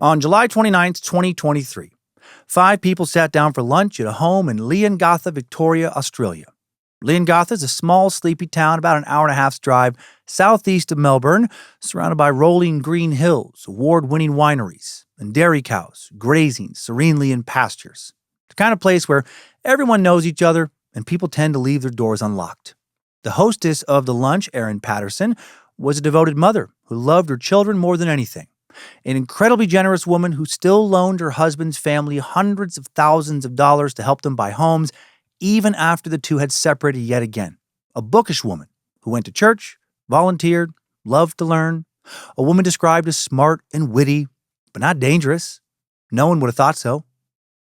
On July 29th, 2023, 5 people sat down for lunch at a home in Leongatha, Victoria, Australia. Leongatha is a small, sleepy town about an hour and a half's drive southeast of Melbourne, surrounded by rolling green hills, award-winning wineries, and dairy cows grazing serenely in pastures. The kind of place where everyone knows each other and people tend to leave their doors unlocked. The hostess of the lunch, Erin Patterson, was a devoted mother who loved her children more than anything. An incredibly generous woman who still loaned her husband's family hundreds of thousands of dollars to help them buy homes, even after the two had separated yet again. A bookish woman who went to church, volunteered, loved to learn. A woman described as smart and witty, but not dangerous. No one would have thought so,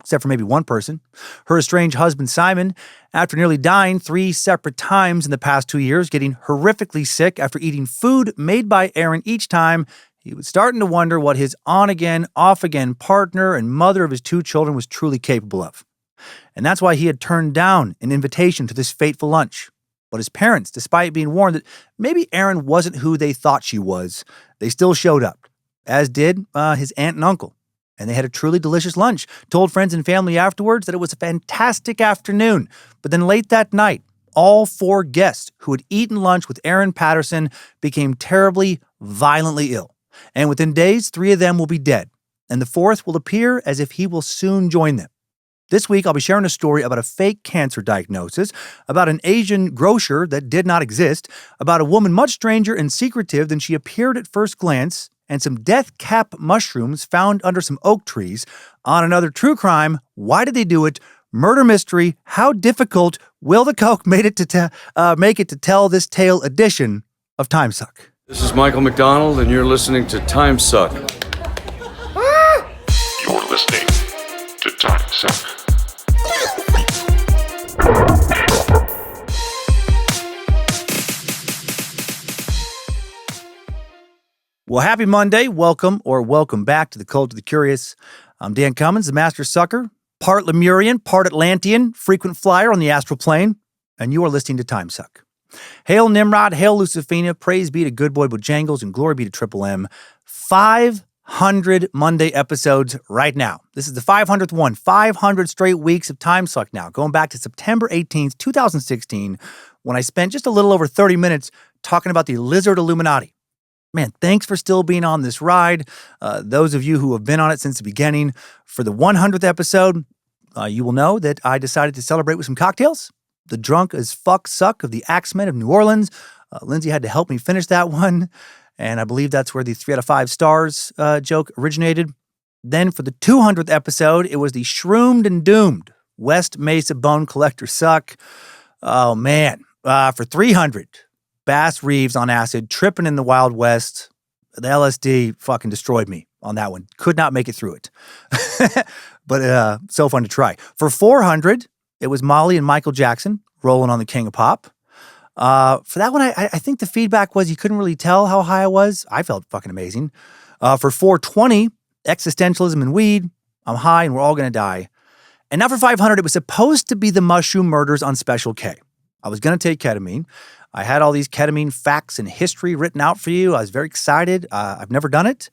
except for maybe one person. Her estranged husband, Simon, after nearly dying 3 separate times in the past 2 years, getting horrifically sick after eating food made by Erin each time, he was starting to wonder what his on-again, off-again partner and mother of his 2 children was truly capable of. And that's why he had turned down an invitation to this fateful lunch. But his parents, despite being warned that maybe Erin wasn't who they thought she was, they still showed up, as did his aunt and uncle. And they had a truly delicious lunch, told friends and family afterwards that it was a fantastic afternoon. But then late that night, all 4 guests who had eaten lunch with Erin Patterson became terribly, violently ill. And within days, 3 of them will be dead, and the 4th will appear as if he will soon join them. This week, I'll be sharing a story about a fake cancer diagnosis, about an Asian grocer that did not exist, about a woman much stranger and secretive than she appeared at first glance, and some death cap mushrooms found under some oak trees. On another true crime, why did they do it? Murder mystery, how difficult will the coke make it to tell this tale edition of Timesuck. This is Michael McDonald, and you're listening to Timesuck. You're listening to Timesuck. Well, happy Monday. Welcome back to the Cult of the Curious. I'm Dan Cummins, the Master Sucker, part Lemurian, part Atlantean, frequent flyer on the astral plane, and you are listening to Timesuck. Hail Nimrod, hail Lucifina, praise be to Good Boy Bojangles, and glory be to Triple M. 500 Monday episodes right now. This is the 500th one, 500 straight weeks of Timesuck now, going back to September 18th, 2016, when I spent just a little over 30 minutes talking about the Lizard Illuminati. Man, thanks for still being on this ride. Those of you who have been on it since the beginning. For the 100th episode, you will know that I decided to celebrate with some cocktails. The drunk as fuck suck of the Axemen of New Orleans. Lindsay had to help me finish that one, and I believe that's where the 3 out of 5 stars joke originated. Then for the 200th episode, it was the Shroomed and Doomed West Mesa Bone Collector suck. Oh, man. For 300, Bass Reeves on acid, tripping in the Wild West. The LSD fucking destroyed me on that one. Could not make it through it. But so fun to try. For 400, it was Molly and Michael Jackson rolling on the King of Pop. For that one, I think the feedback was you couldn't really tell how high I was. I felt fucking amazing. For 420, existentialism and weed. I'm high and we're all going to die. And now for 500, it was supposed to be the mushroom murders on Special K. I was going to take ketamine. I had all these ketamine facts and history written out for you. I was very excited. I've never done it.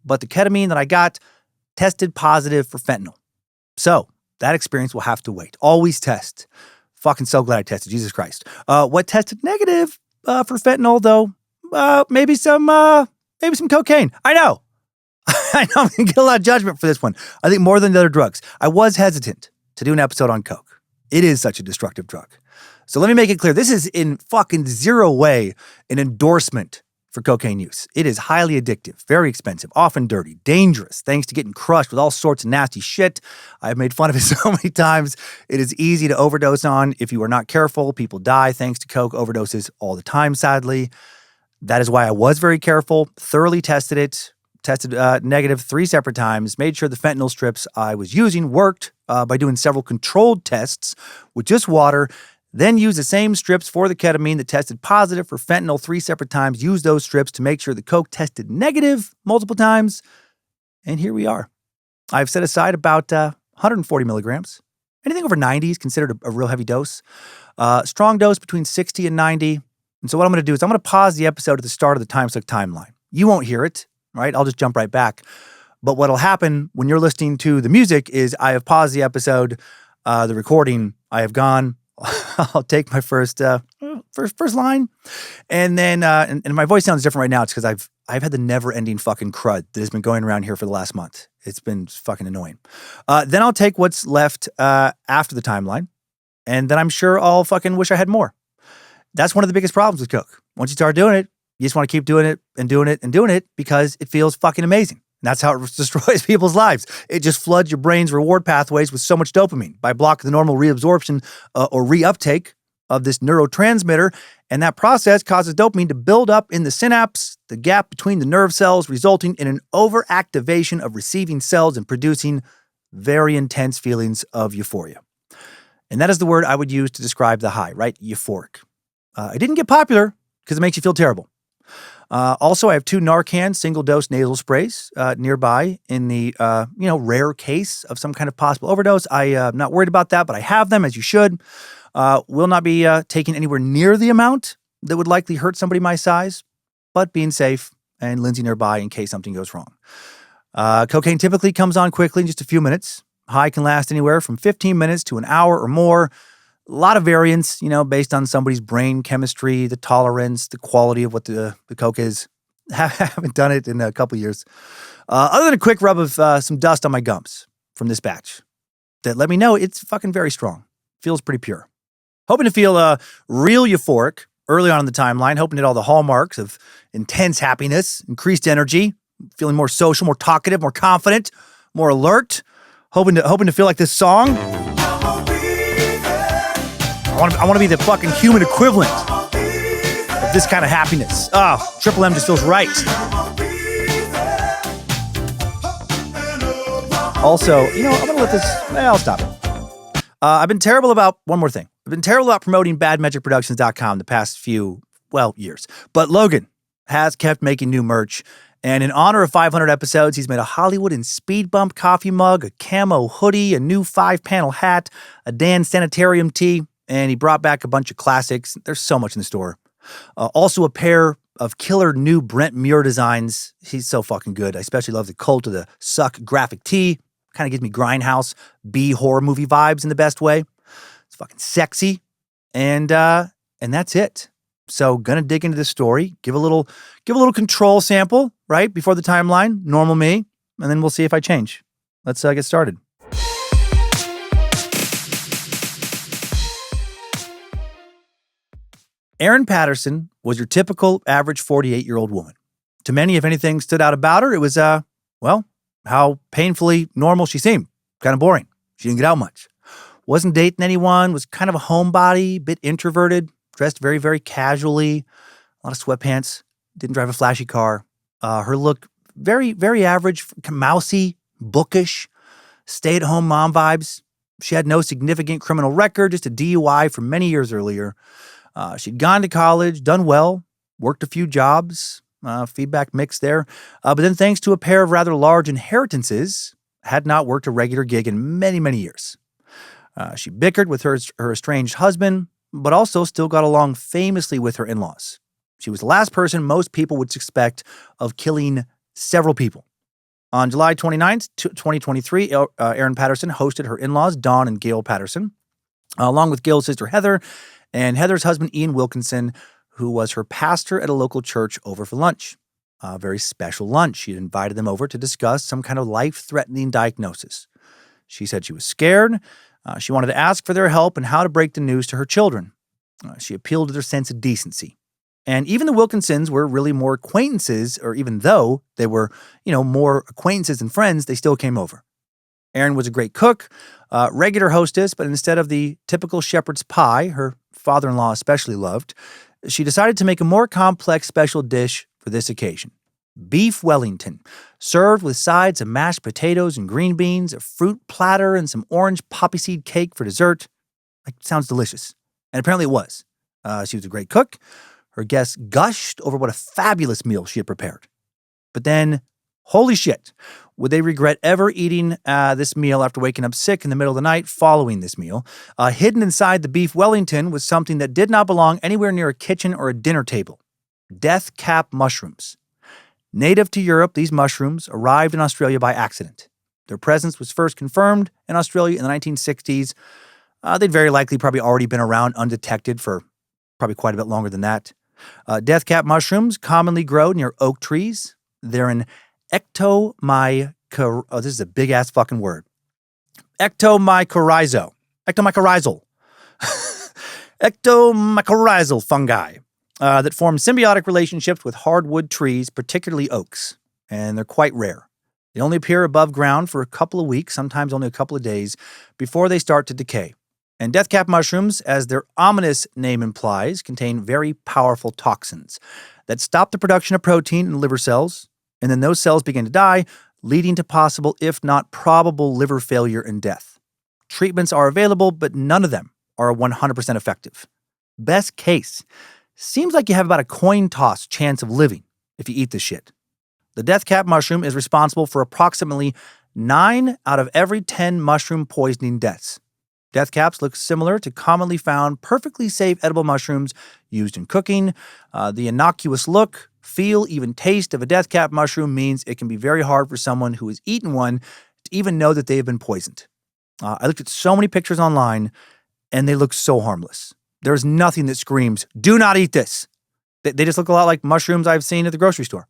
But the ketamine that I got tested positive for fentanyl. So that experience will have to wait. Always test. Fucking so glad I tested. Jesus Christ. What tested negative for fentanyl, though? Maybe some cocaine. I know. I know I'm going to get a lot of judgment for this one. I think more than the other drugs. I was hesitant to do an episode on coke. It is such a destructive drug. So let me make it clear. This is in fucking zero way an endorsement for cocaine use. It is highly addictive, very expensive, often dirty, dangerous, thanks to getting crushed with all sorts of nasty shit. I've made fun of it so many times. It is easy to overdose on. If you are not careful, people die thanks to coke overdoses all the time, sadly. That is why I was very careful, thoroughly tested it, tested negative 3 separate times, made sure the fentanyl strips I was using worked by doing several controlled tests with just water, then used the same strips for the ketamine that tested positive for fentanyl 3 separate times, used those strips to make sure the coke tested negative multiple times, and here we are. I've set aside about 140 milligrams. Anything over 90 is considered a real heavy dose. Strong dose between 60 and 90. And so what I'm going to do is I'm going to pause the episode at the start of the Timesuck timeline. You won't hear it, right? I'll just jump right back. But what'll happen when you're listening to the music is I have paused the episode, the recording. I have gone. I'll take my first line, and then and my voice sounds different right now. It's because I've had the never-ending fucking crud that has been going around here for the last month. It's been fucking annoying. Then I'll take what's left after the timeline, and then I'm sure I'll fucking wish I had more. That's one of the biggest problems with Coke. Once you start doing it, you just want to keep doing it and doing it and doing it because it feels fucking amazing. And that's how it destroys people's lives. It just floods your brain's reward pathways with so much dopamine by blocking the normal reabsorption or reuptake of this neurotransmitter. And that process causes dopamine to build up in the synapse, the gap between the nerve cells, resulting in an overactivation of receiving cells and producing very intense feelings of euphoria. And that is the word I would use to describe the high, right? Euphoric. It didn't get popular because it makes you feel terrible. Also, I have 2 Narcan single-dose nasal sprays nearby in the rare case of some kind of possible overdose. I'm not worried about that, but I have them, as you should. Will not be taking anywhere near the amount that would likely hurt somebody my size, but being safe and Lindsay nearby in case something goes wrong. Cocaine typically comes on quickly in just a few minutes. High can last anywhere from 15 minutes to an hour or more. A lot of variance, based on somebody's brain chemistry, the tolerance, the quality of what the Coke is. Haven't done it in a couple years. Other than a quick rub of some dust on my gums from this batch that let me know it's fucking very strong. Feels pretty pure. Hoping to feel real euphoric early on in the timeline, hoping to hit all the hallmarks of intense happiness, increased energy, feeling more social, more talkative, more confident, more alert, hoping to feel like this song. I want to be the fucking human equivalent of this kind of happiness. Triple M just feels right. Also, I'm going to let this... I'll stop it. I've been terrible about... One more thing. I've been terrible about promoting badmagicproductions.com the past few, years. But Logan has kept making new merch. And in honor of 500 episodes, he's made a Hollywood and Speed Bump coffee mug, a camo hoodie, a new 5-panel hat, a Dan Sanitarium tee, and he brought back a bunch of classics. There's so much in the store. Also a pair of killer new Brent Muir designs. He's so fucking good. I especially love the Cult of the Suck graphic tee. Kind of gives me Grindhouse B horror movie vibes in the best way. It's fucking sexy. And that's it. So gonna dig into this story, give a little control sample, right? Before the timeline, normal me, and then we'll see if I change. Let's get started. Erin Patterson was your typical average 48-year-old woman. To many, if anything stood out about her, it was, how painfully normal she seemed. Kind of boring. She didn't get out much. Wasn't dating anyone, was kind of a homebody, bit introverted, dressed very, very casually, a lot of sweatpants, didn't drive a flashy car. Her look, very, very average, mousy, bookish, stay-at-home mom vibes. She had no significant criminal record, just a DUI from many years earlier. She'd gone to college, done well, worked a few jobs, feedback mixed there. But then thanks to a pair of rather large inheritances, had not worked a regular gig in many, many years. She bickered with her estranged husband, but also still got along famously with her in-laws. She was the last person most people would suspect of killing several people. On July 29th, 2023, Erin Patterson hosted her in-laws, Dawn and Gail Patterson, along with Gail's sister Heather, and Heather's husband, Ian Wilkinson, who was her pastor at a local church, over for lunch. A very special lunch. She invited them over to discuss some kind of life-threatening diagnosis. She said she was scared. She wanted to ask for their help and how to break the news to her children. She appealed to their sense of decency. And even the Wilkinsons were really more acquaintances, or even though they were, more acquaintances than friends, they still came over. Erin was a great cook, regular hostess, but instead of the typical shepherd's pie her father-in-law especially loved, she decided to make a more complex special dish for this occasion. Beef Wellington, served with sides of mashed potatoes and green beans, a fruit platter, and some orange poppy seed cake for dessert. Sounds delicious. And apparently it was. She was a great cook. Her guests gushed over what a fabulous meal she had prepared. But then, holy shit, would they regret ever eating this meal after waking up sick in the middle of the night following this meal? Hidden inside the beef Wellington was something that did not belong anywhere near a kitchen or a dinner table. Death cap mushrooms. Native to Europe, these mushrooms arrived in Australia by accident. Their presence was first confirmed in Australia in the 1960s. They'd very likely probably already been around undetected for probably quite a bit longer than that. Death cap mushrooms commonly grow near oak trees. They're an this is a big-ass fucking word. Ectomycorrhizal. Ectomycorrhizal fungi that form symbiotic relationships with hardwood trees, particularly oaks, and they're quite rare. They only appear above ground for a couple of weeks, sometimes only a couple of days, before they start to decay. And death cap mushrooms, as their ominous name implies, contain very powerful toxins that stop the production of protein in liver cells, and then those cells begin to die, leading to possible, if not probable, liver failure and death. Treatments are available, but none of them are 100% effective. Best case, seems like you have about a coin toss chance of living if you eat this shit. The death cap mushroom is responsible for approximately 9 out of every 10 mushroom poisoning deaths. Death caps look similar to commonly found perfectly safe edible mushrooms used in cooking. The innocuous look, feel, even taste of a death cap mushroom means it can be very hard for someone who has eaten one to even know that they have been poisoned. I looked at so many pictures online, and they look so harmless. There's nothing that screams, do not eat this. They just look a lot like mushrooms I've seen at the grocery store.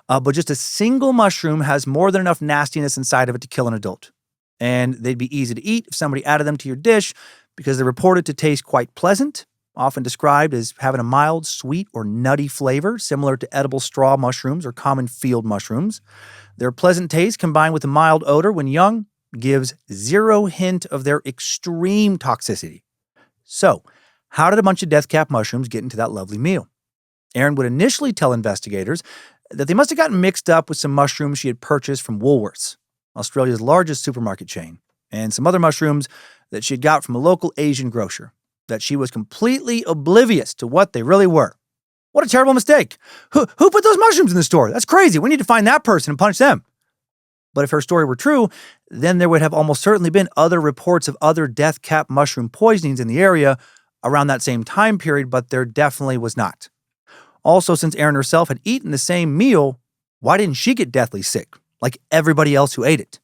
But just a single mushroom has more than enough nastiness inside of it to kill an adult. And they'd be easy to eat if somebody added them to your dish because they're reported to taste quite pleasant, often described as having a mild, sweet, or nutty flavor, similar to edible straw mushrooms or common field mushrooms. Their pleasant taste, combined with a mild odor when young, gives zero hint of their extreme toxicity. So, how did a bunch of death cap mushrooms get into that lovely meal? Erin would initially tell investigators that they must have gotten mixed up with some mushrooms she had purchased from Woolworths, Australia's largest supermarket chain, and some other mushrooms that she had got from a local Asian grocer, that she was completely oblivious to what they really were. What a terrible mistake. Who put those mushrooms in the store? That's crazy. We need to find that person and punish them. But if her story were true, then there would have almost certainly been other reports of other death cap mushroom poisonings in the area around that same time period, but there definitely was not. Also, since Erin herself had eaten the same meal, why didn't she get deathly sick, like everybody else who ate it?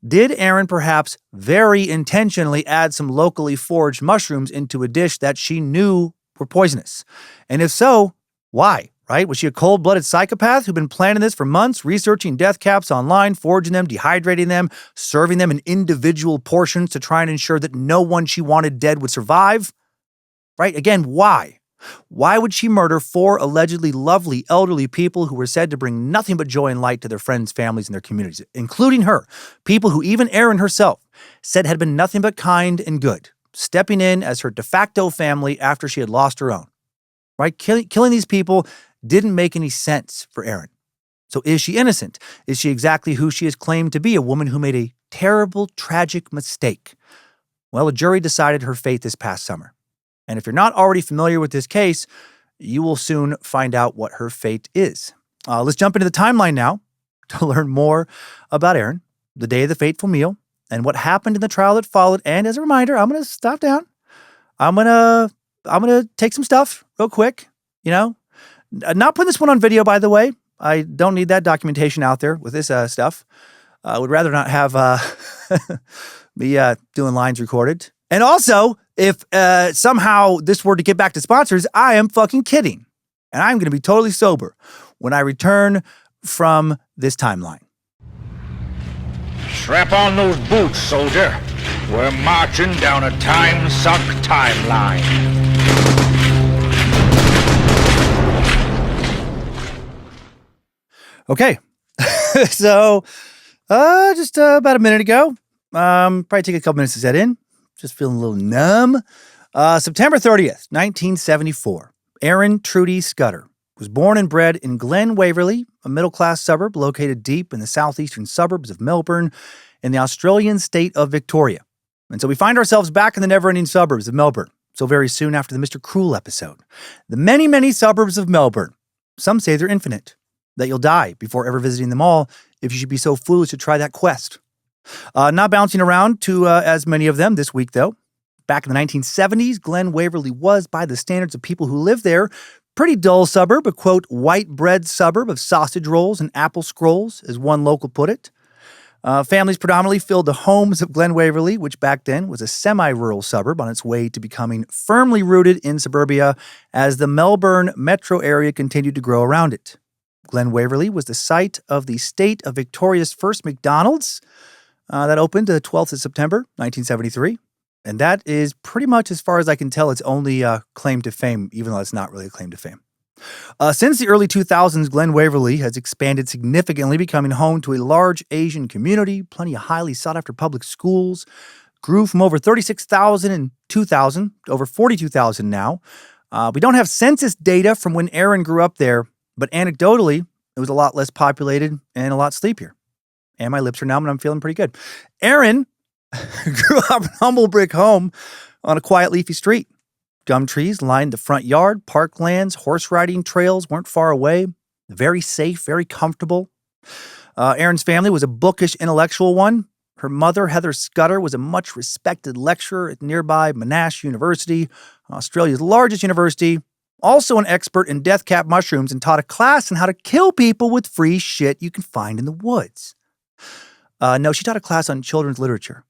Did Erin perhaps very intentionally add some locally foraged mushrooms into a dish that she knew were poisonous? And if so, why, right? Was she a cold-blooded psychopath who'd been planning this for months, researching death caps online, foraging them, dehydrating them, serving them in individual portions to try and ensure that no one she wanted dead would survive? Right? Again, why? Why would she murder 4 allegedly lovely elderly people who were said to bring nothing but joy and light to their friends, families, and their communities, including her, people who even Erin herself said had been nothing but kind and good, stepping in as her de facto family after she had lost her own? Right? Killing these people didn't make any sense for Erin. So is she innocent? Is she exactly who she has claimed to be, a woman who made a terrible, tragic mistake? Well, a jury decided her fate this past summer. And if you're not already familiar with this case, you will soon find out what her fate is. Let's jump into the timeline now to learn more about Erin, the day of the fateful meal, and what happened in the trial that followed. And as a reminder, I'm going to stop down. I'm going to take some stuff real quick, Not putting this one on video, by the way. I don't need that documentation out there with this stuff. I would rather not have me doing lines recorded. And also, if somehow this were to get back to sponsors, I am fucking kidding. And I'm going to be totally sober when I return from this timeline. Strap on those boots, soldier. We're marching down a Timesuck timeline. Okay. So, just about a minute ago, probably take a couple minutes to set in. Just feeling a little numb. September 30th, 1974. Erin Trudy Scudder was born and bred in Glen Waverley, a middle-class suburb located deep in the southeastern suburbs of Melbourne in the Australian state of Victoria. And so we find ourselves back in the never-ending suburbs of Melbourne, so very soon after the Mr. Cruel episode. The many, many suburbs of Melbourne. Some say they're infinite, that you'll die before ever visiting them all if you should be so foolish to try that quest. Not bouncing around to as many of them this week, though. Back in the 1970s, Glen Waverley was, by the standards of people who lived there, pretty dull suburb, a quote, white bread suburb of sausage rolls and apple scrolls, as one local put it. Families predominantly filled the homes of Glen Waverley, which back then was a semi-rural suburb on its way to becoming firmly rooted in suburbia as the Melbourne metro area continued to grow around it. Glen Waverley was the site of the state of Victoria's first McDonald's that opened the 12th of September, 1973. And that is pretty much, as far as I can tell, its only claim to fame, even though it's not really a claim to fame. Since the early 2000s, Glen Waverley has expanded significantly, becoming home to a large Asian community, plenty of highly sought-after public schools, grew from over 36,000 in 2000 to over 42,000 now. We don't have census data from when Erin grew up there, but anecdotally, it was a lot less populated and a lot sleepier. And my lips are numb and I'm feeling pretty good. Erin grew up in a humble brick home on a quiet, leafy street. Gum trees lined the front yard, parklands, horse riding trails weren't far away. Very safe, very comfortable. Erin's family was a bookish intellectual one. Her mother, Heather Scudder, was a much respected lecturer at nearby Monash University, Australia's largest university, also an expert in death cap mushrooms, and taught a class on how to kill people with free shit you can find in the woods. No, she taught a class on children's literature.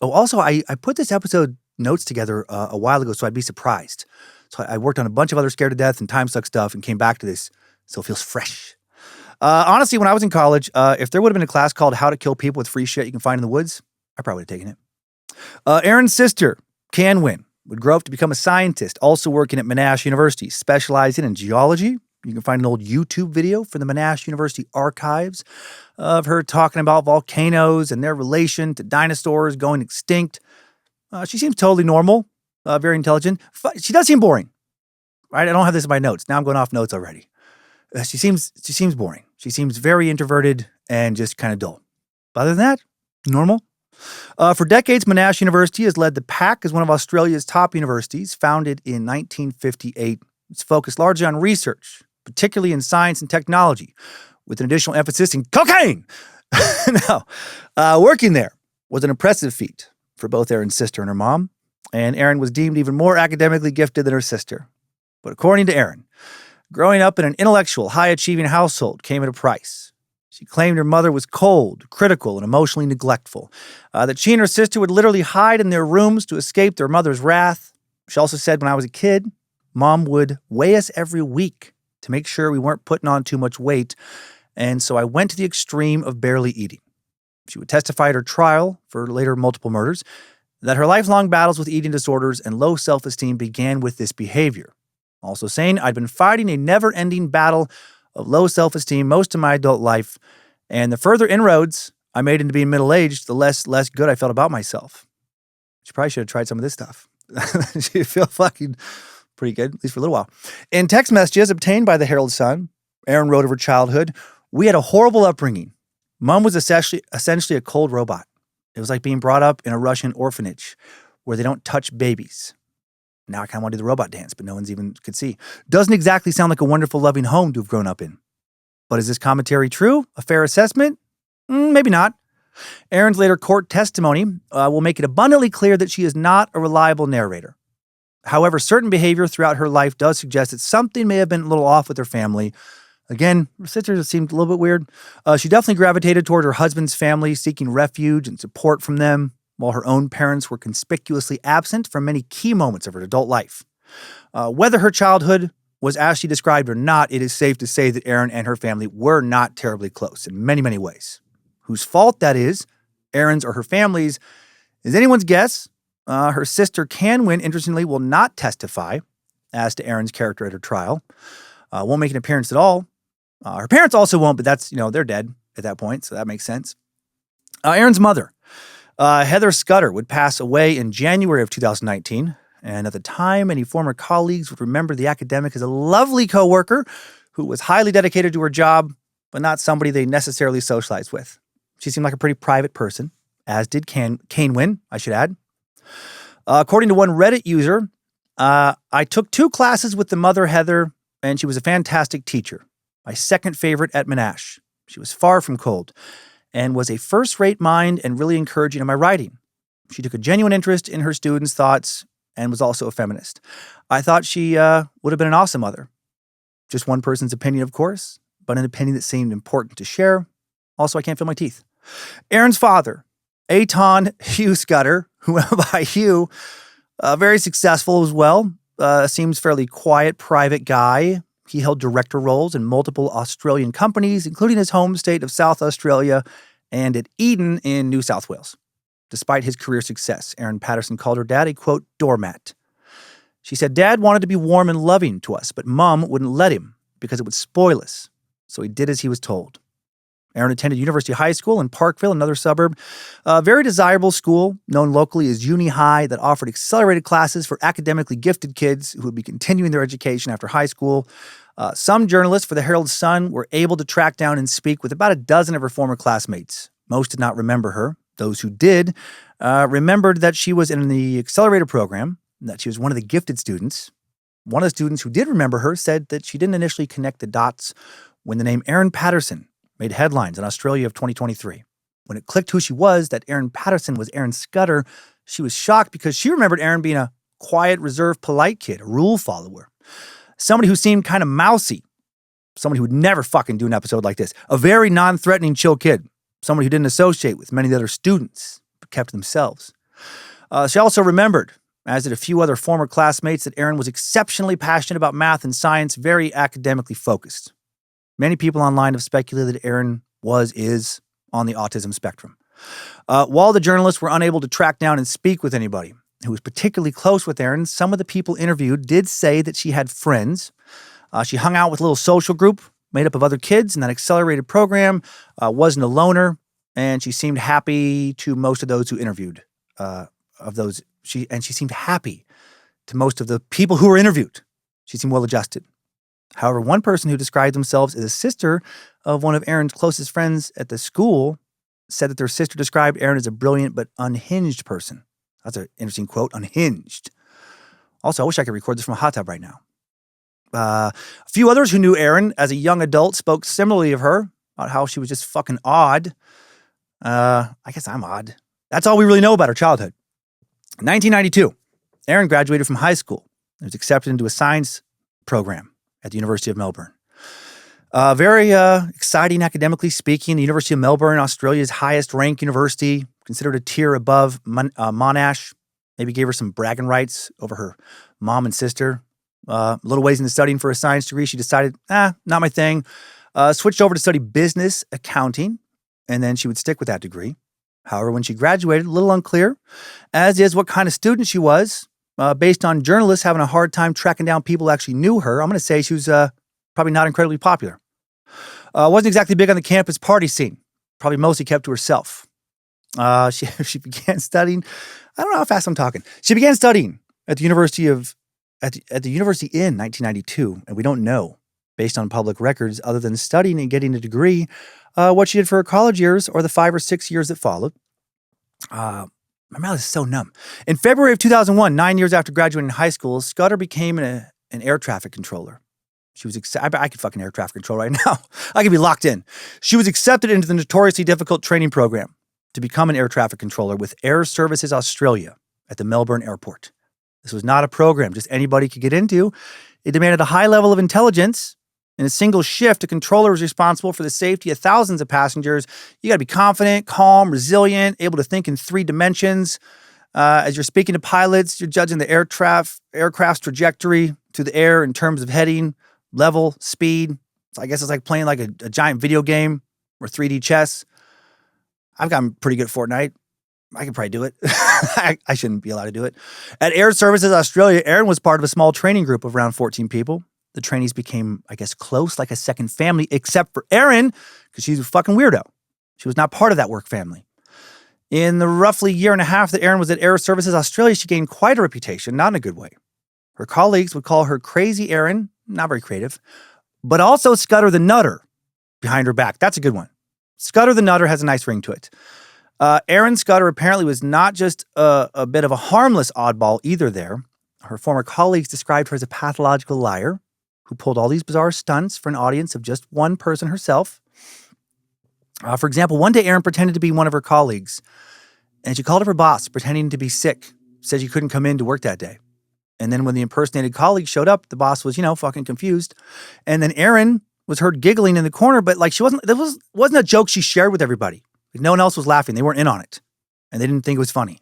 Oh, also, I put this episode notes together a while ago so I'd be surprised. So I worked on a bunch of other Scared to Death and Timesuck stuff and came back to this, so it feels fresh. Honestly, when I was in college, if there would have been a class called How to Kill People with Free Shit You Can Find in the Woods, I probably would have taken it. Erin's sister, Canwyn, would grow up to become a scientist, also working at Monash University, specializing in geology. You can find an old YouTube video from the Monash University archives of her talking about volcanoes and their relation to dinosaurs going extinct. She seems totally normal, very intelligent. She does seem boring, right? I don't have this in my notes. Now I'm going off notes already. She seems boring. She seems very introverted and just kind of dull. But other than that, normal. For decades, Monash University has led the pack as one of Australia's top universities, founded in 1958. It's focused largely on research, particularly in science and technology, with an additional emphasis in cocaine. Now, working there was an impressive feat for both Erin's sister and her mom, and Erin was deemed even more academically gifted than her sister. But according to Erin, growing up in an intellectual, high-achieving household came at a price. She claimed her mother was cold, critical, and emotionally neglectful, that she and her sister would literally hide in their rooms to escape their mother's wrath. She also said, when I was a kid, Mom would weigh us every week to make sure we weren't putting on too much weight, and so I went to the extreme of barely eating. She would testify at her trial for later multiple murders that her lifelong battles with eating disorders and low self-esteem began with this behavior. Also saying, I'd been fighting a never-ending battle of low self-esteem most of my adult life, and the further inroads I made into being middle-aged, the less good I felt about myself. She probably should have tried some of this stuff. She'd feel fucking pretty good, at least for a little while. In text messages obtained by the Herald Sun, Erin wrote of her childhood, we had a horrible upbringing. Mom was essentially a cold robot. It was like being brought up in a Russian orphanage where they don't touch babies. Now I kind of want to do the robot dance, but no one's even could see. Doesn't exactly sound like a wonderful, loving home to have grown up in. But is this commentary true? A fair assessment? Maybe not. Erin's later court testimony will make it abundantly clear that she is not a reliable narrator. However, certain behavior throughout her life does suggest that something may have been a little off with her family. Again, her sister seemed a little bit weird. She definitely gravitated toward her husband's family, seeking refuge and support from them, while her own parents were conspicuously absent from many key moments of her adult life. Whether her childhood was as she described or not, it is safe to say that Erin and her family were not terribly close in many, many ways. Whose fault that is, Erin's or her family's, is anyone's guess. Her sister Canwyn, interestingly, will not testify as to Erin's character at her trial. Won't make an appearance at all. Her parents also won't, but that's, they're dead at that point, so that makes sense. Erin's mother, Heather Scudder, would pass away in January of 2019, and at the time, many former colleagues would remember the academic as a lovely coworker who was highly dedicated to her job, but not somebody they necessarily socialized with. She seemed like a pretty private person, as did Canwyn, I should add. According to one Reddit user, I took 2 classes with the mother, Heather, and she was a fantastic teacher. My second favorite at Monash. She was far from cold and was a first-rate mind and really encouraging in my writing. She took a genuine interest in her students' thoughts and was also a feminist. I thought she would have been an awesome mother. Just one person's opinion, of course, but an opinion that seemed important to share. Also, I can't feel my teeth. Erin's father, Aton Hugh Scudder, who went by Hugh, very successful as well. Seems fairly quiet, private guy. He held director roles in multiple Australian companies, including his home state of South Australia and at Eden in New South Wales. Despite his career success, Erin Patterson called her dad a, quote, doormat. She said, Dad wanted to be warm and loving to us, but Mom wouldn't let him because it would spoil us. So he did as he was told. Erin attended University High School in Parkville, another suburb. A very desirable school, known locally as Uni High, that offered accelerated classes for academically gifted kids who would be continuing their education after high school. Some journalists for the Herald Sun were able to track down and speak with about a dozen of her former classmates. Most did not remember her. Those who did remembered that she was in the accelerator program, that she was one of the gifted students. One of the students who did remember her said that she didn't initially connect the dots when the name Erin Patterson made headlines in Australia of 2023. When it clicked who she was, that Erin Patterson was Erin Scudder, she was shocked because she remembered Erin being a quiet, reserved, polite kid, a rule follower. Somebody who seemed kind of mousy. Somebody who would never fucking do an episode like this. A very non-threatening, chill kid. Somebody who didn't associate with many of the other students, but kept to themselves. She also remembered, as did a few other former classmates, that Erin was exceptionally passionate about math and science, very academically focused. Many people online have speculated that Erin is on the autism spectrum. While the journalists were unable to track down and speak with anybody who was particularly close with Erin, some of the people interviewed did say that she had friends. She hung out with a little social group made up of other kids in that accelerated program, wasn't a loner, and she seemed happy to most of those who interviewed. She seemed happy to most of the people who were interviewed. She seemed well-adjusted. However, one person who described themselves as a sister of one of Erin's closest friends at the school said that their sister described Erin as a brilliant but unhinged person. That's an interesting quote, unhinged. Also, I wish I could record this from a hot tub right now. A few others who knew Erin as a young adult spoke similarly of her, about how she was just fucking odd. I guess I'm odd. That's all we really know about her childhood. In 1992, Erin graduated from high school and was accepted into a science program at the University of Melbourne. Very exciting academically speaking. The University of Melbourne, Australia's highest ranked university, considered a tier above Monash. Maybe gave her some bragging rights over her mom and sister. A little ways into studying for a science degree, she decided, not my thing. Switched over to study business accounting, and then she would stick with that degree. However, when she graduated, a little unclear, as is what kind of student she was. Based on journalists having a hard time tracking down people who actually knew her, I'm going to say she was probably not incredibly popular. Wasn't exactly big on the campus party scene. Probably mostly kept to herself. She began studying. I don't know how fast I'm talking. She began studying at the University in 1992, and we don't know, based on public records, other than studying and getting a degree, what she did for her college years or the 5 or 6 years that followed. My mouth is so numb. In February of 2001, 9 years after graduating high school, Scudder became an air traffic controller. She was I could fucking air traffic control right now. I could be locked in. She was accepted into the notoriously difficult training program to become an air traffic controller with Air Services Australia at the Melbourne airport. This was not a program just anybody could get into. It demanded a high level of intelligence. In a single shift, a controller was responsible for the safety of thousands of passengers. You got to be confident, calm, resilient, able to think in 3 dimensions. As you're speaking to pilots, you're judging the aircraft's trajectory through the air in terms of heading, level, speed. So I guess it's like playing like a giant video game or 3D chess. I've gotten pretty good at Fortnite. I could probably do it. I shouldn't be allowed to do it. At Air Services Australia, Erin was part of a small training group of around 14 people. The trainees became, I guess, close, like a second family, except for Erin, because she's a fucking weirdo. She was not part of that work family. In the roughly year and a half that Erin was at Air Services Australia, she gained quite a reputation, not in a good way. Her colleagues would call her Crazy Erin, not very creative, but also Scudder the Nutter behind her back. That's a good one. Scudder the Nutter has a nice ring to it. Erin Scudder apparently was not just a bit of a harmless oddball either there. Her former colleagues described her as a pathological liar who pulled all these bizarre stunts for an audience of just one person herself. For example, one day Erin pretended to be one of her colleagues, and she called up her boss pretending to be sick, said she couldn't come in to work that day. And then when the impersonated colleague showed up, the boss was, fucking confused. And then Erin was heard giggling in the corner, but like wasn't a joke she shared with everybody. Like, no one else was laughing. They weren't in on it. And they didn't think it was funny.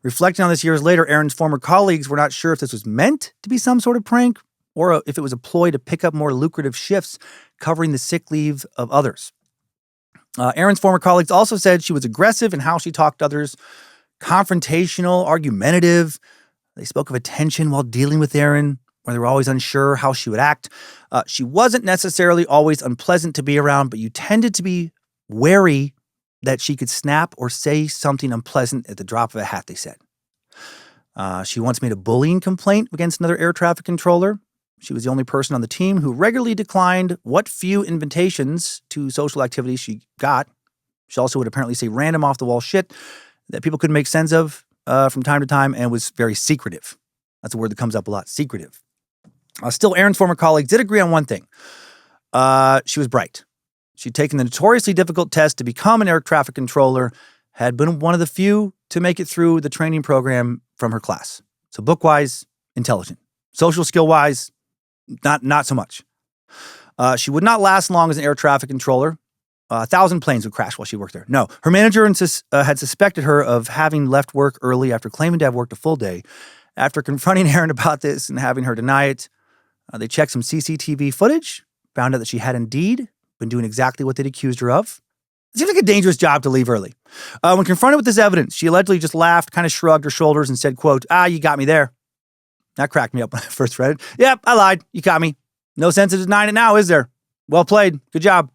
Reflecting on this years later, Erin's former colleagues were not sure if this was meant to be some sort of prank or if it was a ploy to pick up more lucrative shifts covering the sick leave of others. Erin's former colleagues also said she was aggressive in how she talked to others, confrontational, argumentative. They spoke of attention while dealing with Erin, where they were always unsure how she would act. She wasn't necessarily always unpleasant to be around, but you tended to be wary that she could snap or say something unpleasant at the drop of a hat, they said. She once made a bullying complaint against another air traffic controller. She was the only person on the team who regularly declined what few invitations to social activities she got. She also would apparently say random off-the-wall shit that people couldn't make sense of from time to time and was very secretive. That's a word that comes up a lot, secretive. Still, Erin's former colleagues did agree on one thing. She was bright. She'd taken the notoriously difficult test to become an air traffic controller, had been one of the few to make it through the training program from her class. So book-wise, intelligent. Social skill-wise, not so much. She would not last long as an air traffic controller. 1,000 planes would crash while she worked there. No, her manager had suspected her of having left work early after claiming to have worked a full day. After confronting Erin about this and having her deny it, they checked some CCTV footage, found out that she had indeed been doing exactly what they'd accused her of. It seems like a dangerous job to leave early. When confronted with this evidence, she allegedly just laughed, kind of shrugged her shoulders and said, quote, you got me there. That cracked me up when I first read it. Yep, I lied. You caught me. No sense in denying it now, is there? Well played. Good job.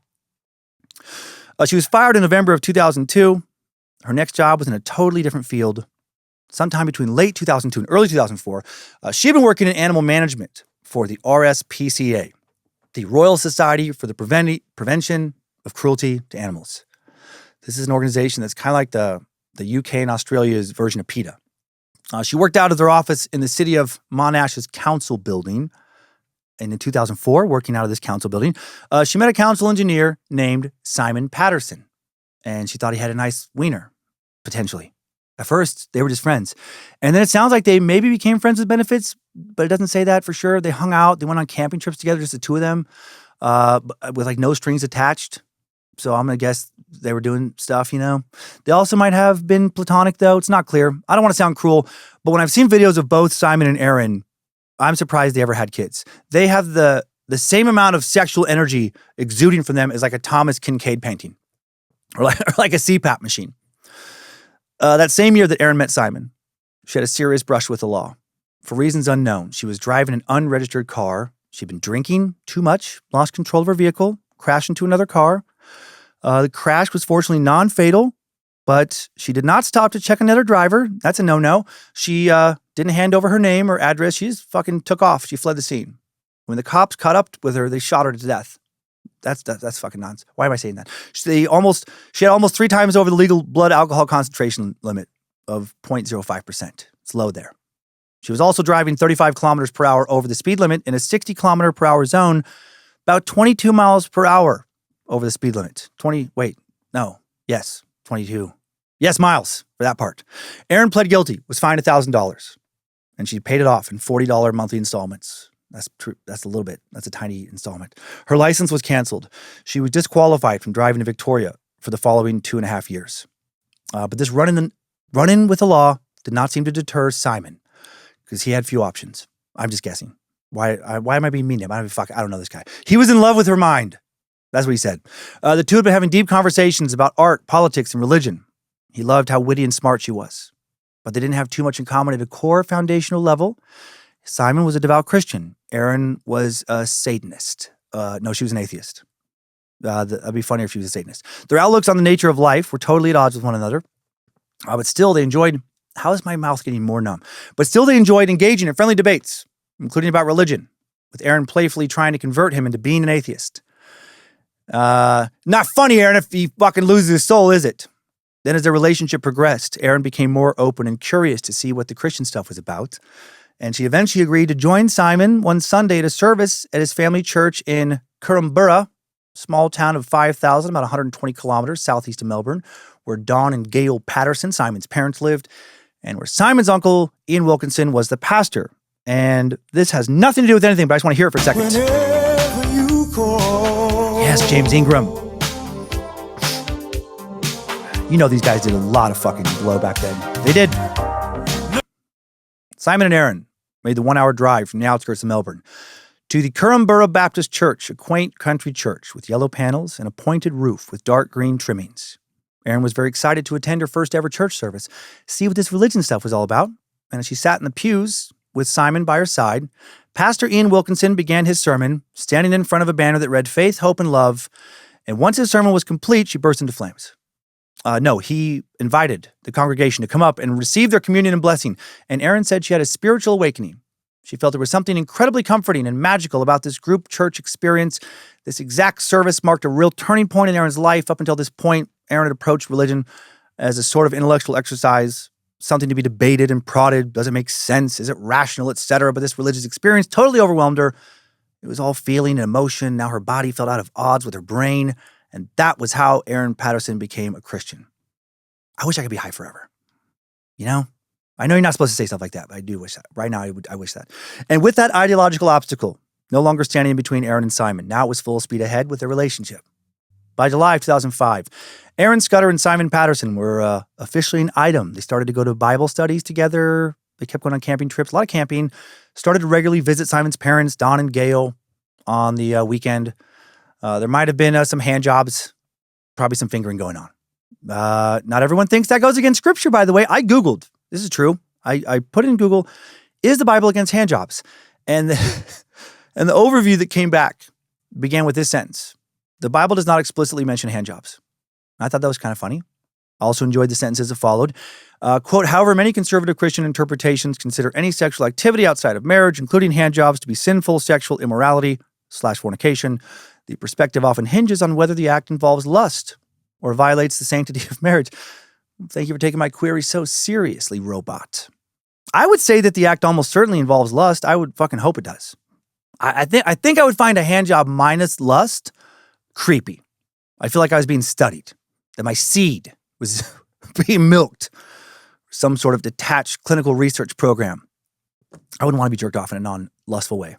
She was fired in November of 2002. Her next job was in a totally different field. Sometime between late 2002 and early 2004, she had been working in animal management for the RSPCA, the Royal Society for the Prevention of Cruelty to Animals. This is an organization that's kind of like the UK and Australia's version of PETA. She worked out of their office in the city of Monash's council building. And in 2004, working out of this council building, she met a council engineer named Simon Patterson. And she thought he had a nice wiener, potentially. At first, they were just friends. And then it sounds like they maybe became friends with benefits, but it doesn't say that for sure. They hung out. They went on camping trips together, just the two of them, with like no strings attached. So I'm going to guess they were doing stuff, They also might have been platonic, though. It's not clear. I don't want to sound cruel, but when I've seen videos of both Simon and Erin, I'm surprised they ever had kids. They have the same amount of sexual energy exuding from them as like a Thomas Kincaid painting or like a CPAP machine. That same year that Erin met Simon, she had a serious brush with the law. For reasons unknown, she was driving an unregistered car. She'd been drinking too much, lost control of her vehicle, crashed into another car. The crash was fortunately non-fatal, but she did not stop to check another driver. That's a no-no. She didn't hand over her name or address. She just fucking took off. She fled the scene. When the cops caught up with her, they shot her to death. That's fucking nonsense. Why am I saying that? She had almost 3 times over the legal blood alcohol concentration limit of 0.05%. It's low there. She was also driving 35 kilometers per hour over the speed limit in a 60 kilometer per hour zone, about 22 miles per hour over the speed limit. 22. Yes, miles for that part. Erin pled guilty, was fined $1,000, and she paid it off in $40 monthly installments. That's true. That's a little bit. That's a tiny installment. Her license was canceled. She was disqualified from driving to Victoria for the following 2.5 years. But this run-in with the law did not seem to deter Simon because he had few options. I'm just guessing. Why am I being mean to him? I don't know this guy. He was in love with her mind. That's what he said. The two had been having deep conversations about art, politics, and religion. He loved how witty and smart she was. But they didn't have too much in common at a core foundational level. Simon was a devout Christian. Erin was a Satanist. No, she was an atheist. That'd be funnier if she was a Satanist. Their outlooks on the nature of life were totally at odds with one another. But still, they enjoyed... How is my mouth getting more numb? But still, they enjoyed engaging in friendly debates, including about religion, with Erin playfully trying to convert him into being an atheist. Not funny, Erin, if he fucking loses his soul, is it? Then as their relationship progressed, Erin became more open and curious to see what the Christian stuff was about. And she eventually agreed to join Simon one Sunday at a service at his family church in Currumbura, small town of 5,000, about 120 kilometers southeast of Melbourne, where Dawn and Gail Patterson, Simon's parents, lived, and where Simon's uncle, Ian Wilkinson, was the pastor And this has nothing to do with anything, but I just want to hear it for a second. Yes, James Ingram. You know these guys did a lot of fucking blow back then. They did. Simon and Erin made the 1-hour drive from the outskirts of Melbourne to the Currumbura Baptist Church, a quaint country church with yellow panels and a pointed roof with dark green trimmings. Erin was very excited to attend her first ever church service, see what this religion stuff was all about. And as she sat in the pews with Simon by her side, Pastor Ian Wilkinson began his sermon, standing in front of a banner that read Faith, Hope, and Love. And once his sermon was complete, she burst into flames. He invited the congregation to come up and receive their communion and blessing. And Erin said she had a spiritual awakening. She felt there was something incredibly comforting and magical about this group church experience. This exact service marked a real turning point in Erin's life. Up until this point, Erin had approached religion as a sort of intellectual exercise, something to be debated and prodded. Does it make sense? Is it rational, etc.? But this religious experience totally overwhelmed her. It was all feeling and emotion. Now her body felt out of odds with her brain. And that was how Erin Patterson became a Christian. I wish I could be high forever. You know? I know you're not supposed to say stuff like that, but I do wish that. Right now, I wish that. And with that ideological obstacle no longer standing in between Erin and Simon, now it was full speed ahead with their relationship. By July of 2005, Erin Scudder and Simon Patterson were officially an item. They started to go to Bible studies together. They kept going on camping trips, a lot of camping. Started to regularly visit Simon's parents, Don and Gail, on the weekend. There might have been some hand jobs, probably some fingering going on. Not everyone thinks that goes against scripture, by the way. I Googled. This is true. I put it in Google, is the Bible against hand jobs? And the overview that came back began with this sentence. The Bible does not explicitly mention hand jobs. I thought that was kind of funny. I also enjoyed the sentences that followed. Quote, however, many conservative Christian interpretations consider any sexual activity outside of marriage, including hand jobs, to be sinful sexual immorality / fornication. The perspective often hinges on whether the act involves lust or violates the sanctity of marriage. Thank you for taking my query so seriously, robot. I would say that the act almost certainly involves lust. I would fucking hope it does. I think I would find a hand job minus lust creepy. I feel like I was being studied, that my seed was being milked. Some sort of detached clinical research program. I wouldn't want to be jerked off in a non-lustful way.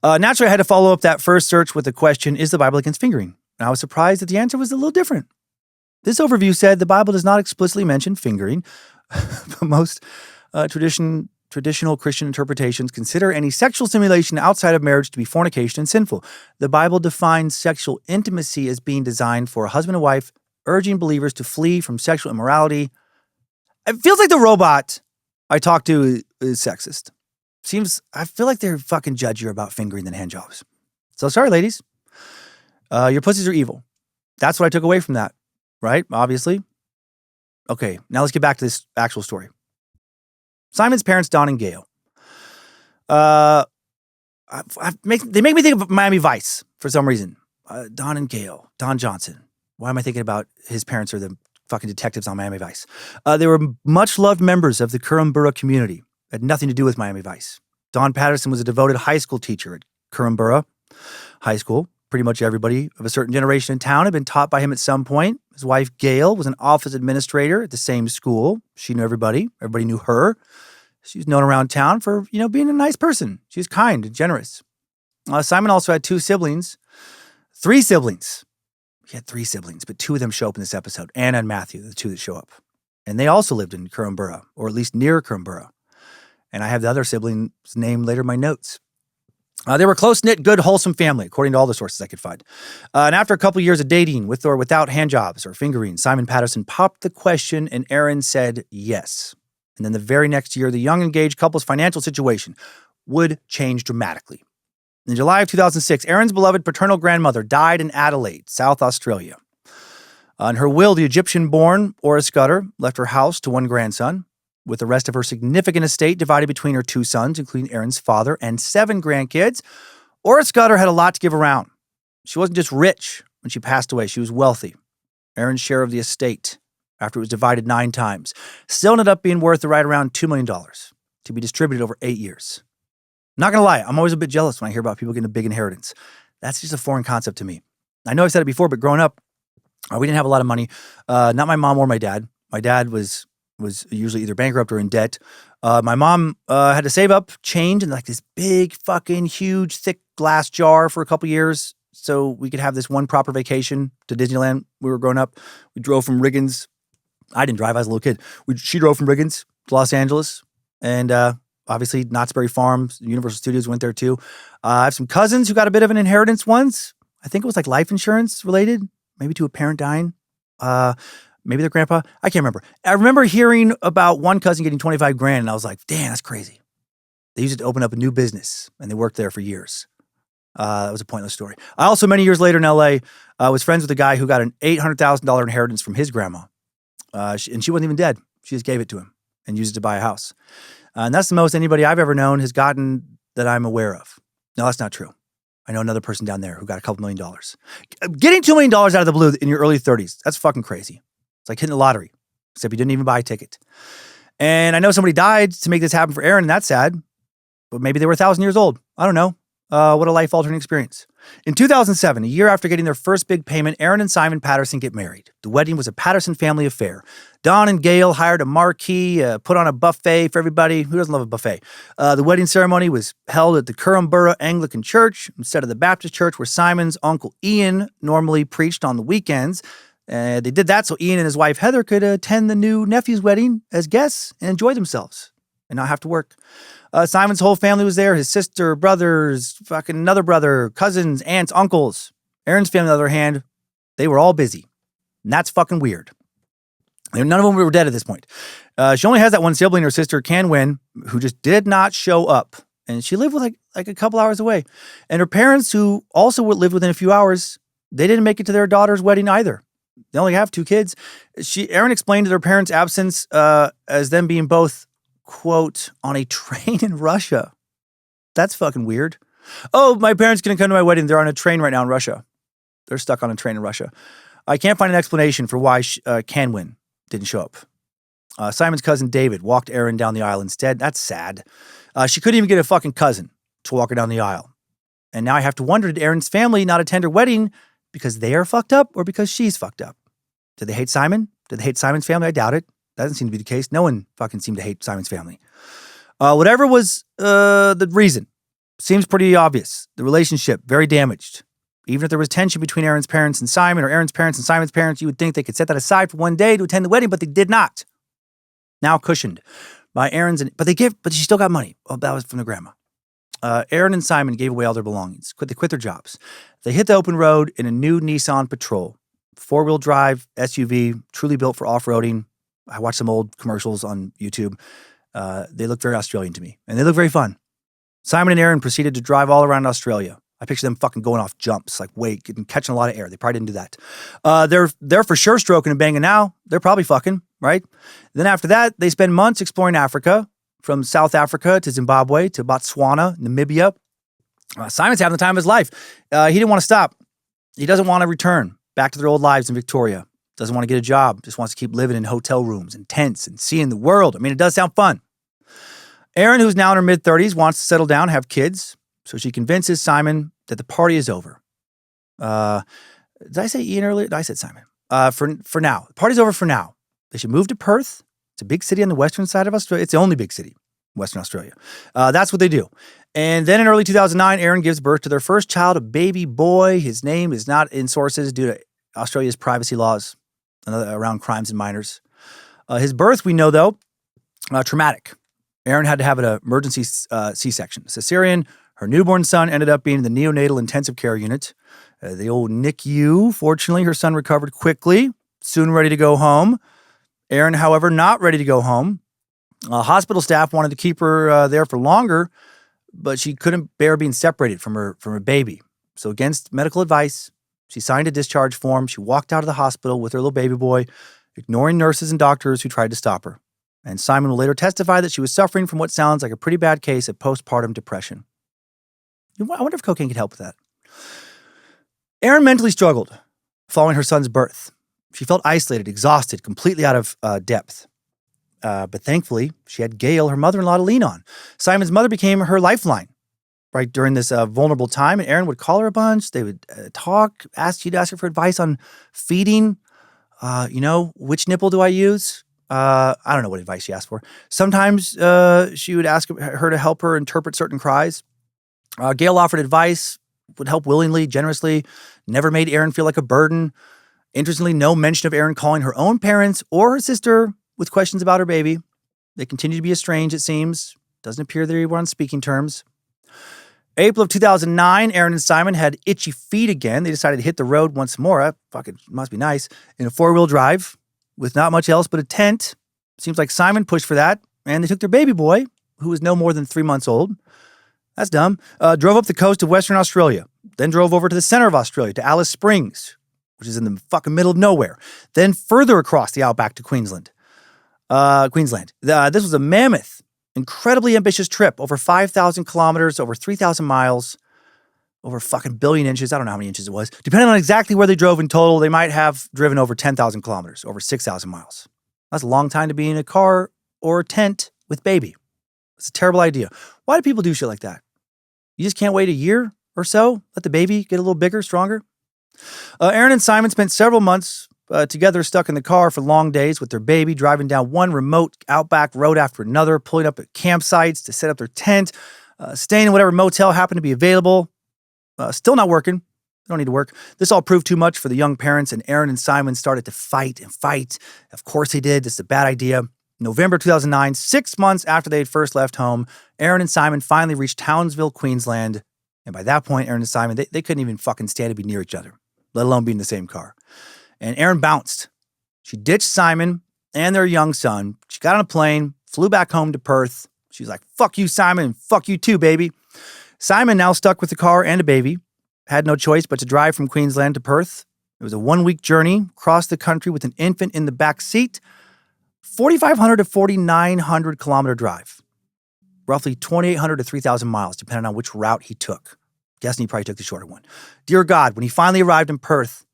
Naturally, I had to follow up that first search with the question, is the Bible against fingering? And I was surprised that the answer was a little different. This overview said the Bible does not explicitly mention fingering, but most traditional Christian interpretations consider any sexual stimulation outside of marriage to be fornication and sinful. The Bible defines sexual intimacy as being designed for a husband and wife, urging believers to flee from sexual immorality. It feels like the robot I talked to is sexist. I feel like they're fucking judgier about fingering than hand jobs. So sorry, ladies. Your pussies are evil. That's what I took away from that. Right? Obviously. Okay, now let's get back to this actual story. Simon's parents, Don and Gail. They make me think of Miami Vice for some reason. Don and Gail. Don Johnson. Why am I thinking about his parents are the fucking detectives on Miami Vice? They were much loved members of the Currumbura community. Had nothing to do with Miami Vice. Don Patterson was a devoted high school teacher at Currumbura High School. Pretty much everybody of a certain generation in town had been taught by him at some point. His wife, Gail, was an office administrator at the same school. She knew everybody. Everybody knew her. She was known around town for, being a nice person. She was kind and generous. Simon also had 3 siblings. He had 3 siblings, but 2 of them show up in this episode. Anna and Matthew, the 2 that show up. And they also lived in Currumbura, or at least near Currumbura. And I have the other sibling's name later in my notes. They were a close-knit, good, wholesome family, according to all the sources I could find. And after a couple years of dating, with or without hand jobs or fingering, Simon Patterson popped the question and Erin said yes. And then the very next year, the young engaged couple's financial situation would change dramatically. In July of 2006, Erin's beloved paternal grandmother died in Adelaide, South Australia. In her will, the Egyptian-born Ora Scudder left her house to one grandson, with the rest of her significant estate divided between her 2 sons, including Erin's father, and 7 grandkids. Ora Scudder had a lot to give around. She wasn't just rich when she passed away, she was wealthy. Erin's share of the estate, after it was divided 9 times, still ended up being worth right around $2 million to be distributed over 8 years. Not gonna lie, I'm always a bit jealous when I hear about people getting a big inheritance. That's just a foreign concept to me. I know I've said it before, but growing up, we didn't have a lot of money. Not my mom or my dad. My dad was usually either bankrupt or in debt. My mom had to save up change in like this big fucking huge thick glass jar for a couple years so we could have this one proper vacation to Disneyland. We were growing up. We drove from Riggins. I didn't drive. I was a little kid. She drove from Riggins to Los Angeles. And obviously Knott's Berry Farms, Universal Studios went there too. I have some cousins who got a bit of an inheritance once. I think it was like life insurance related, maybe to a parent dying. Maybe their grandpa. I can't remember. I remember hearing about one cousin getting 25 grand and I was like, damn, that's crazy. They used it to open up a new business and they worked there for years. That was a pointless story. I also, many years later in LA, was friends with a guy who got an $800,000 inheritance from his grandma. And she wasn't even dead. She just gave it to him and used it to buy a house. And that's the most anybody I've ever known has gotten that I'm aware of. No, that's not true. I know another person down there who got a couple $1 million. Getting $2 million out of the blue in your early 30s, that's fucking crazy. It's like hitting the lottery, except you didn't even buy a ticket. And I know somebody died to make this happen for Erin, and that's sad. But maybe they were 1,000 years old. I don't know. What a life-altering experience. In 2007, a year after getting their first big payment, Erin and Simon Patterson get married. The wedding was a Patterson family affair. Don and Gail hired a marquee, put on a buffet for everybody. Who doesn't love a buffet? The wedding ceremony was held at the Currumborough Anglican Church instead of the Baptist Church where Simon's uncle Ian normally preached on the weekends. They did that so Ian and his wife Heather could attend the new nephew's wedding as guests and enjoy themselves and not have to work. Simon's whole family was there. His sister, brothers, fucking another brother, cousins, aunts, uncles. Erin's family, on the other hand, they were all busy. And that's fucking weird. None of them were dead at this point. She only has that one sibling, her sister, Canwin, who just did not show up. And she lived with like a couple hours away. And her parents, who also lived within a few hours, they didn't make it to their daughter's wedding either. They only have 2 kids. Erin explained their parents' absence as them being both, quote, on a train in Russia. That's fucking weird. Oh, my parents couldn't come to my wedding. They're on a train right now in Russia. They're stuck on a train in Russia. I can't find an explanation for why Canwin didn't show up. Simon's cousin David walked Erin down the aisle instead. That's sad. She couldn't even get a fucking cousin to walk her down the aisle. And now I have to wonder, did Erin's family not attend her wedding because they are fucked up or because she's fucked up? Did they hate Simon? Did they hate Simon's family? I doubt it. That doesn't seem to be the case. No one fucking seemed to hate Simon's family. Whatever was the reason, seems pretty obvious. The relationship, very damaged. Even if there was tension between Erin's parents and Simon, or Erin's parents and Simon's parents, you would think they could set that aside for one day to attend the wedding, but they did not. Now cushioned by Erin's, but she still got money. Oh, that was from the grandma. Erin and Simon gave away all their belongings. They quit their jobs. They hit the open road in a new Nissan Patrol. 4-wheel drive SUV, truly built for off-roading. I watched some old commercials on YouTube. They look very Australian to me, and they look very fun. Simon and Erin proceeded to drive all around Australia. I picture them fucking going off jumps, like catching a lot of air. They probably didn't do that. They're for sure stroking and banging now. They're probably fucking, right? Then after that, they spend months exploring Africa, from South Africa to Zimbabwe to Botswana, Namibia. Simon's having the time of his life. He didn't want to stop. He doesn't want to return back to their old lives in Victoria. Doesn't want to get a job. Just wants to keep living in hotel rooms and tents and seeing the world. I mean, it does sound fun. Erin, who's now in her mid-30s, wants to settle down, have kids. So she convinces Simon that the party is over. Did I say Ian earlier? No, I said Simon. For now. The party's over for now. They should move to Perth. It's a big city on the western side of Australia. It's the only big city, Western Australia. That's what they do. And then in early 2009, Erin gives birth to their first child, a baby boy. His name is not in sources due to Australia's privacy laws around crimes and minors. His birth, we know, though, traumatic. Erin had to have an emergency C-section. Cesarean. Her newborn son ended up being in the neonatal intensive care unit. The old NICU. Fortunately, her son recovered quickly, soon ready to go home. Erin, however, not ready to go home. Hospital staff wanted to keep her there for longer, but she couldn't bear being separated from her baby. So against medical advice, she signed a discharge form. She walked out of the hospital with her little baby boy, ignoring nurses and doctors who tried to stop her. And Simon will later testify that she was suffering from what sounds like a pretty bad case of postpartum depression. I wonder if cocaine could help with that. Erin mentally struggled following her son's birth. She felt isolated, exhausted, completely out of depth. But thankfully, she had Gail, her mother-in-law, to lean on. Simon's mother became her lifeline, right, during this vulnerable time. And Erin would call her a bunch. They would talk, she'd ask her for advice on feeding. Which nipple do I use? I don't know what advice she asked for. Sometimes she would ask her to help her interpret certain cries. Gail offered advice, would help willingly, generously, never made Erin feel like a burden. Interestingly, no mention of Erin calling her own parents or her sister with questions about her baby. They continue to be estranged, it seems. Doesn't appear they were on speaking terms. April of 2009, Erin and Simon had itchy feet again. They decided to hit the road once more. Fucking must be nice. In a 4-wheel drive with not much else but a tent. Seems like Simon pushed for that. And they took their baby boy, who was no more than 3 months old. That's dumb. Drove up the coast of Western Australia. Then drove over to the center of Australia, to Alice Springs, which is in the fucking middle of nowhere. Then further across the outback to Queensland. This was a mammoth, incredibly ambitious trip. Over 5,000 kilometers, over 3,000 miles, over a fucking billion inches. I don't know how many inches it was. Depending on exactly where they drove in total, they might have driven over 10,000 kilometers, over 6,000 miles. That's a long time to be in a car or a tent with baby. It's a terrible idea. Why do people do shit like that? You just can't wait a year or so? Let the baby get a little bigger, stronger? Erin and Simon spent several months together stuck in the car for long days with their baby, driving down one remote outback road after another, pulling up at campsites to set up their tent, staying in whatever motel happened to be available. Still not working. They don't need to work. This all proved too much for the young parents, and Erin and Simon started to fight and fight. Of course they did. This is a bad idea. November 2009, 6 months after they had first left home, Erin and Simon finally reached Townsville, Queensland. And by that point, Erin and Simon, they couldn't even fucking stand to be near each other, let alone be in the same car. And Erin bounced. She ditched Simon and their young son. She got on a plane, flew back home to Perth. She was like, fuck you, Simon, and fuck you too, baby. Simon, now stuck with the car and a baby, had no choice but to drive from Queensland to Perth. It was a 1-week journey across the country with an infant in the back seat. 4,500 to 4,900 kilometer drive. Roughly 2,800 to 3,000 miles, depending on which route he took. Guessing he probably took the shorter one. Dear God, when he finally arrived in Perth,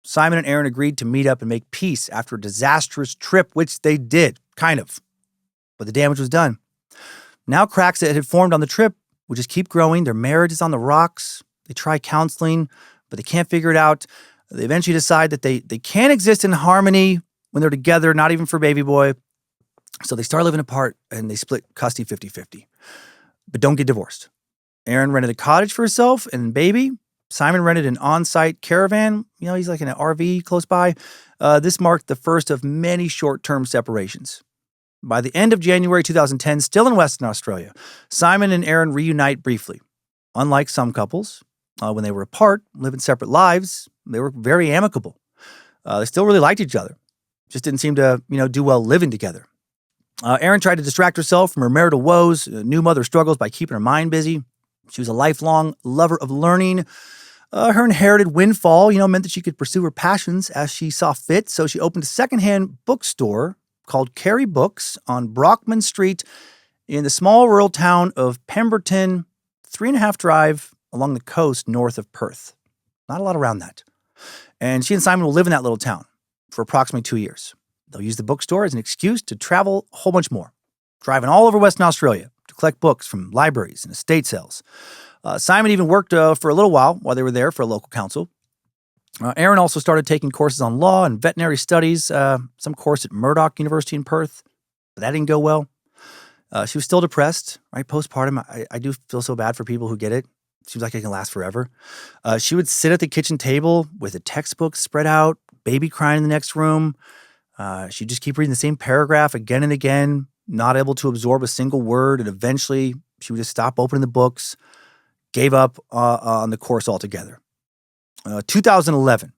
Simon and Erin agreed to meet up and make peace after a disastrous trip, which they did, kind of. But the damage was done. Now cracks that had formed on the trip will just keep growing. Their marriage is on the rocks. They try counseling, but they can't figure it out. They eventually decide that they can't exist in harmony when they're together, not even for baby boy. So they start living apart and they split custody 50-50. But don't get divorced. Erin rented a cottage for herself and baby. Simon rented an on-site caravan. You know, he's like in an RV close by. This marked the first of many short-term separations. By the end of January 2010, still in Western Australia, Simon and Erin reunite briefly. Unlike some couples, when they were apart, living separate lives, they were very amicable. They still really liked each other. Just didn't seem to, do well living together. Erin tried to distract herself from her marital woes, new mother struggles by keeping her mind busy. She was a lifelong lover of learning. Her inherited windfall, meant that she could pursue her passions as she saw fit. So she opened a secondhand bookstore called Carey Books on Brockman Street in the small rural town of Pemberton, 3.5 drive along the coast north of Perth. Not a lot around that. And she and Simon will live in that little town for approximately 2 years. They'll use the bookstore as an excuse to travel a whole bunch more, driving all over Western Australia to collect books from libraries and estate sales. Simon even worked for a little while they were there for a local council. Erin also started taking courses on law and veterinary studies, some course at Murdoch University in Perth, but that didn't go well. She was still depressed, right? Postpartum. I do feel so bad for people who get it. Seems like it can last forever. She would sit at the kitchen table with a textbook spread out, baby crying in the next room. She'd just keep reading the same paragraph again and again, not able to absorb a single word. And eventually she would just stop opening the books, gave up on the course altogether. 2011,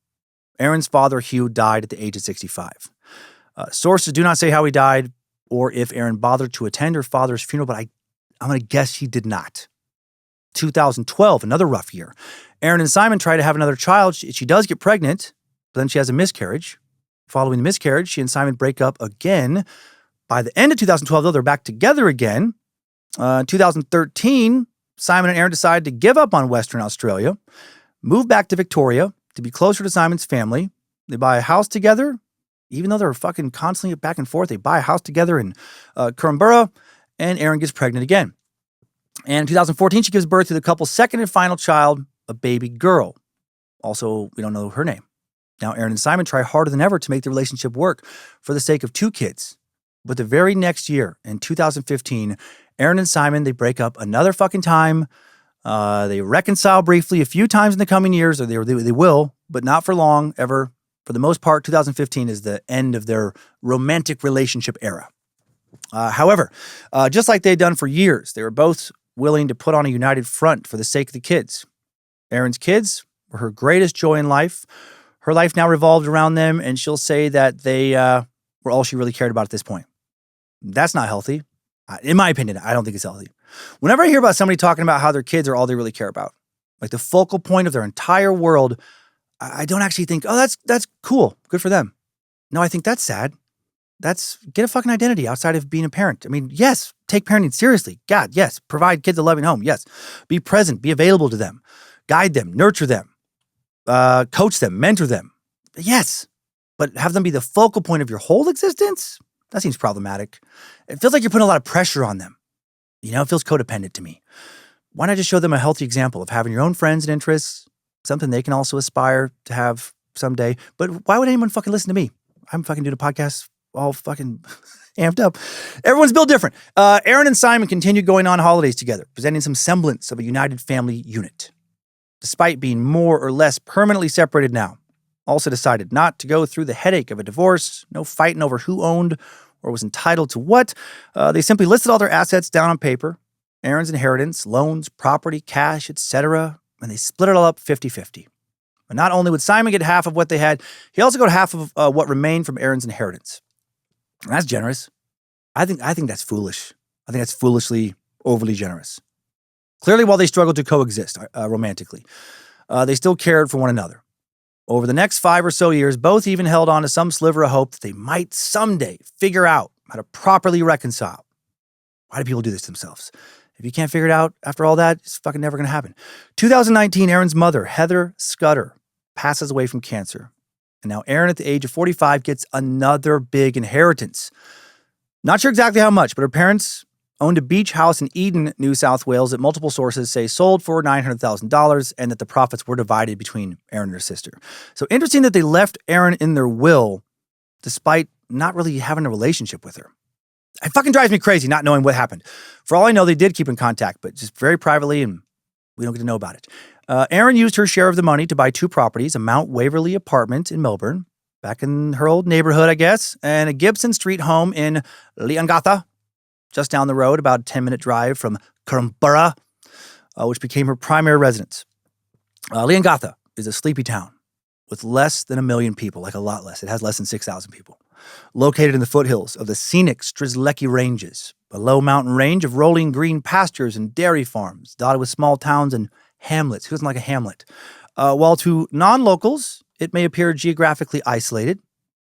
Erin's father, Hugh, died at the age of 65. Sources do not say how he died or if Erin bothered to attend her father's funeral, but I'm going to guess he did not. 2012, another rough year. Erin and Simon try to have another child. She does get pregnant, but then she has a miscarriage. Following the miscarriage, she and Simon break up again. By the end of 2012, though, they're back together again. 2013, Simon and Erin decide to give up on Western Australia, move back to Victoria to be closer to Simon's family. They buy a house together. Even though they're fucking constantly back and forth, they buy a house together in Corumburra, and Erin gets pregnant again. And in 2014, she gives birth to the couple's second and final child, a baby girl. Also, we don't know her name. Now, Erin and Simon try harder than ever to make the relationship work for the sake of 2 kids But the very next year, in 2015, Erin and Simon, they break up another fucking time. They reconcile briefly a few times in the coming years, or they will, but not for long, ever. For the most part, 2015 is the end of their romantic relationship era. However, just like they'd done for years, they were both willing to put on a united front for the sake of the kids. Erin's kids were her greatest joy in life. Her life now revolved around them, and she'll say that they were all she really cared about at this point. That's not healthy. In my opinion, I don't think it's healthy. Whenever I hear about somebody talking about how their kids are all they really care about, like the focal point of their entire world, I don't actually think, oh, that's cool. Good for them. No, I think that's sad. Get a fucking identity outside of being a parent. I mean, yes, take parenting seriously. God, yes. Provide kids a loving home. Yes. Be present. Be available to them. Guide them. Nurture them. Coach them. Mentor them. Yes. But have them be the focal point of your whole existence? That seems problematic. It feels like you're putting a lot of pressure on them. It feels codependent to me. Why not just show them a healthy example of having your own friends and interests, something they can also aspire to have someday? But why would anyone fucking listen to me? I'm fucking doing a podcast all fucking amped up. Everyone's built different. Erin and Simon continued going on holidays together, presenting some semblance of a united family unit. Despite being more or less permanently separated now, also decided not to go through the headache of a divorce, no fighting over who owned or was entitled to what. They simply listed all their assets down on paper, Erin's inheritance, loans, property, cash, etc., and they split it all up 50-50. And not only would Simon get half of what they had, he also got half of what remained from Erin's inheritance. And that's generous. I think that's foolish. I think that's foolishly overly generous. Clearly, while they struggled to coexist romantically, they still cared for one another. Over the next 5 or so years, both even held on to some sliver of hope that they might someday figure out how to properly reconcile. Why do people do this to themselves? If you can't figure it out after all that, it's fucking never going to happen. 2019, Erin's mother, Heather Scudder, passes away from cancer. And now Erin, at the age of 45, gets another big inheritance. Not sure exactly how much, but her parents owned a beach house in Eden, New South Wales that multiple sources say sold for $900,000 and that the profits were divided between Erin and her sister. So interesting that they left Erin in their will despite not really having a relationship with her. It fucking drives me crazy not knowing what happened. For all I know, they did keep in contact, but just very privately, and we don't get to know about it. Erin used her share of the money to buy 2 properties, a Mount Waverley apartment in Melbourne, back in her old neighborhood, I guess, and a Gibson Street home in Leongatha, just down the road, about a 10-minute drive from Kurrumbura, which became her primary residence. Leongatha is a sleepy town with less than 1 million people, like a lot less. It has less than 6,000 people. Located in the foothills of the scenic Strzelecki Ranges, a low mountain range of rolling green pastures and dairy farms, dotted with small towns and hamlets. Who doesn't like a hamlet? While to non-locals, it may appear geographically isolated,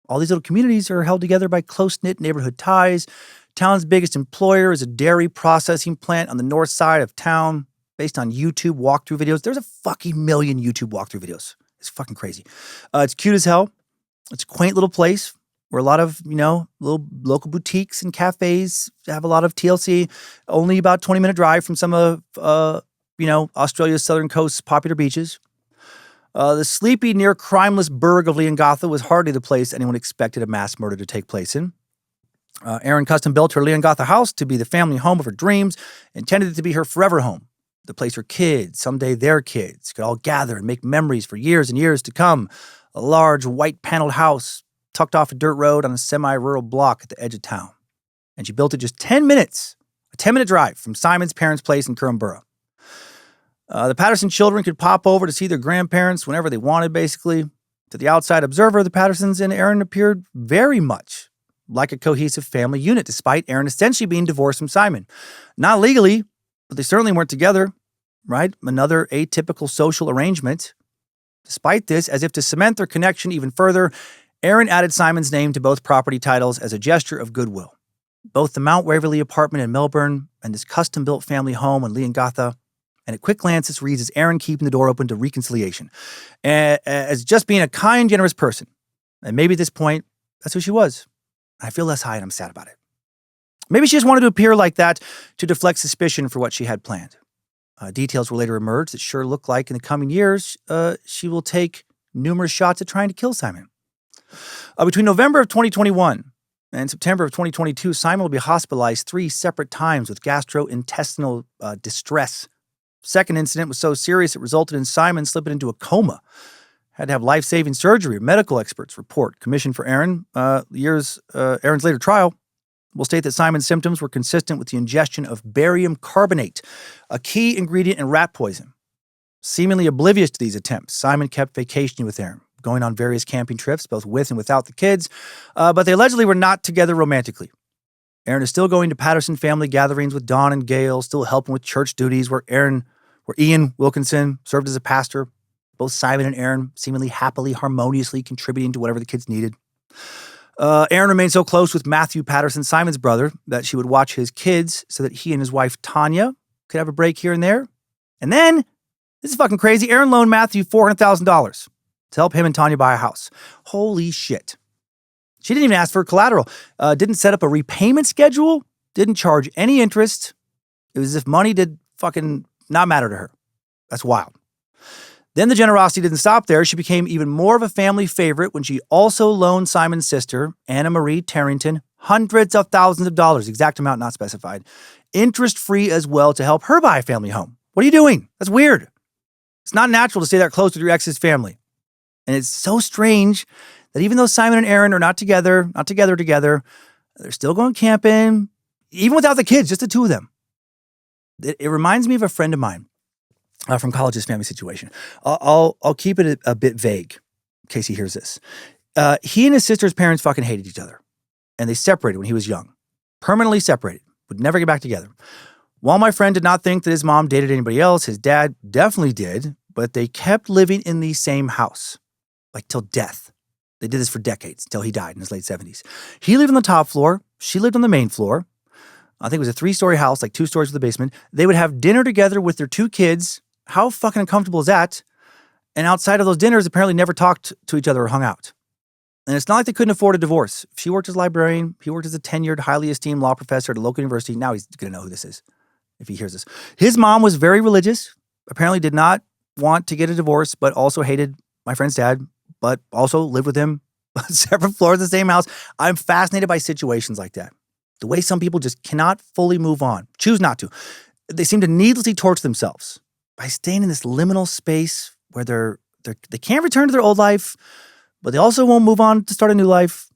all these little communities are held together by close-knit neighborhood ties. Town's biggest employer is a dairy processing plant on the north side of town, based on YouTube walkthrough videos. There's a fucking million YouTube walkthrough videos. It's fucking crazy. It's cute as hell. It's a quaint little place where a lot of, little local boutiques and cafes have a lot of TLC. Only about 20-minute drive from some of, Australia's southern coast's popular beaches. The sleepy, near crimeless burg of Leongatha was hardly the place anyone expected a mass murder to take place in. Erin custom built her Leongatha house to be the family home of her dreams, intended it to be her forever home, the place her kids, someday their kids, could all gather and make memories for years and years to come. A large, white-paneled house tucked off a dirt road on a semi-rural block at the edge of town. And she built it just 10 minutes, a 10-minute drive from Simon's parents' place in Kurrumbura. The Patterson children could pop over to see their grandparents whenever they wanted, basically. To the outside observer, the Pattersons and Erin appeared very much like a cohesive family unit, despite Erin essentially being divorced from Simon. Not legally, but they certainly weren't together, right? Another atypical social arrangement. Despite this, as if to cement their connection even further, Erin added Simon's name to both property titles as a gesture of goodwill. Both the Mount Waverley apartment in Melbourne and this custom-built family home in Leongatha. And at quick glance, this reads as Erin keeping the door open to reconciliation. As just being a kind, generous person. And maybe at this point, that's who she was. I feel less high and I'm sad about it. Maybe she just wanted to appear like that to deflect suspicion for what she had planned. Details will later emerge that sure look like in the coming years, she will take numerous shots at trying to kill Simon. Between November of 2021 In September of 2022, Simon will be hospitalized 3 separate times with gastrointestinal distress. Second incident was so serious it resulted in Simon slipping into a coma. Had to have life-saving surgery. Medical experts report commissioned for Erin. Erin's later trial will state that Simon's symptoms were consistent with the ingestion of barium carbonate, a key ingredient in rat poison. Seemingly oblivious to these attempts, Simon kept vacationing with Erin, going on various camping trips, both with and without the kids, but they allegedly were not together romantically. Erin is still going to Patterson family gatherings with Dawn and Gail, still helping with church duties where Ian Wilkinson served as a pastor. Both Simon and Erin seemingly happily, harmoniously contributing to whatever the kids needed. Erin remained so close with Matthew Patterson, Simon's brother, that she would watch his kids so that he and his wife, Tanya, could have a break here and there. And then, this is fucking crazy, Erin loaned Matthew $400,000 to help him and Tanya buy a house. Holy shit. She didn't even ask for collateral, didn't set up a repayment schedule, didn't charge any interest. It was as if money did fucking not matter to her. That's wild. Then the generosity didn't stop there. She became even more of a family favorite when she also loaned Simon's sister, Anna Marie Tarrington, hundreds of thousands of dollars, exact amount not specified, interest-free as well, to help her buy a family home. What are you doing? That's weird. It's not natural to stay that close with your ex's family. And it's so strange that even though Simon and Erin are not together, they're still going camping, even without the kids, just the two of them. It reminds me of a friend of mine from college's family situation. I'll keep it a bit vague in case he hears this. He and his sister's parents fucking hated each other. And they separated when he was young. Permanently separated. Would never get back together. While my friend did not think that his mom dated anybody else, his dad definitely did, but they kept living in the same house. Like till death. They did this for decades, until he died in his late 70s. He lived on the top floor. She lived on the main floor. I think it was a 3-story house, like 2 stories with the basement. They would have dinner together with their 2 kids. How fucking uncomfortable is that? And outside of those dinners, apparently never talked to each other or hung out. And it's not like they couldn't afford a divorce. She worked as a librarian. He worked as a tenured, highly esteemed law professor at a local university. Now he's going to know who this is if he hears this. His mom was very religious, apparently did not want to get a divorce, but also hated my friend's dad, but also lived with him separate floors in the same house. I'm fascinated by situations like that. The way some people just cannot fully move on, choose not to. They seem to needlessly torture themselves by staying in this liminal space where they can't return to their old life, but they also won't move on to start a new life.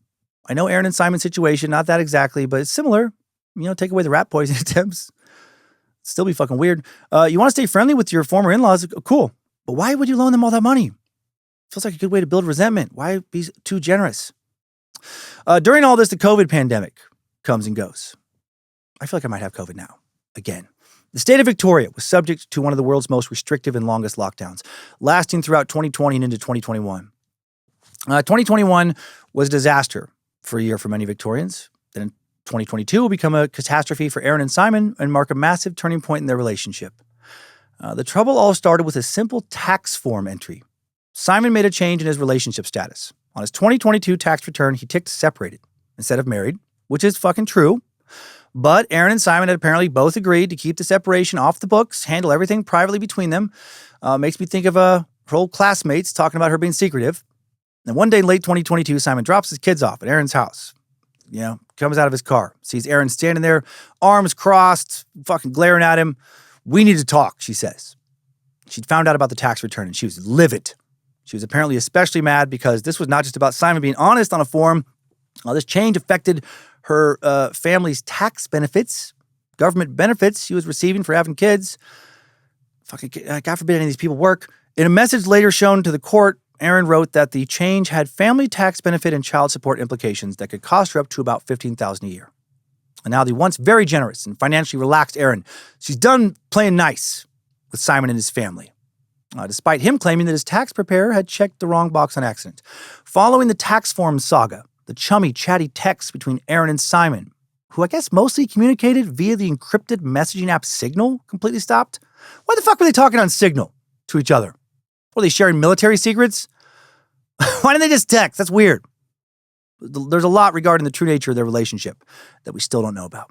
I know Erin and Simon's situation, not that exactly, but it's similar. Take away the rat poisoning attempts. It'd still be fucking weird. You want to stay friendly with your former in-laws? Cool. But why would you loan them all that money? Feels like a good way to build resentment. Why be too generous? During all this, the COVID pandemic comes and goes. I feel like I might have COVID now. Again. The state of Victoria was subject to one of the world's most restrictive and longest lockdowns, lasting throughout 2020 and into 2021. 2021 was a disaster for a year for many Victorians. Then in 2022 will become a catastrophe for Erin and Simon and mark a massive turning point in their relationship. The trouble all started with a simple tax form entry. Simon made a change in his relationship status. On his 2022 tax return, he ticked separated instead of married, which is fucking true. But Erin and Simon had apparently both agreed to keep the separation off the books, handle everything privately between them. Makes me think of her old classmates talking about her being secretive. And one day in late 2022, Simon drops his kids off at Erin's house. Comes out of his car, sees Erin standing there, arms crossed, fucking glaring at him. "We need to talk," she says. She'd found out about the tax return and she was livid. She was apparently especially mad because this was not just about Simon being honest on a form. This change affected her family's tax benefits, government benefits she was receiving for having kids. Fucking, God forbid any of these people work. In a message later shown to the court, Erin wrote that the change had family tax benefit and child support implications that could cost her up to about $15,000 a year. And now the once very generous and financially relaxed Erin, she's done playing nice with Simon and his family. Despite him claiming that his tax preparer had checked the wrong box on accident. Following the tax form saga, the chummy, chatty texts between Erin and Simon, who I guess mostly communicated via the encrypted messaging app Signal, completely stopped. Why the fuck were they talking on Signal to each other? Were they sharing military secrets? Why didn't they just text? That's weird. There's a lot regarding the true nature of their relationship that we still don't know about.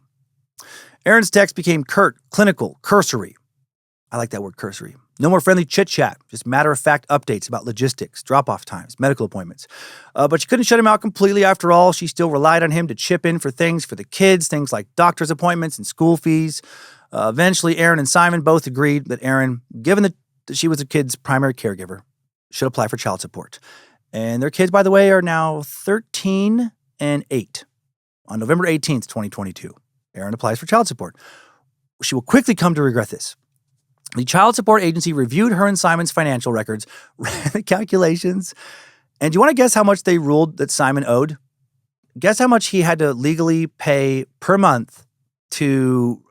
Erin's text became curt, clinical, cursory. I like that word, cursory. No more friendly chit-chat, just matter-of-fact updates about logistics, drop-off times, medical appointments. But she couldn't shut him out completely. After all, she still relied on him to chip in for things for the kids, things like doctor's appointments and school fees. Eventually, Erin and Simon both agreed that Erin, given that she was the kid's primary caregiver, should apply for child support. And their kids, by the way, are now 13 and 8. On November 18th, 2022, Erin applies for child support. She will quickly come to regret this. The child support agency reviewed her and Simon's financial records, ran the calculations, and do you want to guess how much they ruled that Simon owed? Guess how much he had to legally pay per month to,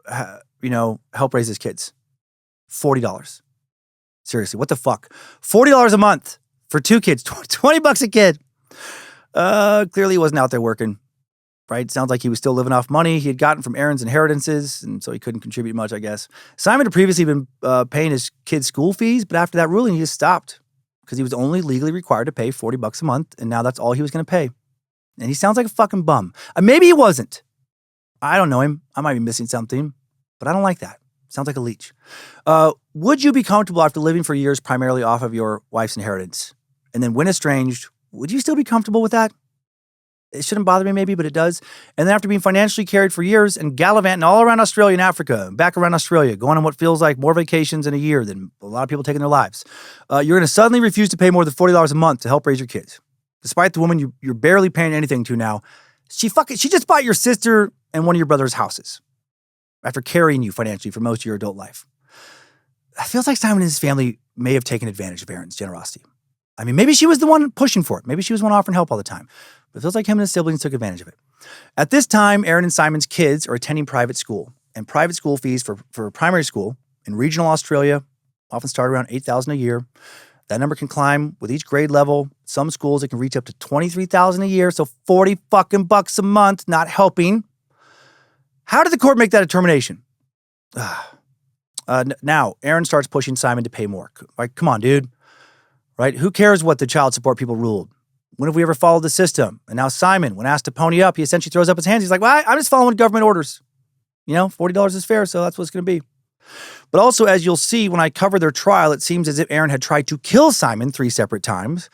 help raise his kids? $40. Seriously, what the fuck? $40 a month for 2 kids, $20 a kid. Clearly he wasn't out there working. Right? Sounds like he was still living off money he had gotten from Erin's inheritances, and so he couldn't contribute much, I guess. Simon had previously been paying his kids' school fees, but after that ruling, he just stopped because he was only legally required to pay $40 a month, and now that's all he was going to pay. And he sounds like a fucking bum. Maybe he wasn't. I don't know him. I might be missing something, but I don't like that. Sounds like a leech. Would you be comfortable after living for years primarily off of your wife's inheritance? And then when estranged, would you still be comfortable with that? It shouldn't bother me maybe, but it does. And then after being financially carried for years and gallivanting all around Australia and Africa, back around Australia, going on what feels like more vacations in a year than a lot of people taking their lives, you're going to suddenly refuse to pay more than $40 a month to help raise your kids. Despite the woman you're barely paying anything to now, she just bought your sister and one of your brother's houses after carrying you financially for most of your adult life. It feels like Simon and his family may have taken advantage of Erin's generosity. I mean, maybe she was the one pushing for it. Maybe she was the one offering help all the time. But it feels like him and his siblings took advantage of it. At this time, Erin and Simon's kids are attending private school. And private school fees for primary school in regional Australia often start around $8,000 a year. That number can climb with each grade level. Some schools, it can reach up to $23,000 a year. So 40 fucking bucks a month, not helping. How did the court make that determination? Now, Erin starts pushing Simon to pay more. Like, come on, dude. Right? Who cares what the child support people ruled? When have we ever followed the system? And now Simon, when asked to pony up, he essentially throws up his hands. He's like, well, I'm just following government orders. $40 is fair, so that's what it's going to be. But also, as you'll see when I cover their trial, it seems as if Erin had tried to kill Simon 3 separate times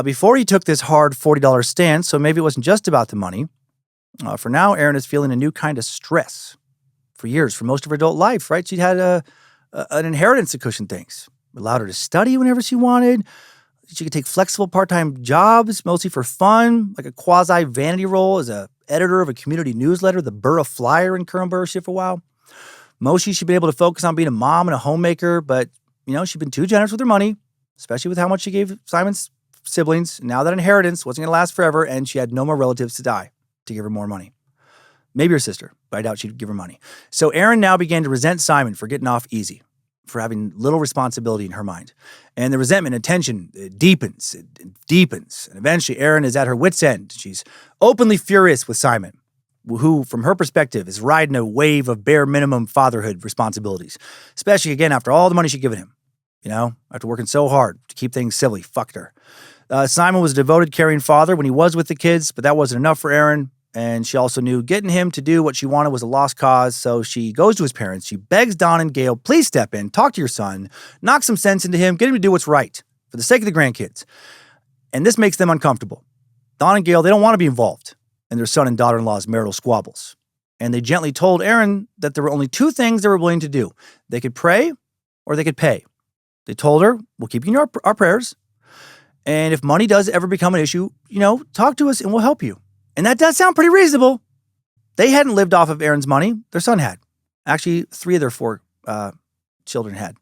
before he took this hard $40 stance, so maybe it wasn't just about the money. For now, Erin is feeling a new kind of stress. For years, for most of her adult life, right? She'd had an inheritance to cushion things. It allowed her to study whenever she wanted. She could take flexible part-time jobs, mostly for fun, like a quasi-vanity role as a editor of a community newsletter, the Borough Flyer in Curran Borough for a while. Mostly she'd been able to focus on being a mom and a homemaker, but, she'd been too generous with her money, especially with how much she gave Simon's siblings. Now that inheritance wasn't going to last forever, and she had no more relatives to die to give her more money. Maybe her sister, but I doubt she'd give her money. So Erin now began to resent Simon for getting off easy, for having little responsibility in her mind. And the resentment and tension deepens. And eventually Erin is at her wit's end. She's openly furious with Simon, who, from her perspective, is riding a wave of bare minimum fatherhood responsibilities, especially, again, after all the money she'd given him. After working so hard to keep things civil, fucked her. Simon was a devoted, caring father when he was with the kids, but that wasn't enough for Erin. And she also knew getting him to do what she wanted was a lost cause, so she goes to his parents. She begs Don and Gail, please step in, talk to your son, knock some sense into him, get him to do what's right for the sake of the grandkids. And this makes them uncomfortable. Don and Gail, they don't want to be involved in their son and daughter-in-law's marital squabbles. And they gently told Erin that there were only 2 things they were willing to do. They could pray or they could pay. They told her, we'll keep you in our prayers. And if money does ever become an issue, talk to us and we'll help you. And that does sound pretty reasonable. They hadn't lived off of Erin's money. Their son had. Actually, 3 of their 4 children had.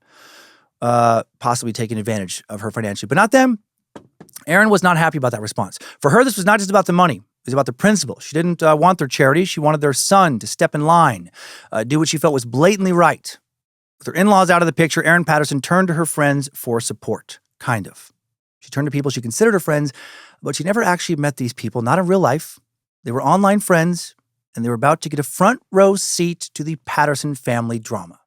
Possibly taken advantage of her financially, but not them. Erin was not happy about that response. For her, this was not just about the money. It was about the principle. She didn't want their charity. She wanted their son to step in line, do what she felt was blatantly right. With her in-laws out of the picture, Erin Patterson turned to her friends for support, kind of. She turned to people she considered her friends, but she never actually met these people, not in real life. They were online friends, and they were about to get a front row seat to the Patterson family drama.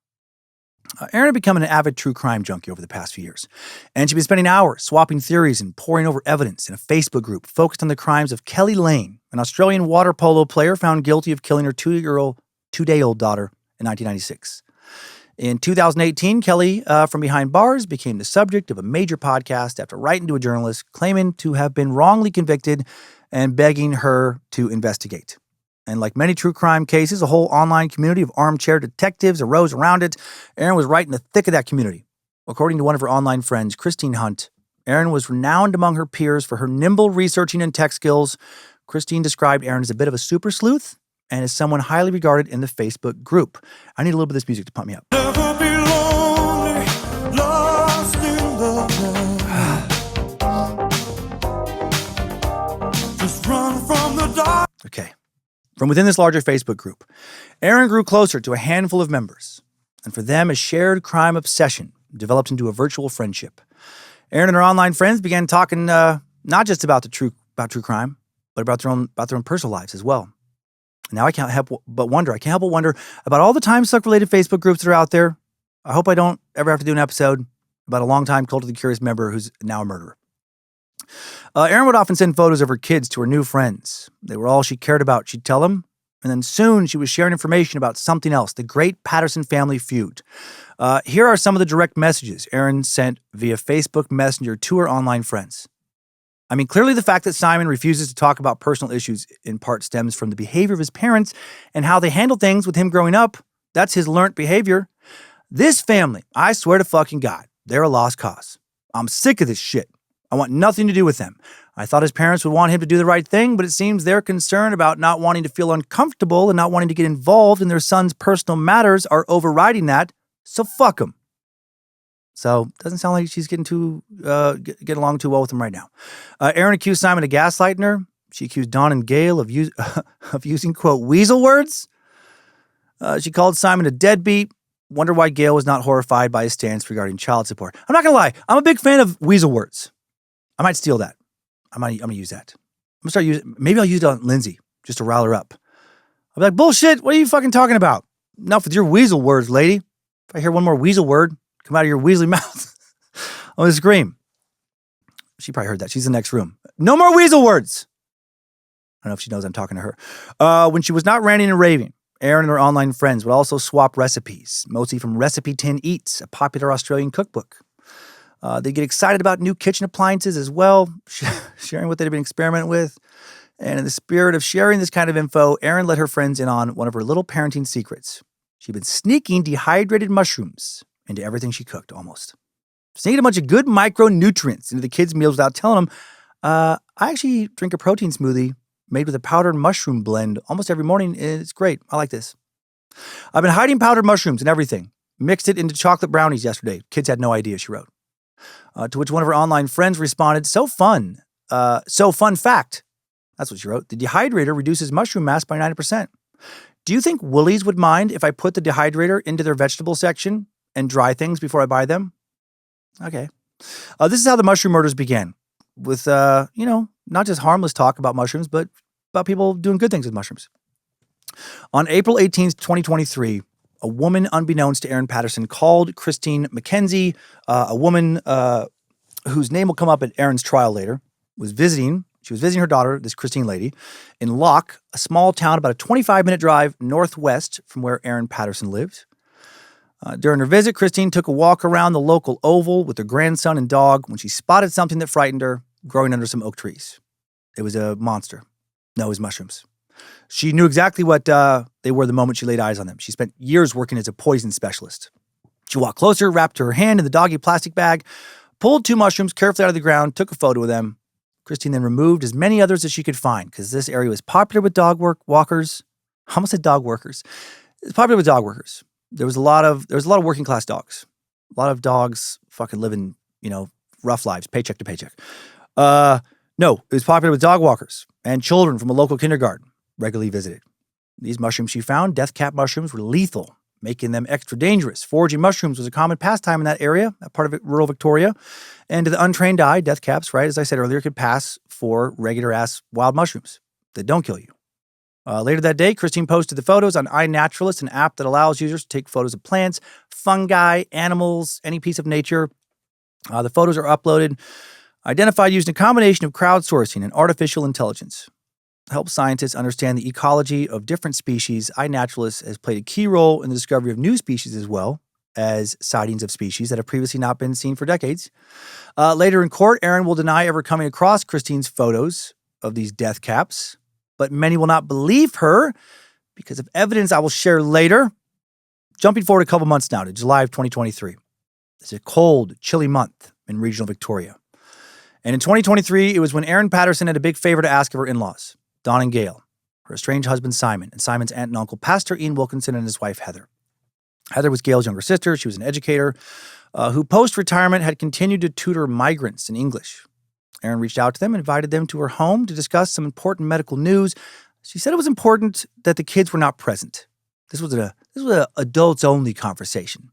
Erin had become an avid true crime junkie over the past few years, and she'd been spending hours swapping theories and poring over evidence in a Facebook group focused on the crimes of Kelly Lane, an Australian water polo player found guilty of killing her 2-day-old daughter in 1996. In 2018, Kelly from Behind Bars became the subject of a major podcast after writing to a journalist claiming to have been wrongly convicted and begging her to investigate. And like many true crime cases, a whole online community of armchair detectives arose around it. Erin was right in the thick of that community. According to one of her online friends, Christine Hunt, Erin was renowned among her peers for her nimble researching and tech skills. Christine described Erin as a bit of a super sleuth and as someone highly regarded in the Facebook group. I need a little bit of this music to pump me up. Never be lonely, lost in the night. Just run from the dark. Okay. From within this larger Facebook group, Erin grew closer to a handful of members. And for them, a shared crime obsession developed into a virtual friendship. Erin and her online friends began talking not just about true crime, but about their own personal lives as well. And now I can't help but wonder about all the Timesuck related Facebook groups that are out there. I hope I don't ever have to do an episode about a longtime Cult of the Curious member who's now a murderer. Erin would often send photos of her kids to her new friends. They were all she cared about, she'd tell them. And then soon she was sharing information about something else, the great Patterson family feud. Here are some of the direct messages Erin sent via Facebook Messenger to her online friends. I mean, clearly the fact that Simon refuses to talk about personal issues in part stems from the behavior of his parents and how they handle things with him growing up. That's his learned behavior. This family, I swear to fucking God, they're a lost cause. I'm sick of this shit. I want nothing to do with them. I thought his parents would want him to do the right thing, but it seems they're concerned about not wanting to feel uncomfortable and not wanting to get involved in their son's personal matters are overriding that, so fuck him. So, doesn't sound like she's getting along too well with him right now. Erin accused Simon of gaslighting her. She accused Dawn and Gail of using, quote, weasel words. She called Simon a deadbeat. Wonder why Gail was not horrified by his stance regarding child support. I'm not going to lie. I'm a big fan of weasel words. I might steal that. I'm going to use that. I'm going to start using, maybe I'll use it on Lindsay just to rile her up. I'll be like, bullshit, what are you fucking talking about? Enough with your weasel words, lady. If I hear one more weasel word come out of your weaselly mouth, I'm going to scream. She probably heard that. She's in the next room. No more weasel words. I don't know if she knows I'm talking to her. When she was not ranting and raving, Erin and her online friends would also swap recipes, mostly from Recipe Tin Eats, a popular Australian cookbook. They get excited about new kitchen appliances as well, sharing what they've been experimenting with. And in the spirit of sharing this kind of info, Erin let her friends in on one of her little parenting secrets. She'd been sneaking dehydrated mushrooms into everything she cooked, almost. Sneaking a bunch of good micronutrients into the kids' meals without telling them, I actually drink a protein smoothie made with a powdered mushroom blend almost every morning. It's great. I like this. I've been hiding powdered mushrooms and everything. Mixed it into chocolate brownies yesterday. Kids had no idea, she wrote. To which one of her online friends responded, so fun fact. That's what she wrote. The dehydrator reduces mushroom mass by 90%. Do you think Woolies would mind if I put the dehydrator into their vegetable section and dry things before I buy them? Okay. This is how the mushroom murders began. With, not just harmless talk about mushrooms, but about people doing good things with mushrooms. On April 18th, 2023, a woman unbeknownst to Erin Patterson called Christine McKenzie, a woman whose name will come up at Erin's trial later, She was visiting her daughter, this Christine lady, in Locke, a small town about a 25-minute drive northwest from where Erin Patterson lived. During her visit, Christine took a walk around the local oval with her grandson and dog when she spotted something that frightened her growing under some oak trees. It was a monster. No, it was mushrooms. She knew exactly what they were the moment she laid eyes on them. She spent years working as a poison specialist. She walked closer, wrapped her hand in the doggy plastic bag, pulled 2 mushrooms carefully out of the ground, took a photo of them. Christine then removed as many others as she could find because this area was popular with walkers. I almost said dog workers. It's popular with dog workers. There was a lot of working class dogs. A lot of dogs fucking living, rough lives, paycheck to paycheck. No, it was popular with dog walkers and children from a local kindergarten regularly visited. These mushrooms she found, death cap mushrooms, were lethal, making them extra dangerous. Foraging mushrooms was a common pastime in that area, that part of rural Victoria. And to the untrained eye, death caps, right, as I said earlier, could pass for regular-ass wild mushrooms that don't kill you. Later that day, Christine posted the photos on iNaturalist, an app that allows users to take photos of plants, fungi, animals, any piece of nature. The photos are uploaded, identified using a combination of crowdsourcing and artificial intelligence. To help scientists understand the ecology of different species, iNaturalist has played a key role in the discovery of new species as well. as sightings of species that have previously not been seen for decades. Later in court, Erin will deny ever coming across Christine's photos of these death caps, but many will not believe her because of evidence I will share later. Jumping forward a couple months now to July of 2023. It's a cold, chilly month in regional Victoria. And in 2023, it was when Erin Patterson had a big favor to ask of her in-laws, Don and Gail, her estranged husband Simon, and Simon's aunt and uncle, Pastor Ian Wilkinson, and his wife Heather. Heather was Gail's younger sister. She was an educator who post-retirement had continued to tutor migrants in English. Erin reached out to them and invited them to her home to discuss some important medical news. She said it was important that the kids were not present. This was an adults-only conversation.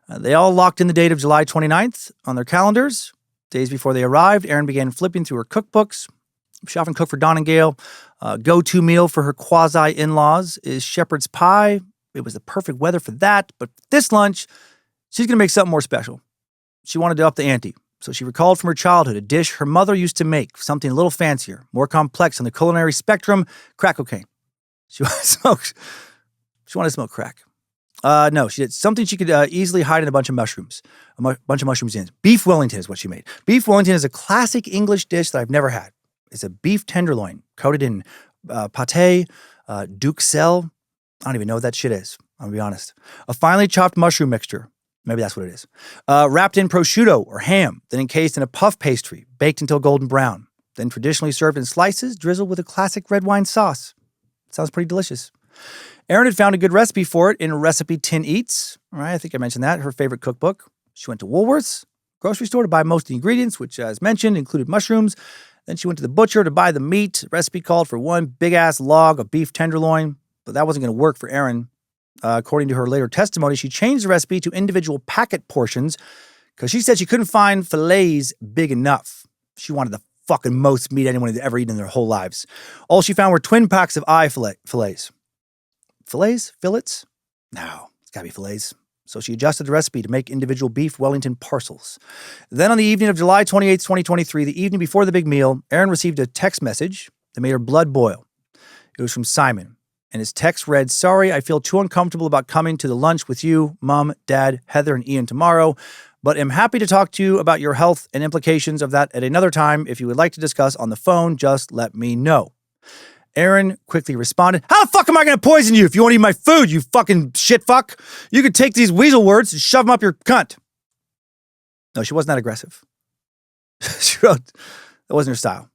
They all locked in the date of July 29th on their calendars. Days before they arrived, Erin began flipping through her cookbooks. She often cooked for Don and Gail. Go-to meal for her quasi-in-laws is shepherd's pie. It was the perfect weather for that. But this lunch, she's going to make something more special. She wanted to up the ante. So she recalled from her childhood a dish her mother used to make, something a little fancier, more complex on the culinary spectrum, crack cocaine. She wanted to smoke crack. No, she did something she could easily hide in a bunch of mushrooms. Bunch of mushrooms in. Beef Wellington is what she made. Beef Wellington is a classic English dish that I've never had. It's a beef tenderloin coated in pate, duxelle. I don't even know what that shit is. I'm going to be honest. A finely chopped mushroom mixture. Maybe that's what it is. Wrapped in prosciutto or ham, then encased in a puff pastry, baked until golden brown. Then traditionally served in slices, drizzled with a classic red wine sauce. Sounds pretty delicious. Erin had found a good recipe for it in Recipe 10 Eats. All right, I think I mentioned that, her favorite cookbook. She went to Woolworth's grocery store to buy most of the ingredients, which, as mentioned, included mushrooms. Then she went to the butcher to buy the meat. The recipe called for one big-ass log of beef tenderloin, but that wasn't going to work for Erin. According to her later testimony, she changed the recipe to individual packet portions because she said she couldn't find fillets big enough. She wanted the fucking most meat anyone had ever eaten in their whole lives. All she found were twin packs of fillets. Fillets? Fillets? No, it's gotta be fillets. So she adjusted the recipe to make individual beef Wellington parcels. Then on the evening of July 28th, 2023, the evening before the big meal, Erin received a text message that made her blood boil. It was from Simon, and his text read, "Sorry, I feel too uncomfortable about coming to the lunch with you, Mom, Dad, Heather, and Ian tomorrow, but am happy to talk to you about your health and implications of that at another time. If you would like to discuss on the phone, just let me know." Erin quickly responded, "How the fuck am I going to poison you if you won't eat my food, you fucking shit fuck? You could take these weasel words and shove them up your cunt." No, she wasn't that aggressive. She wrote, that wasn't her style.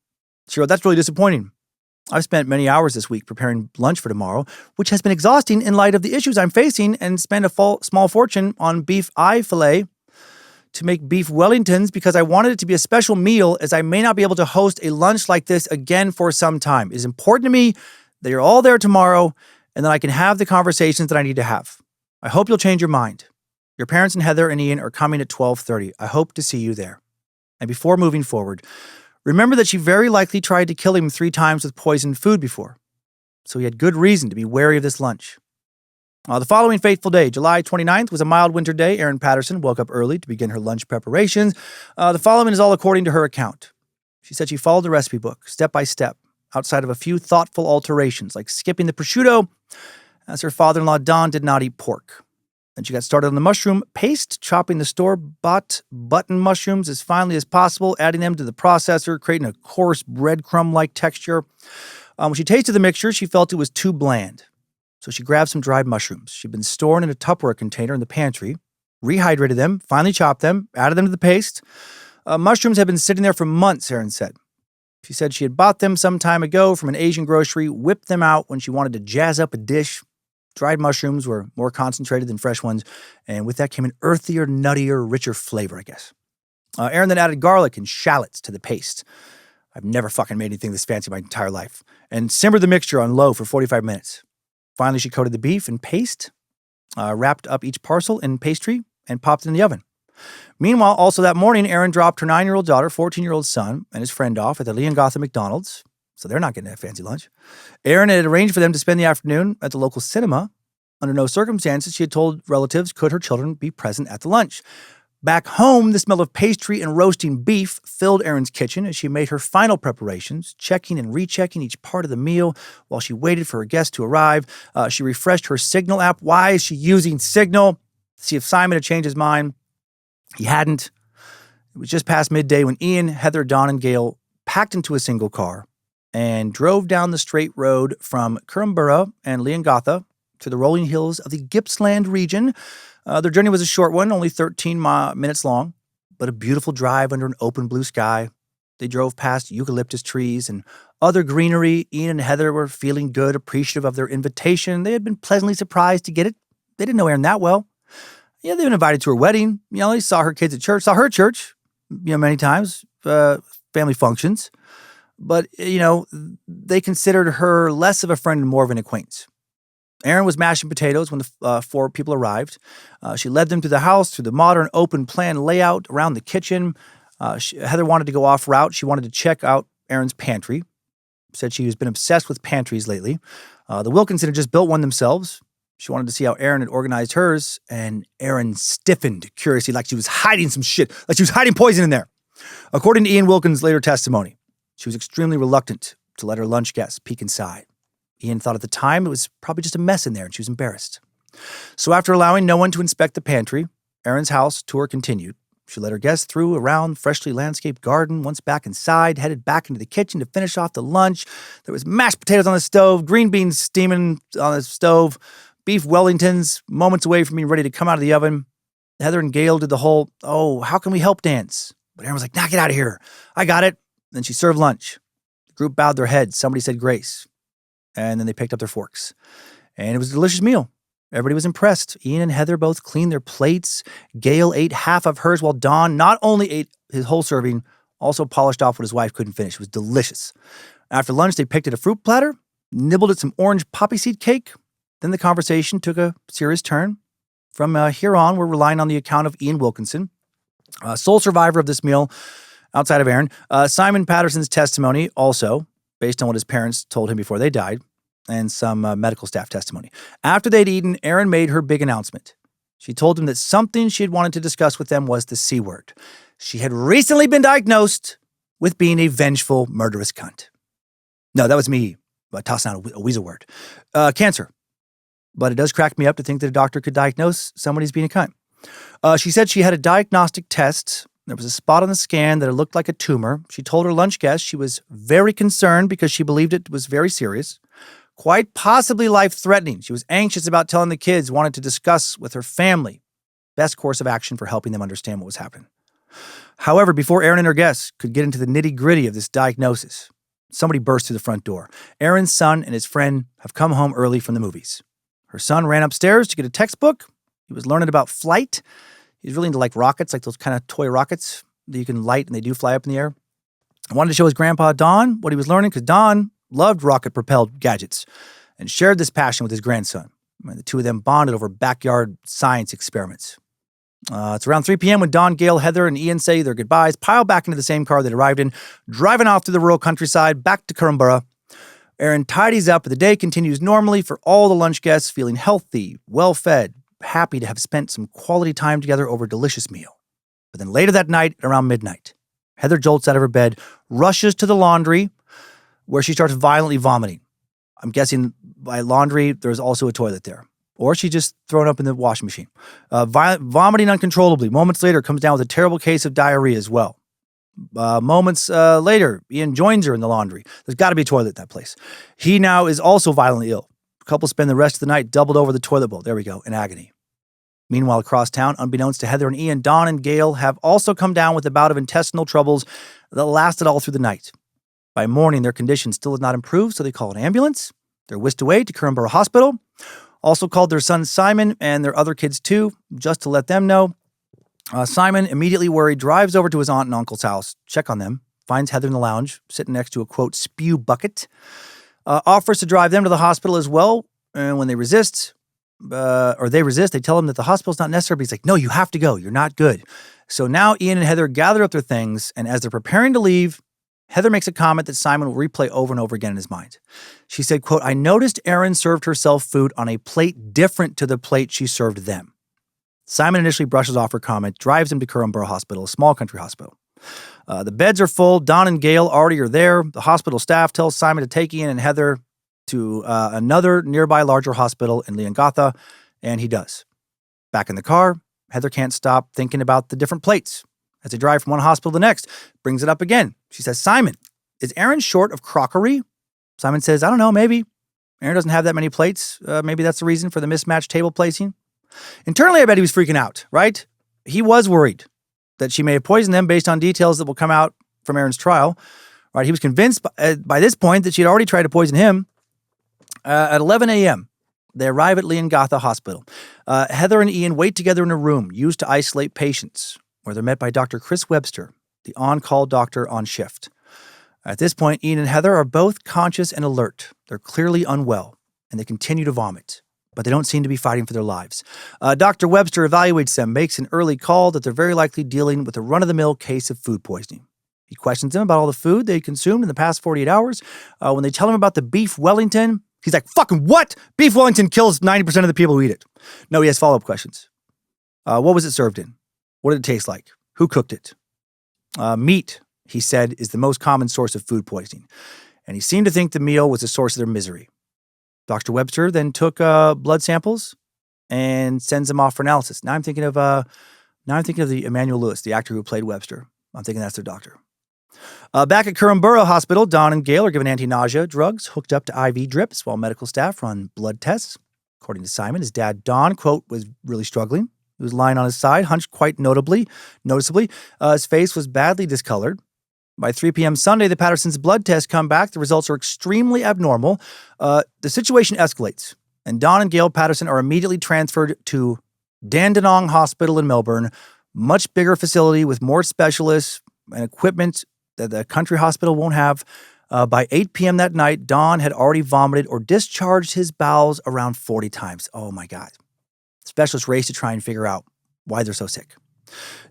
She wrote, "That's really disappointing. I've spent many hours this week preparing lunch for tomorrow, which has been exhausting in light of the issues I'm facing, and spent a small fortune on beef eye fillet to make beef Wellingtons because I wanted it to be a special meal as I may not be able to host a lunch like this again for some time. It is important to me that you're all there tomorrow and that I can have the conversations that I need to have. I hope you'll change your mind. Your parents and Heather and Ian are coming at 12:30. I hope to see you there. And before moving forward, remember that she very likely tried to kill him 3 times with poisoned food before. So he had good reason to be wary of this lunch." The following fateful day, July 29th, was a mild winter day. Erin Patterson woke up early to begin her lunch preparations. The following is all according to her account. She said she followed the recipe book, step by step, outside of a few thoughtful alterations, like skipping the prosciutto, as her father-in-law Don did not eat pork. Then she got started on the mushroom paste, chopping the store-bought button mushrooms as finely as possible, adding them to the processor, creating a coarse breadcrumb-like texture. When she tasted the mixture, she felt it was too bland. So she grabbed some dried mushrooms. She'd been storing in a Tupperware container in the pantry, rehydrated them, finally chopped them, added them to the paste. Mushrooms had been sitting there for months, Erin said. She said she had bought them some time ago from an Asian grocery, whipped them out when she wanted to jazz up a dish. Dried mushrooms were more concentrated than fresh ones, and with that came an earthier, nuttier, richer flavor, I guess. Erin then added garlic and shallots to the paste. I've never fucking made anything this fancy my entire life. And simmered the mixture on low for 45 minutes. Finally, she coated the beef in paste, wrapped up each parcel in pastry, and popped it in the oven. Meanwhile, also that morning, Erin dropped her 9-year-old daughter, 14-year-old son, and his friend off at the Leongatha McDonald's, so they're not getting a fancy lunch. Erin had arranged for them to spend the afternoon at the local cinema. Under no circumstances, she had told relatives could her children be present at the lunch. Back home, the smell of pastry and roasting beef filled Erin's kitchen as she made her final preparations, checking and rechecking each part of the meal while she waited for her guests to arrive. She refreshed her Signal app. Why is she using Signal? see if Simon had changed his mind. He hadn't. It was just past midday when Ian, Heather, Dawn, and Gail packed into a single car and drove down the straight road from Currumbura and Leongatha to the rolling hills of the Gippsland region. Their journey was a short one, only 13 minutes long, but a beautiful drive under an open blue sky. They drove past eucalyptus trees and other greenery. Ian and Heather were feeling good, appreciative of their invitation. They had been pleasantly surprised to get it. They didn't know Erin that well. Yeah, they'd been invited to her wedding. They saw her kids at church, saw her at church, many times, family functions. But, they considered her less of a friend and more of an acquaintance. Erin was mashing potatoes when the 4 people arrived. She led them to the house through the modern open plan layout around the kitchen. Heather wanted to go off route. She wanted to check out Erin's pantry. Said she has been obsessed with pantries lately. The Wilkinson had just built one themselves. She wanted to see how Erin had organized hers, and Erin stiffened curiously like she was hiding some shit, like she was hiding poison in there. According to Ian Wilkins' later testimony, she was extremely reluctant to let her lunch guests peek inside. Ian thought at the time it was probably just a mess in there, and she was embarrassed. So after allowing no one to inspect the pantry, Erin's house tour continued. She led her guests through around freshly landscaped garden, once back inside, headed back into the kitchen to finish off the lunch. There was mashed potatoes on the stove, green beans steaming on the stove, beef Wellingtons moments away from being ready to come out of the oven. Heather and Gail did the whole, how can we help dance? But Erin was like, get out of here. I got it. Then she served lunch. The group bowed their heads. Somebody said grace. And then they picked up their forks. And it was a delicious meal. Everybody was impressed. Ian and Heather both cleaned their plates. Gail ate half of hers while Don not only ate his whole serving, also polished off what his wife couldn't finish. It was delicious. After lunch, they picked at a fruit platter, nibbled at some orange poppy seed cake. Then the conversation took a serious turn. From here on, we're relying on the account of Ian Wilkinson, sole survivor of this meal outside of Erin. Simon Patterson's testimony also, based on what his parents told him before they died, and some medical staff testimony. After they'd eaten, Erin made her big announcement. She told them that something she had wanted to discuss with them was the C word. She had recently been diagnosed with being a vengeful, murderous cunt. No, that was me tossing out a weasel word. Cancer. But it does crack me up to think that a doctor could diagnose somebody as being a cunt. She said she had a diagnostic test. There was a spot on the scan that it looked like a tumor. She told her lunch guest she was very concerned because she believed it was very serious, quite possibly life-threatening. She was anxious about telling the kids, wanted to discuss with her family best course of action for helping them understand what was happening. However, before Erin and her guests could get into the nitty-gritty of this diagnosis, somebody burst through the front door. Erin's son and his friend have come home early from the movies. Her son ran upstairs to get a textbook. He was learning about flight. He's really into rockets, like those kind of toy rockets that you can light and they do fly up in the air. I wanted to show his grandpa, Don, what he was learning because Don loved rocket-propelled gadgets and shared this passion with his grandson. And the two of them bonded over backyard science experiments. It's around 3 p.m. when Don, Gail, Heather, and Ian say their goodbyes, pile back into the same car they'd arrived in, driving off through the rural countryside back to Currumbura. Erin tidies up, but the day continues normally for all the lunch guests, feeling healthy, well-fed, happy to have spent some quality time together over a delicious meal. But then later that night, around midnight, Heather jolts out of her bed, rushes to the laundry, where she starts violently vomiting. I'm guessing by laundry, there's also a toilet there. Or she just thrown up in the washing machine. Vomiting uncontrollably. Moments later, comes down with a terrible case of diarrhea as well. Moments later, Ian joins her in the laundry. There's got to be a toilet at that place. He now is also violently ill. The couple spend the rest of the night doubled over the toilet bowl. There we go, in agony. Meanwhile, across town, unbeknownst to Heather and Ian, Don and Gail have also come down with a bout of intestinal troubles that lasted all through the night. By morning, their condition still has not improved, so they call an ambulance. They're whisked away to Currumbura Hospital. Also called their son Simon and their other kids too, just to let them know. Simon, immediately worried, drives over to his aunt and uncle's house, check on them, finds Heather in the lounge, sitting next to a, quote, spew bucket, offers to drive them to the hospital as well. And when they resist, they tell him that the hospital's not necessary, but he's like, no, you have to go. You're not good. So now Ian and Heather gather up their things, and as they're preparing to leave, Heather makes a comment that Simon will replay over and over again in his mind. She said, quote, I noticed Erin served herself food on a plate different to the plate she served them. Simon initially brushes off her comment, drives him to Currumbura Hospital, a small country hospital. The beds are full. Don and Gail already are there. The hospital staff tells Simon to take Ian and Heather to another nearby larger hospital in Leongatha, and he does. Back in the car, Heather can't stop thinking about the different plates. As they drive from one hospital to the next, brings it up again. She says, Simon, is Erin short of crockery? Simon says, I don't know, maybe. Erin doesn't have that many plates. Maybe that's the reason for the mismatched table placing. Internally, I bet he was freaking out, right? He was worried that she may have poisoned them based on details that will come out from Erin's trial. Right? He was convinced by this point that she had already tried to poison him. At 11 a.m., they arrive at Leongatha Hospital. Heather and Ian wait together in a room used to isolate patients, where they're met by Dr. Chris Webster, the on-call doctor on shift. At this point, Ian and Heather are both conscious and alert. They're clearly unwell, and they continue to vomit, but they don't seem to be fighting for their lives. Dr. Webster evaluates them, makes an early call that they're very likely dealing with a run-of-the-mill case of food poisoning. He questions them about all the food they consumed in the past 48 hours. When they tell him about the beef Wellington, he's like, fucking what? Beef Wellington kills 90% of the people who eat it. No, he has follow-up questions. What was it served in? What did it taste like? Who cooked it? Meat, he said, is the most common source of food poisoning. And he seemed to think the meal was the source of their misery. Dr. Webster then took blood samples and sends them off for analysis. Now I'm thinking of the Emmanuel Lewis, the actor who played Webster. I'm thinking that's their doctor. Back at Currumborough Hospital, Don and Gail are given anti-nausea drugs hooked up to IV drips while medical staff run blood tests. According to Simon, his dad, Don, quote, was really struggling. He was lying on his side, hunched quite noticeably. His face was badly discolored. By 3 p.m. Sunday, the Pattersons' blood tests come back. The results are extremely abnormal. The situation escalates, and Don and Gail Patterson are immediately transferred to Dandenong Hospital in Melbourne, much bigger facility with more specialists and equipment that the country hospital won't have. By 8 p.m. that night, Don had already vomited or discharged his bowels around 40 times. Oh, my God. Specialists race to try and figure out why they're so sick.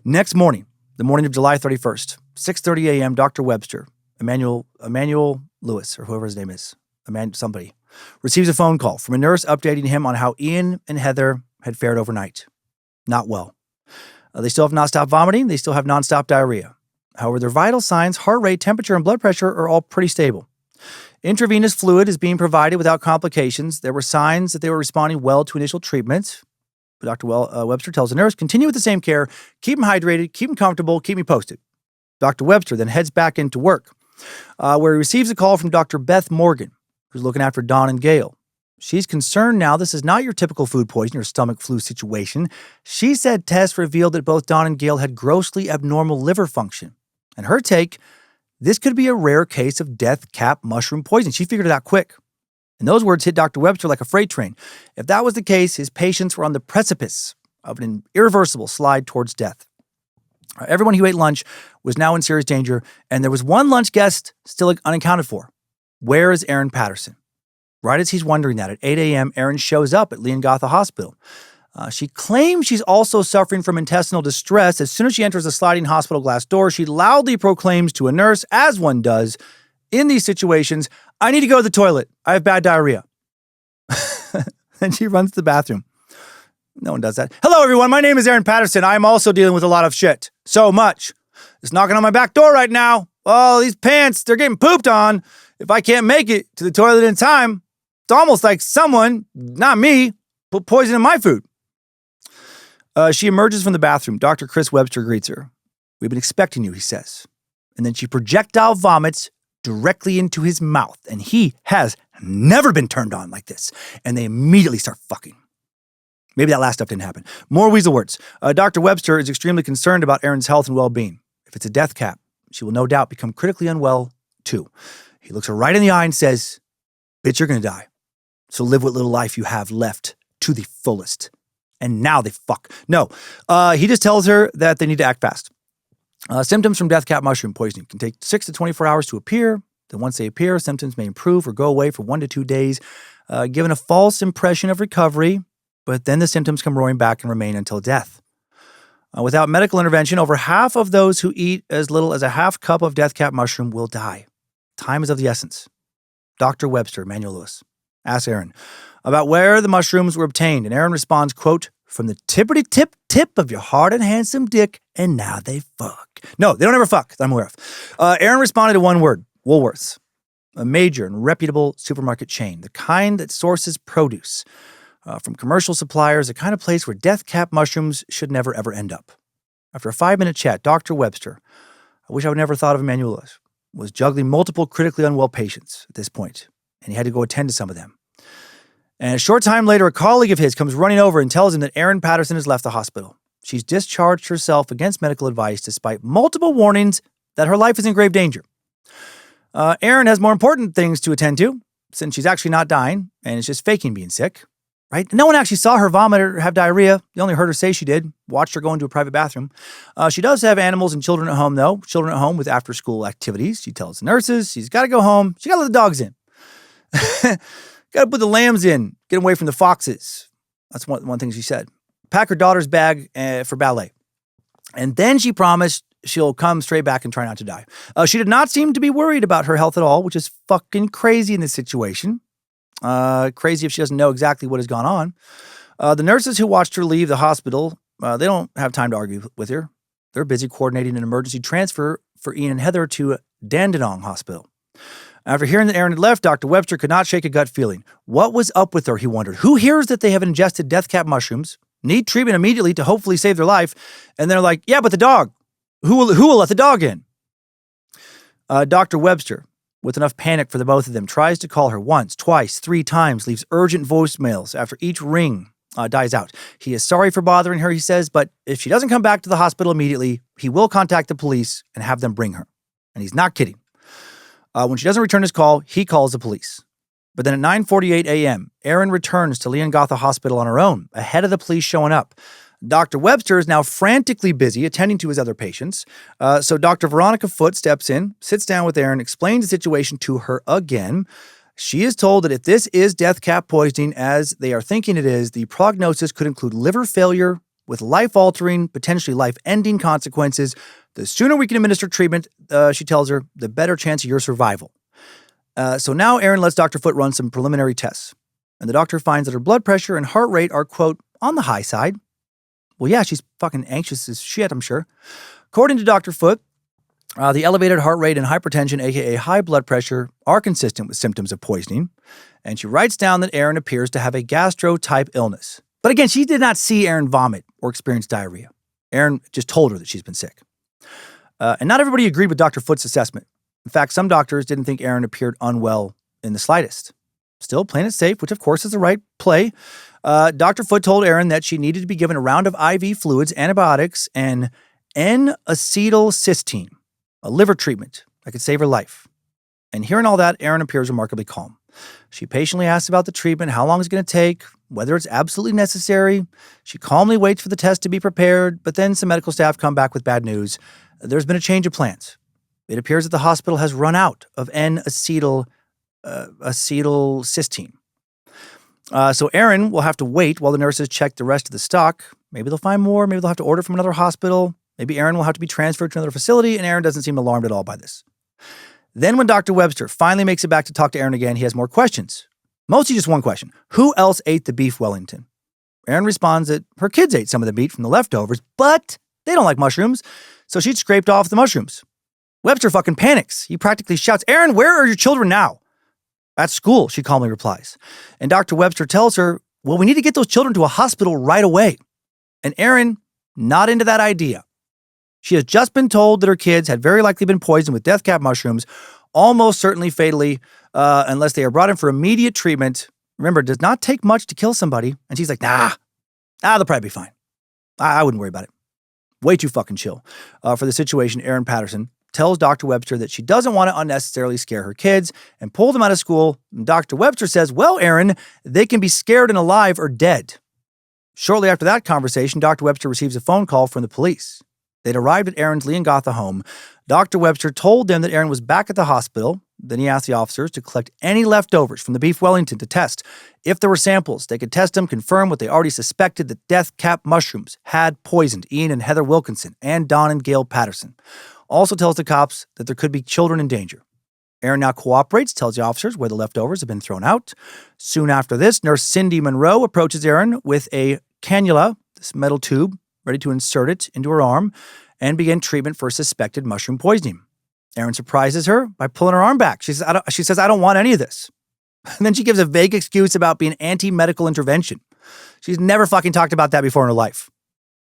Next morning, the morning of July 31st, 6:30 a.m., Dr. Webster, Emmanuel Lewis, or whoever his name is, somebody, receives a phone call from a nurse updating him on how Ian and Heather had fared overnight. Not well. They still have not stopped vomiting. They still have nonstop diarrhea. However, their vital signs, heart rate, temperature, and blood pressure are all pretty stable. Intravenous fluid is being provided without complications. There were signs that they were responding well to initial treatment. But Dr. Webster tells the nurse, continue with the same care, keep them hydrated, keep them comfortable, keep me posted. Dr. Webster then heads back into work, where he receives a call from Dr. Beth Morgan, who's looking after Don and Gail. She's concerned now this is not your typical food poisoning or stomach flu situation. She said tests revealed that both Don and Gail had grossly abnormal liver function. And her take, this could be a rare case of death cap mushroom poisoning. She figured it out quick. And those words hit Dr. Webster like a freight train. If that was the case, his patients were on the precipice of an irreversible slide towards death. Everyone who ate lunch was now in serious danger, and there was one lunch guest still unaccounted for. Where is Erin Patterson? Right as he's wondering that, at 8 a.m., Erin shows up at Leongatha Hospital. She claims she's also suffering from intestinal distress. As soon as she enters the sliding hospital glass door, she loudly proclaims to a nurse, as one does in these situations, I need to go to the toilet. I have bad diarrhea. Then she runs to the bathroom. No one does that. Hello, everyone. My name is Erin Patterson. I'm also dealing with a lot of shit. So much. It's knocking on my back door right now. Oh, these pants, they're getting pooped on. If I can't make it to the toilet in time, it's almost like someone, not me, put poison in my food. She emerges from the bathroom. Dr. Chris Webster greets her. We've been expecting you, he says. And then she projectile vomits directly into his mouth. And he has never been turned on like this. And they immediately start fucking. Maybe that last stuff didn't happen. More weasel words. Dr. Webster is extremely concerned about Erin's health and well-being. If it's a death cap, she will no doubt become critically unwell, too. He looks her right in the eye and says, bitch, you're going to die. So live what little life you have left to the fullest. And now they fuck. No, he just tells her that they need to act fast. Symptoms from death cap mushroom poisoning can take 6 to 24 hours to appear. Then once they appear, symptoms may improve or go away for 1 to 2 days, given a false impression of recovery. But then the symptoms come roaring back and remain until death. Without medical intervention, over half of those who eat as little as a half cup of death cap mushroom will die. Time is of the essence. Dr. Webster, Emmanuel Lewis, asks Erin about where the mushrooms were obtained. And Erin responds, quote, from the tippity-tip of your hard and handsome dick, and now they fuck. No, they don't ever fuck, that I'm aware of. Erin responded to one word, Woolworths, a major and reputable supermarket chain, the kind that sources produce. from commercial suppliers, the kind of place where death cap mushrooms should never, ever end up. After a 5-minute chat, Dr. Webster, I wish I would never thought of him manually, was juggling multiple critically unwell patients at this point, and he had to go attend to some of them. And a short time later, a colleague of his comes running over and tells him that Erin Patterson has left the hospital. She's discharged herself against medical advice despite multiple warnings that her life is in grave danger. Erin has more important things to attend to, since she's actually not dying and is just faking being sick, right? No one actually saw her vomit or have diarrhea. They only heard her say she did, watched her go into a private bathroom. She does have animals and children at home, though. Children at home with after-school activities. She tells the nurses she's got to go home. She got to let the dogs in. Got to put the lambs in, get away from the foxes. That's one thing she said. Pack her daughter's bag for ballet. And then she promised she'll come straight back and try not to die. She did not seem to be worried about her health at all, which is fucking crazy in this situation. Crazy if she doesn't know exactly what has gone on. The nurses who watched her leave the hospital, they don't have time to argue with her. They're busy coordinating an emergency transfer for Ian and Heather to Dandenong Hospital. After hearing that Erin had left, Dr. Webster could not shake a gut feeling. What was up with her, he wondered. Who hears that they have ingested death cap mushrooms, need treatment immediately to hopefully save their life, and they're like, yeah, but the dog. Who will let the dog in? Dr. Webster, with enough panic for the both of them, tries to call her once, twice, 3 times, leaves urgent voicemails after each ring dies out. He is sorry for bothering her, he says, but if she doesn't come back to the hospital immediately, he will contact the police and have them bring her. And he's not kidding. When she doesn't return his call, he calls the police. But then at 9:48 a.m., Erin returns to Leongatha Hospital on her own, ahead of the police showing up. Dr. Webster is now frantically busy attending to his other patients. So Dr. Veronica Foote steps in, sits down with Erin, explains the situation to her again. She is told that if this is death cap poisoning, as they are thinking it is, the prognosis could include liver failure with life-altering, potentially life-ending consequences. The sooner we can administer treatment, she tells her, the better chance of your survival. So now Erin lets Dr. Foote run some preliminary tests. And the doctor finds that her blood pressure and heart rate are, quote, on the high side. Well, yeah, she's fucking anxious as shit, I'm sure. According to Dr. Foote, the elevated heart rate and hypertension, aka high blood pressure, are consistent with symptoms of poisoning. And she writes down that Erin appears to have a gastro-type illness. But again, she did not see Erin vomit or experience diarrhea. Erin just told her that she's been sick. And not everybody agreed with Dr. Foote's assessment. In fact, some doctors didn't think Erin appeared unwell in the slightest. Still playing it safe, which of course is the right play. Dr. Foote told Erin that she needed to be given a round of IV fluids, antibiotics, and N-acetylcysteine, a liver treatment that could save her life. And hearing all that, Erin appears remarkably calm. She patiently asks about the treatment, how long it's going to take, whether it's absolutely necessary. She calmly waits for the test to be prepared, but then some medical staff come back with bad news. There's been a change of plans. It appears that the hospital has run out of N-acetylcysteine. So Erin will have to wait while the nurses check the rest of the stock. Maybe they'll find more. Maybe they'll have to order from another hospital. Maybe Erin will have to be transferred to another facility, and Erin doesn't seem alarmed at all by this. Then when Dr. Webster finally makes it back to talk to Erin again, he has more questions. Mostly just one question. Who else ate the beef Wellington? Erin responds that her kids ate some of the meat from the leftovers, but they don't like mushrooms, so she'd scraped off the mushrooms. Webster fucking panics. He practically shouts, Erin, where are your children now? At school, she calmly replies. And Dr. Webster tells her, well, we need to get those children to a hospital right away. And Erin, not into that idea. She has just been told that her kids had very likely been poisoned with death cap mushrooms, almost certainly fatally, unless they are brought in for immediate treatment. Remember, it does not take much to kill somebody. And she's like, they'll probably be fine. I wouldn't worry about it. Way too fucking chill. For the situation, Erin Patterson tells Dr. Webster that she doesn't want to unnecessarily scare her kids and pull them out of school. And Dr. Webster says, well, Erin, they can be scared and alive or dead. Shortly after that conversation, Dr. Webster receives a phone call from the police. They'd arrived at Erin's Leongatha home. Dr. Webster told them that Erin was back at the hospital. Then he asked the officers to collect any leftovers from the beef Wellington to test. If there were samples, they could test them, confirm what they already suspected, that death cap mushrooms had poisoned Ian and Heather Wilkinson and Don and Gail Patterson. Also tells the cops that there could be children in danger. Erin now cooperates, tells the officers where the leftovers have been thrown out. Soon after this, Nurse Cindy Monroe approaches Erin with a cannula, this metal tube, ready to insert it into her arm and begin treatment for suspected mushroom poisoning. Erin surprises her by pulling her arm back. She says, I don't want any of this. And then she gives a vague excuse about being anti-medical intervention. She's never fucking talked about that before in her life.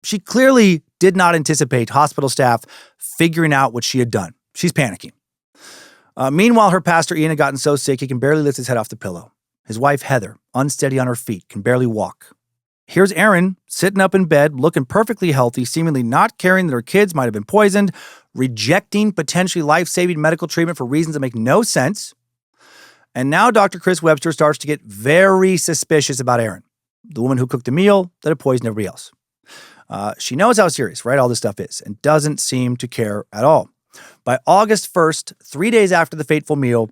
She clearly did not anticipate hospital staff figuring out what she had done. She's panicking. Meanwhile, her pastor Ian had gotten so sick he can barely lift his head off the pillow. His wife Heather, unsteady on her feet, can barely walk. Here's Erin sitting up in bed, looking perfectly healthy, seemingly not caring that her kids might have been poisoned, rejecting potentially life-saving medical treatment for reasons that make no sense. And now Dr. Chris Webster starts to get very suspicious about Erin, the woman who cooked the meal that had poisoned everybody else. She knows how serious, right, all this stuff is, and doesn't seem to care at all. By August 1st, 3 days after the fateful meal,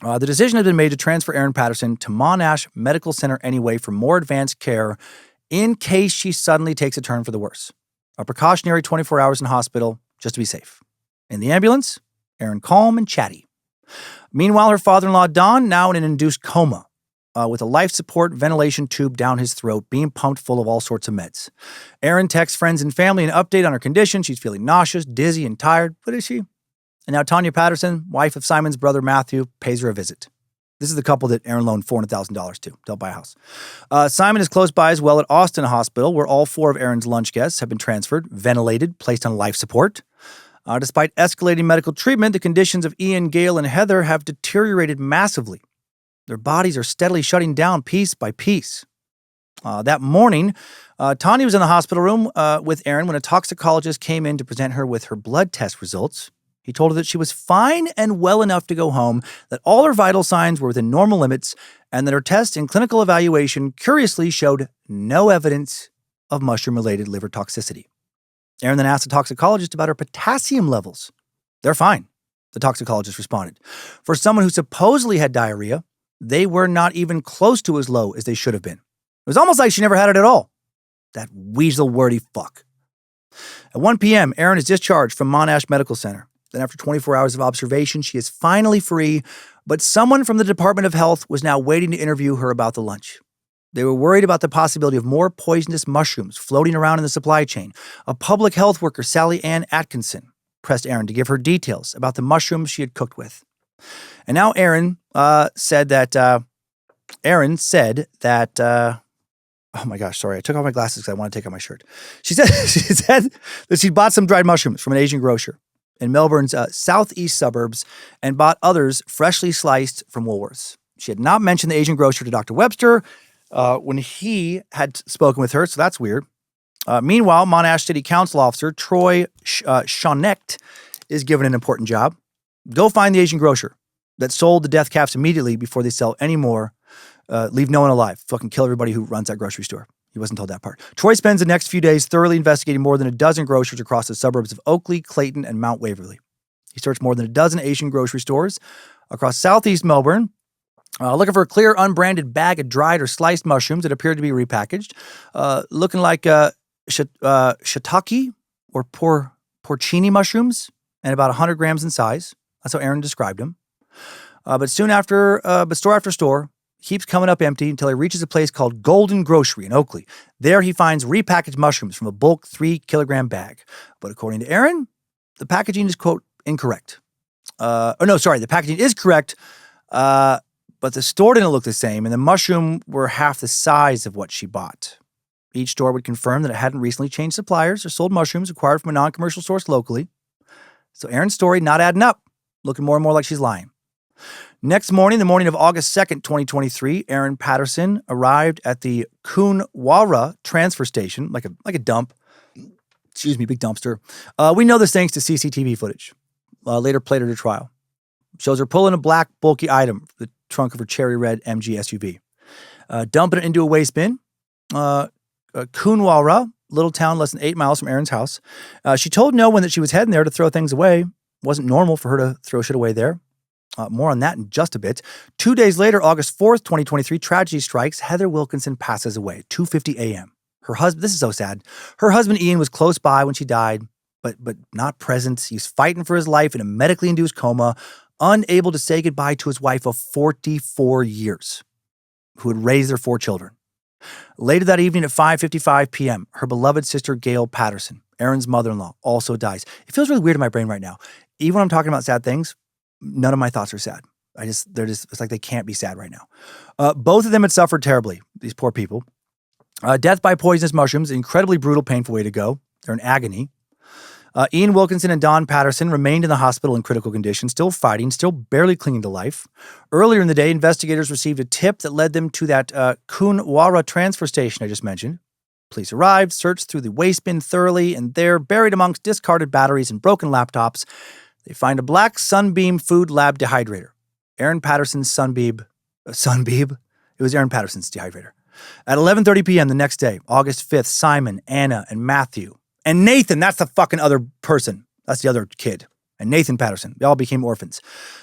the decision has been made to transfer Erin Patterson to Monash Medical Center anyway for more advanced care in case she suddenly takes a turn for the worse. A precautionary 24 hours in hospital just to be safe. In the ambulance, Erin calm and chatty. Meanwhile, her father-in-law, Don, now in an induced coma, with a life support ventilation tube down his throat, being pumped full of all sorts of meds. Erin texts friends and family an update on her condition. She's feeling nauseous, dizzy, and tired. What is she? And now Tanya Patterson, wife of Simon's brother Matthew, pays her a visit. This is the couple that Erin loaned $400,000 to help buy a house. Simon is close by as well at Austin Hospital, where all 4 of Erin's lunch guests have been transferred, ventilated, placed on life support. Despite escalating medical treatment, the conditions of Ian, Gail, and Heather have deteriorated massively. Their bodies are steadily shutting down piece by piece. That morning, Tanya was in the hospital room with Erin when a toxicologist came in to present her with her blood test results. He told her that she was fine and well enough to go home, that all her vital signs were within normal limits, and that her test and clinical evaluation curiously showed no evidence of mushroom-related liver toxicity. Erin then asked the toxicologist about her potassium levels. They're fine, the toxicologist responded. For someone who supposedly had diarrhea, they were not even close to as low as they should have been. It was almost like she never had it at all. That weasel wordy fuck. At 1 p.m., Erin is discharged from Monash Medical Center. Then after 24 hours of observation, she is finally free, but someone from the Department of Health was now waiting to interview her about the lunch. They were worried about the possibility of more poisonous mushrooms floating around in the supply chain. A public health worker, Sally Ann Atkinson, pressed Erin to give her details about the mushrooms she had cooked with. And now Erin said that, oh my gosh, sorry, I took off my glasses because I want to take off my shirt. She said that she bought some dried mushrooms from an Asian grocer in Melbourne's southeast suburbs and bought others freshly sliced from Woolworths. She had not mentioned the Asian grocer to Dr. Webster when he had spoken with her, so that's weird. Meanwhile, Monash City Council officer Troy Shaunecht is given an important job. Go find the Asian grocer that sold the death caps immediately before they sell any more. Leave no one alive. Fucking kill everybody who runs that grocery store. He wasn't told that part. Troy spends the next few days thoroughly investigating more than a dozen grocers across the suburbs of Oakley, Clayton, and Mount Waverley. He searched more than a dozen Asian grocery stores across southeast Melbourne, looking for a clear, unbranded bag of dried or sliced mushrooms that appeared to be repackaged, looking like shiitake or porcini mushrooms, and about 100 grams in size. That's how Erin described them. But store after store keeps coming up empty until he reaches a place called Golden Grocery in Oakley. There he finds repackaged mushrooms from a bulk 3-kilogram bag. But according to Erin, the packaging is, quote, incorrect. The packaging is correct, but the store didn't look the same, and the mushroom were half the size of what she bought. Each store would confirm that it hadn't recently changed suppliers or sold mushrooms acquired from a non-commercial source locally. So Erin's story not adding up, looking more and more like she's lying. Next morning, the morning of August 2nd, 2023, Erin Patterson arrived at the Coonawarra transfer station, like a dump. Excuse me, big dumpster. We know this thanks to CCTV footage. Later played her to trial. Shows her pulling a black, bulky item, the trunk of her cherry red MG SUV. Dumping it into a waste bin. Coonawarra, little town less than 8 miles from Erin's house. She told no one that she was heading there to throw things away. It wasn't normal for her to throw shit away there. More on that in just a bit. 2 days later, August 4th, 2023, tragedy strikes. Heather Wilkinson passes away at 2:50 a.m. Her husband, this is so sad. Her husband, Ian, was close by when she died, but not present. He's fighting for his life in a medically induced coma, unable to say goodbye to his wife of 44 years, who had raised their 4 children. Later that evening at 5:55 p.m., her beloved sister, Gail Patterson, Erin's mother-in-law, also dies. It feels really weird in my brain right now. Even when I'm talking about sad things, none of my thoughts are sad. It's like they can't be sad right now. Both of them had suffered terribly, these poor people. Death by poisonous mushrooms, an incredibly brutal, painful way to go. They're in agony. Ian Wilkinson and Don Patterson remained in the hospital in critical condition, still fighting, still barely clinging to life. Earlier in the day, investigators received a tip that led them to that Kunwara transfer station I just mentioned. Police arrived, searched through the waste bin thoroughly, and there, buried amongst discarded batteries and broken laptops, they find a black Sunbeam Food Lab dehydrator. Erin Patterson's Sunbeam? It was Erin Patterson's dehydrator. At 11:30 p.m. the next day, August 5th, Simon, Anna, and Matthew, and Nathan, that's the fucking other person. That's the other kid. And Nathan Patterson, they all became orphans.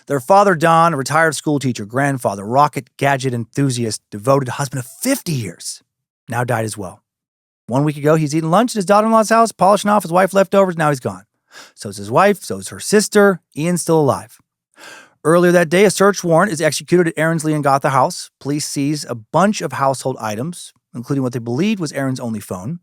Their father, Don, a retired school teacher, grandfather, rocket gadget enthusiast, devoted husband of 50 years, now died as well. 1 week ago, he's eating lunch at his daughter-in-law's house, polishing off his wife's leftovers. Now he's gone. So is his wife. So is her sister. Ian's still alive. Earlier that day, a search warrant is executed at Erin's Leongatha house. Police seize a bunch of household items, including what they believed was Erin's only phone.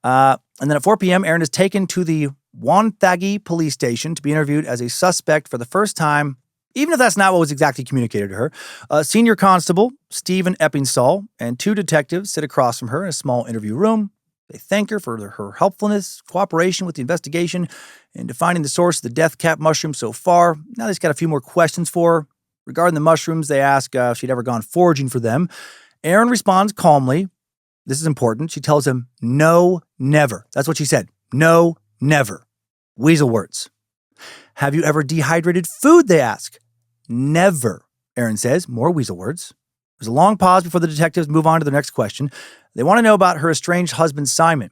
And then at 4 p.m., Erin is taken to the Wonthaggi police station to be interviewed as a suspect for the first time, even if that's not what was exactly communicated to her. Senior Constable Stephen Eppingstall and 2 detectives sit across from her in a small interview room. They thank her for her helpfulness, cooperation with the investigation, and defining the source of the death cap mushroom so far. Now they've got a few more questions for her. Regarding the mushrooms, they ask if she'd ever gone foraging for them. Erin responds calmly. This is important. She tells him, no, never. That's what she said. No, never. Weasel words. Have you ever dehydrated food, they ask. Never, Erin says. More weasel words. There's a long pause before the detectives move on to the next question. They want to know about her estranged husband, Simon.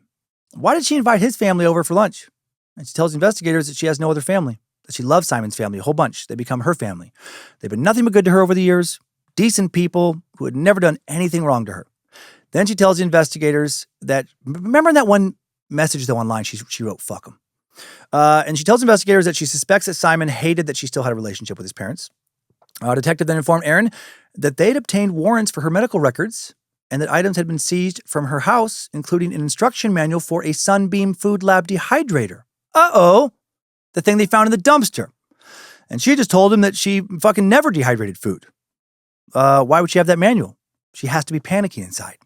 Why did she invite his family over for lunch? And she tells investigators that she has no other family, that she loves Simon's family a whole bunch. They become her family. They've been nothing but good to her over the years, decent people who had never done anything wrong to her. Then she tells the investigators that, remember in that one message though online, she wrote, fuck him. And she tells investigators that she suspects that Simon hated that she still had a relationship with his parents. A detective then informed Erin that they'd obtained warrants for her medical records and that items had been seized from her house, including an instruction manual for a Sunbeam Food Lab dehydrator. Uh-oh, the thing they found in the dumpster. And she just told him that she fucking never dehydrated food. Why would she have that manual? She has to be panicking inside.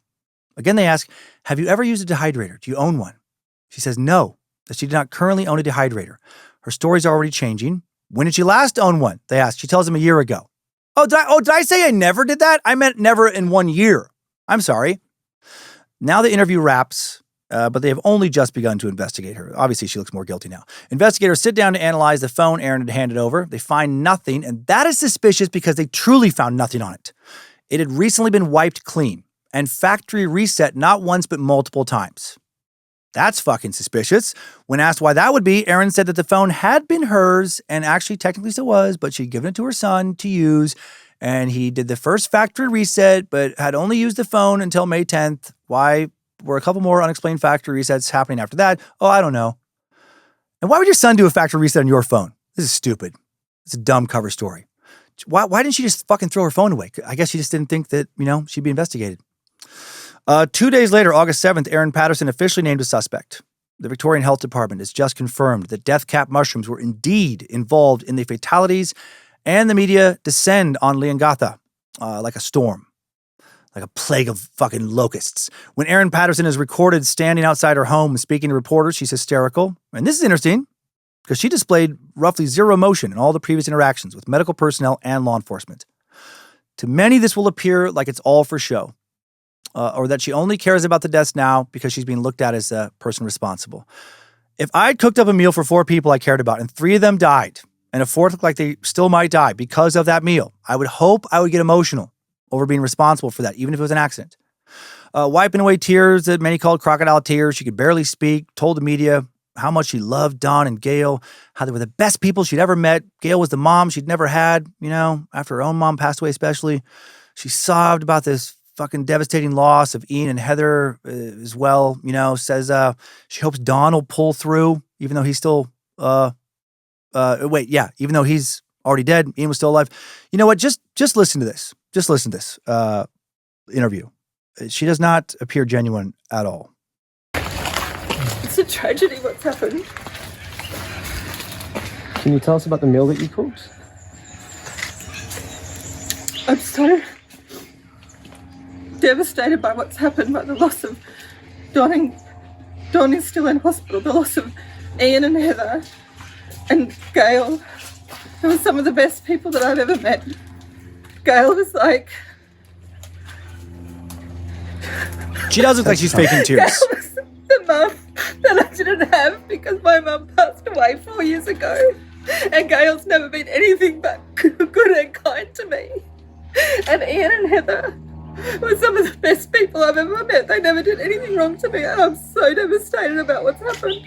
Again, they ask, have you ever used a dehydrator? Do you own one? She says no, that she did not currently own a dehydrator. Her story's already changing. When did she last own one? They ask. She tells him a year ago. Did I say I never did that? I meant never in 1 year. I'm sorry. Now the interview wraps, but they have only just begun to investigate her. Obviously, she looks more guilty now. Investigators sit down to analyze the phone Erin had handed over. They find nothing, and that is suspicious because they truly found nothing on it. It had recently been wiped clean and factory reset not once but multiple times. That's fucking suspicious. When asked why that would be, Erin said that the phone had been hers and actually technically still was, but she'd given it to her son to use, and he did the first factory reset but had only used the phone until May 10th. Why were a couple more unexplained factory resets happening after that? Oh, I don't know. And why would your son do a factory reset on your phone? This is stupid. It's a dumb cover story. Why didn't she just fucking throw her phone away? I guess she just didn't think that, she'd be investigated. 2 days later, August 7th, Erin Patterson officially named a suspect. The Victorian Health Department has just confirmed that death cap mushrooms were indeed involved in the fatalities, and the media descend on Leongatha like a storm, like a plague of fucking locusts. When Erin Patterson is recorded standing outside her home speaking to reporters, she's hysterical. And this is interesting because she displayed roughly zero emotion in all the previous interactions with medical personnel and law enforcement. To many, this will appear like it's all for show. Or that she only cares about the deaths now because she's being looked at as the person responsible. If I'd cooked up a meal for 4 people I cared about and 3 of them died, and a 4th looked like they still might die because of that meal, I would hope I would get emotional over being responsible for that, even if it was an accident. Wiping away tears that many called crocodile tears, she could barely speak, told the media how much she loved Don and Gail, how they were the best people she'd ever met. Gail was the mom she'd never had, after her own mom passed away especially. She sobbed about this fucking devastating loss of Ian and Heather as well, says she hopes Don will pull through, even though he's still, even though he's already dead, Ian was still alive. You know what, just listen to this. Just listen to this interview. She does not appear genuine at all. It's a tragedy what's happened. Can you tell us about the meal that you cooked? devastated by what's happened, by the loss of Don. Don is still in hospital, the loss of Ian and Heather and Gail. They were some of the best people that I've ever met. Gail was like... She does look like she's faking tears. Gail was the mum that I didn't have because my mum passed away 4 years ago. And Gail's never been anything but good and kind to me. And Ian and Heather were some of the best people I've ever met. They never did anything wrong to me, and I'm so devastated about what's happened.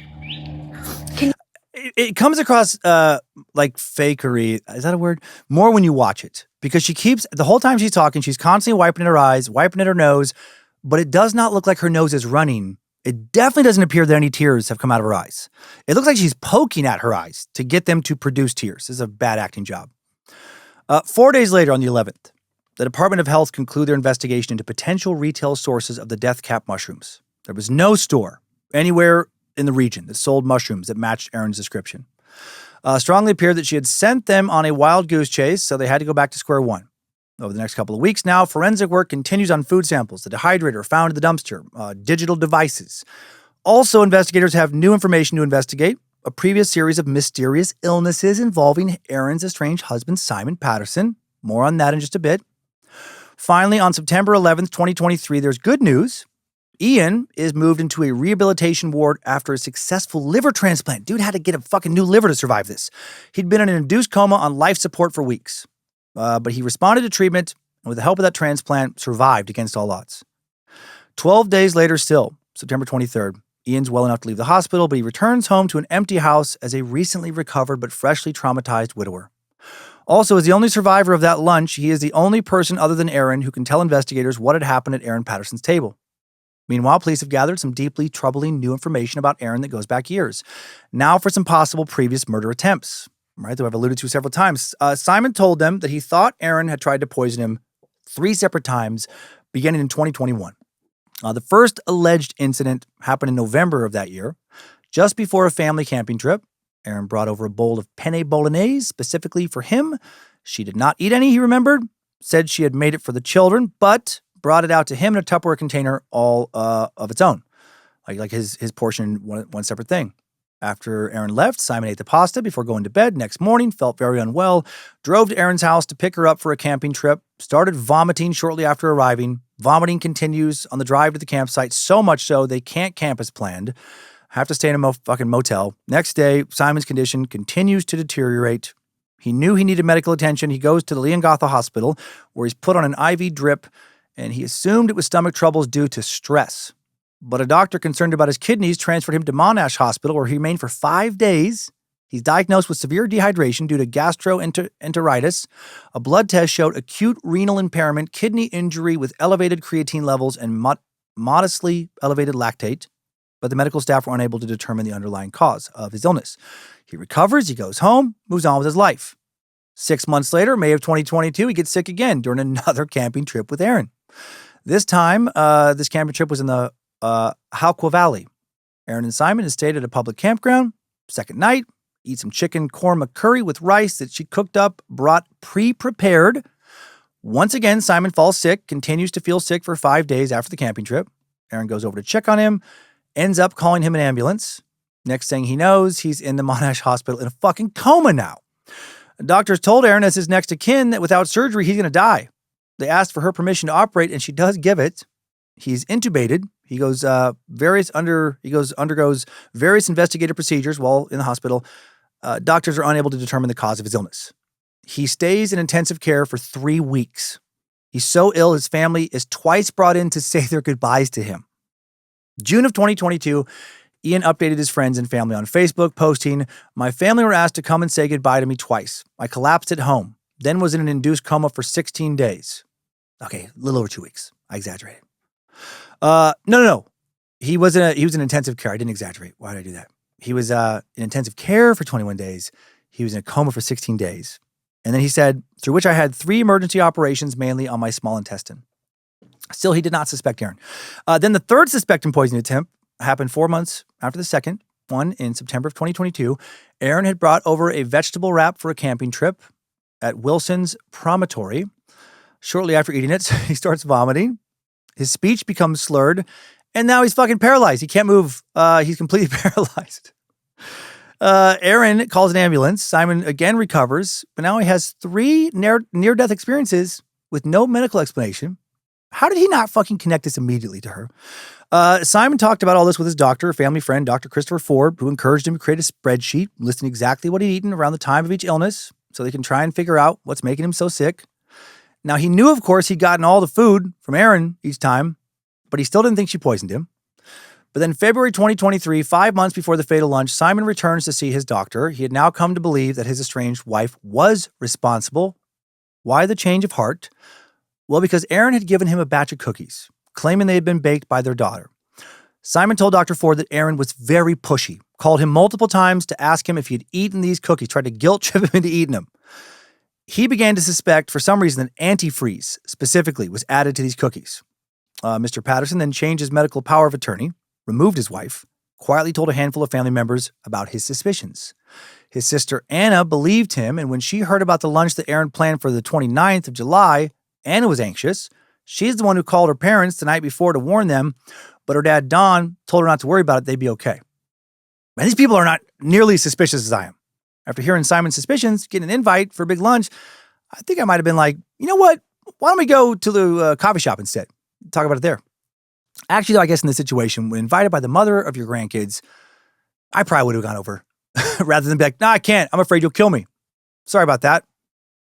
It comes across like fakery. Is that a word? More when you watch it. Because she keeps, the whole time she's talking, she's constantly wiping at her eyes, wiping at her nose, but it does not look like her nose is running. It definitely doesn't appear that any tears have come out of her eyes. It looks like she's poking at her eyes to get them to produce tears. This is a bad acting job. 4 days later, on the 11th, the Department of Health concluded their investigation into potential retail sources of the death cap mushrooms. There was no store anywhere in the region that sold mushrooms that matched Erin's description. Strongly appeared that she had sent them on a wild goose chase, so they had to go back to square one. Over the next couple of weeks now, forensic work continues on food samples, the dehydrator found in the dumpster, digital devices. Also, investigators have new information to investigate, a previous series of mysterious illnesses involving Erin's estranged husband, Simon Patterson. More on that in just a bit. Finally, on September 11th, 2023, there's good news. Ian is moved into a rehabilitation ward after a successful liver transplant. Dude had to get a fucking new liver to survive this. He'd been in an induced coma on life support for weeks. But he responded to treatment and with the help of that transplant, survived against all odds. 12 days later still, September 23rd, Ian's well enough to leave the hospital, but he returns home to an empty house as a recently recovered but freshly traumatized widower. Also, as the only survivor of that lunch, he is the only person other than Erin who can tell investigators what had happened at Erin Patterson's table. Meanwhile, police have gathered some deeply troubling new information about Erin that goes back years. Now for some possible previous murder attempts, right, that I've alluded to several times. Simon told them that he thought Erin had tried to poison him 3 separate times, beginning in 2021. The first alleged incident happened in November of that year, just before a family camping trip. Erin brought over a bowl of penne bolognese specifically for him. She did not eat any, he remembered, said she had made it for the children, but brought it out to him in a Tupperware container all of its own, like his portion, one separate thing. After Erin left, Simon ate the pasta before going to bed. Next morning, felt very unwell, drove to Erin's house to pick her up for a camping trip, started vomiting shortly after arriving. Vomiting continues on the drive to the campsite, so much so they can't camp as planned. Have to stay in a fucking motel. Next day, Simon's condition continues to deteriorate. He knew he needed medical attention. He goes to the Leongatha hospital, where he's put on an IV drip, and he assumed it was stomach troubles due to stress. But a doctor concerned about his kidneys transferred him to Monash Hospital, where he remained for 5 days. He's diagnosed with severe dehydration due to gastroenteritis. A blood test showed acute renal impairment, kidney injury with elevated creatine levels, and modestly elevated lactate. But the medical staff were unable to determine the underlying cause of his illness. He recovers, he goes home, moves on with his life. 6 months later, May of 2022, he gets sick again during another camping trip with Erin. This time, this camping trip was in the Hauqua Valley. Erin and Simon had stayed at a public campground. Second night, eat some chicken korma curry with rice that she cooked up, brought pre-prepared. Once again, Simon falls sick, continues to feel sick for 5 days after the camping trip. Erin goes over to check on him, ends up calling him an ambulance. Next thing he knows, he's in the Monash Hospital in a fucking coma now. Doctors told Erin as his next of kin that without surgery, he's going to die. They asked for her permission to operate, and she does give it. He's intubated. He goes undergoes various investigative procedures while in the hospital. Doctors are unable to determine the cause of his illness. He stays in intensive care for 3 weeks. He's so ill, his family is twice brought in to say their goodbyes to him. June of 2022, Ian updated his friends and family on Facebook, posting, "My family were asked to come and say goodbye to me twice. I collapsed at home, then was in an induced coma for 16 days. Okay, a little over 2 weeks. I exaggerated. No. He was in intensive care. I didn't exaggerate. Why did I do that? He was in intensive care for 21 days. He was in a coma for 16 days. And then he said, through which I had 3 emergency operations, mainly on my small intestine. Still, he did not suspect Erin. Then the third suspected poisoning attempt happened 4 months after the second one in September of 2022. Erin had brought over a vegetable wrap for a camping trip at Wilson's Promontory. Shortly after eating it, he starts vomiting. His speech becomes slurred, and now he's fucking paralyzed. He can't move. He's completely paralyzed. Erin calls an ambulance. Simon again recovers, but now he has 3 near-death experiences with no medical explanation. How did he not fucking connect this immediately to her? Simon talked about all this with his doctor, family friend, Dr. Christopher Ford, who encouraged him to create a spreadsheet listing exactly what he'd eaten around the time of each illness so they can try and figure out what's making him so sick. Now, he knew, of course, he'd gotten all the food from Erin each time, but he still didn't think she poisoned him. But then February 2023, 5 months before the fatal lunch, Simon returns to see his doctor. He had now come to believe that his estranged wife was responsible. Why the change of heart? Well, because Erin had given him a batch of cookies, claiming they had been baked by their daughter. Simon told Dr. Ford that Erin was very pushy, called him multiple times to ask him if he had eaten these cookies, tried to guilt trip him into eating them. He began to suspect, for some reason, that antifreeze specifically was added to these cookies. Mr. Patterson then changed his medical power of attorney, removed his wife, quietly told a handful of family members about his suspicions. His sister Anna believed him, and when she heard about the lunch that Erin planned for the 29th of July, Anna was anxious. She's the one who called her parents the night before to warn them, but her dad, Don, told her not to worry about it. They'd be okay. And these people are not nearly as suspicious as I am. After hearing Simon's suspicions, getting an invite for a big lunch, I think I might have been like, you know what? Why don't we go to the coffee shop instead? Talk about it there. Actually, though, I guess in this situation, when invited by the mother of your grandkids, I probably would have gone over rather than be like, no, I can't. I'm afraid you'll kill me. Sorry about that.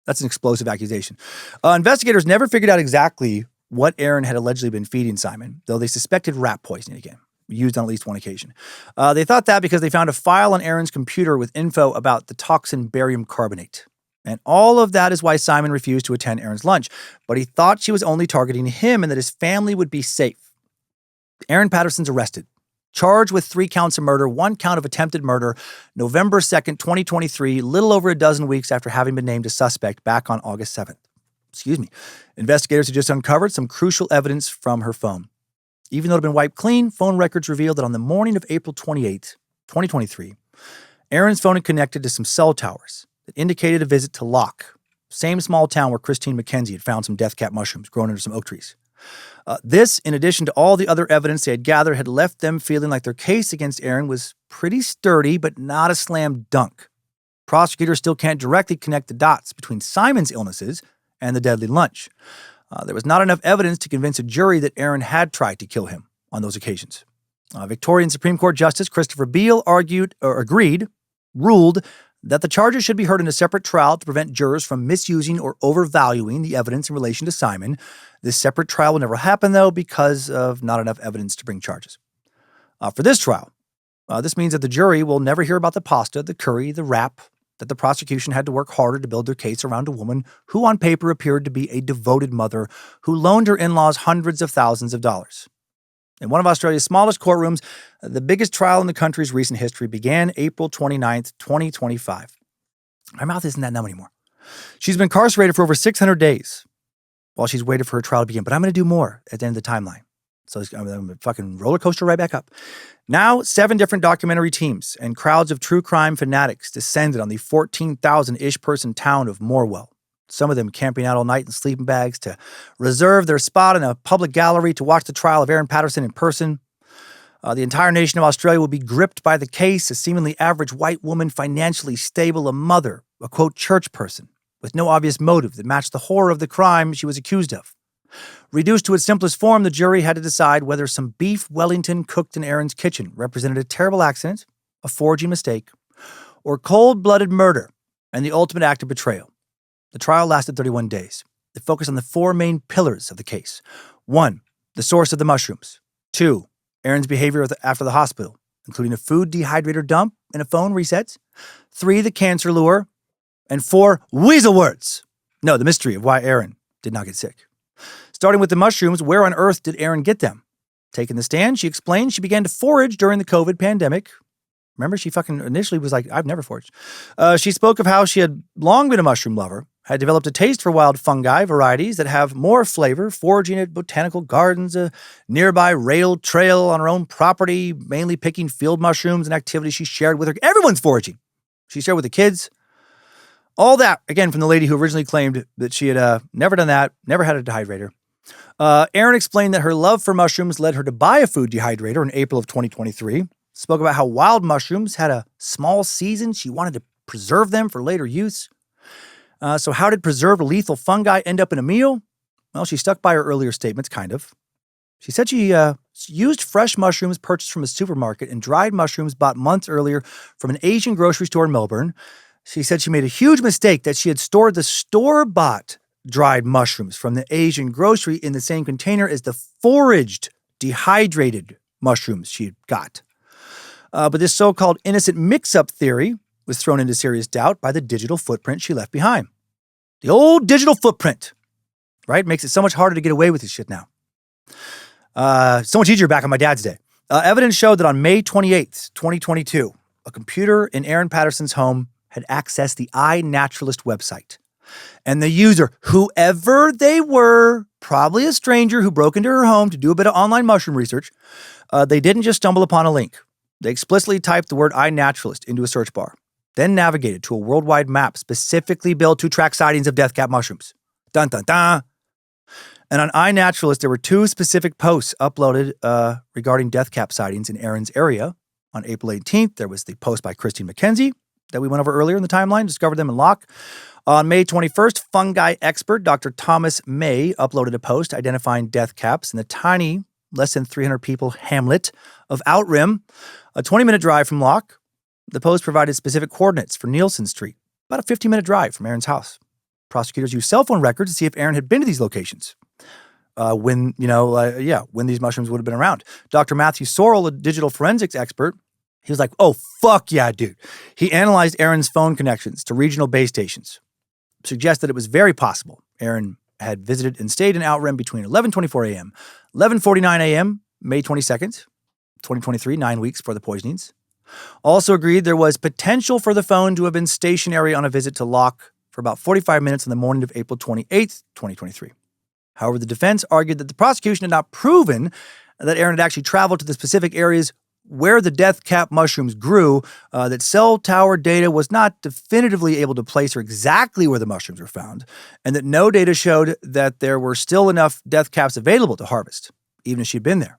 That's an explosive accusation. Investigators never figured out exactly what Erin had allegedly been feeding Simon, though they suspected rat poisoning again, used on at least one occasion. They thought that because they found a file on Erin's computer with info about the toxin barium carbonate. And all of that is why Simon refused to attend Erin's lunch, but he thought she was only targeting him and that his family would be safe. Erin Patterson's arrested, charged with 3 counts of murder, 1 count of attempted murder, November 2nd, 2023, little over a dozen weeks after having been named a suspect back on August 7th. Investigators had just uncovered some crucial evidence from her phone. Even though it had been wiped clean, phone records revealed that on the morning of April 28, 2023, Erin's phone had connected to some cell towers that indicated a visit to Locke, same small town where Christine McKenzie had found some death cap mushrooms grown under some oak trees. This, in addition to all the other evidence they had gathered, had left them feeling like their case against Erin was pretty sturdy, but not a slam dunk. Prosecutors still can't directly connect the dots between Simon's illnesses and the deadly lunch. There was not enough evidence to convince a jury that Erin had tried to kill him on those occasions. Victorian Supreme Court Justice Christopher Beale ruled that the charges should be heard in a separate trial to prevent jurors from misusing or overvaluing the evidence in relation to Simon. This separate trial will never happen, though, because of not enough evidence to bring charges. For this trial, this means that the jury will never hear about the pasta, the curry, the wrap, that the prosecution had to work harder to build their case around a woman who on paper appeared to be a devoted mother who loaned her in-laws hundreds of thousands of dollars. In one of Australia's smallest courtrooms, the biggest trial in the country's recent history began April 29th, 2025. My mouth isn't that numb anymore. She's been incarcerated for over 600 days while she's waited for her trial to begin. But I'm going to do more at the end of the timeline. So I'm going to fucking roller coaster right back up. Now, 7 different documentary teams and crowds of true crime fanatics descended on the 14,000-ish person town of Morwell. Some of them camping out all night in sleeping bags to reserve their spot in a public gallery to watch the trial of Erin Patterson in person. The entire nation of Australia will be gripped by the case, a seemingly average white woman, financially stable, a mother, a quote, church person, with no obvious motive that matched the horror of the crime she was accused of. Reduced to its simplest form, the jury had to decide whether some beef Wellington cooked in Erin's kitchen represented a terrible accident, a foraging mistake, or cold-blooded murder and the ultimate act of betrayal. The trial lasted 31 days. It focused on the 4 main pillars of the case. 1, the source of the mushrooms. 2, Erin's behavior after the hospital, including a food dehydrator dump and a phone reset. 3, the cancer lure. And 4, weasel words. No, the mystery of why Erin did not get sick. Starting with the mushrooms, where on earth did Erin get them? Taking the stand, she explained she began to forage during the COVID pandemic. Remember, she fucking initially was like, I've never foraged. She spoke of how she had long been a mushroom lover, had developed a taste for wild fungi varieties that have more flavor, foraging at botanical gardens, a nearby rail trail on her own property, mainly picking field mushrooms and activities she shared with her. Everyone's foraging. She shared with the kids. All that, again, from the lady who originally claimed that she had never done that, never had a dehydrator. Erin explained that her love for mushrooms led her to buy a food dehydrator in April of 2023. Spoke about how wild mushrooms had a small season. She wanted to preserve them for later use. So how did preserved lethal fungi end up in a meal? Well, she stuck by her earlier statements, kind of. She said she used fresh mushrooms purchased from a supermarket and dried mushrooms bought months earlier from an Asian grocery store in Melbourne. She said she made a huge mistake that she had stored the store-bought dried mushrooms from the Asian grocery in the same container as the foraged, dehydrated mushrooms she had got. But this so-called innocent mix-up theory was thrown into serious doubt by the digital footprint she left behind. The old digital footprint, right? Makes it so much harder to get away with this shit now. So much easier back on my dad's day. Evidence showed that on May 28th, 2022, a computer in Erin Patterson's home had accessed the iNaturalist website. And the user, whoever they were, probably a stranger who broke into her home to do a bit of online mushroom research, they didn't just stumble upon a link. They explicitly typed the word iNaturalist into a search bar, then navigated to a worldwide map specifically built to track sightings of death cap mushrooms. Dun, dun, dun. And on iNaturalist, there were two specific posts uploaded regarding death cap sightings in Erin's area. On April 18th, there was the post by Christine McKenzie that we went over earlier in the timeline, discovered them in Locke. On May 21st, fungi expert Dr. Thomas May uploaded a post identifying death caps in the tiny, less than 300 people hamlet of Outrim, a 20-minute drive from Locke. The post provided specific coordinates for Nielsen Street, about a 15-minute drive from Erin's house. Prosecutors used cell phone records to see if Erin had been to these locations. When these mushrooms would have been around. Dr. Matthew Sorrell, a digital forensics expert, he was like, oh, fuck yeah, dude. He analyzed Erin's phone connections to regional base stations. Suggested it was very possible Erin had visited and stayed in Outrim between 11:24 a.m., 11:49 a.m., May 22nd, 2023, 9 weeks for the poisonings. Also agreed there was potential for the phone to have been stationary on a visit to Locke for about 45 minutes on the morning of April 28th, 2023. However, the defense argued that the prosecution had not proven that Erin had actually traveled to the specific areas where the death cap mushrooms grew, that cell tower data was not definitively able to place her exactly where the mushrooms were found, and that no data showed that there were still enough death caps available to harvest, even if she'd been there.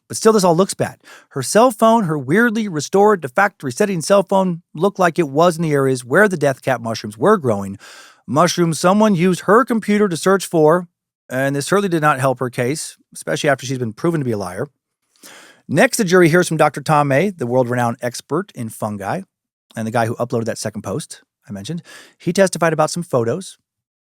But still, this all looks bad. Her cell phone, her weirdly restored to factory setting cell phone, looked like it was in the areas where the death cap mushrooms were growing. Mushrooms someone used her computer to search for, and this certainly did not help her case, especially after she's been proven to be a liar. Next, the jury hears from Dr. Tom May, the world-renowned expert in fungi, and the guy who uploaded that second post I mentioned. He testified about some photos.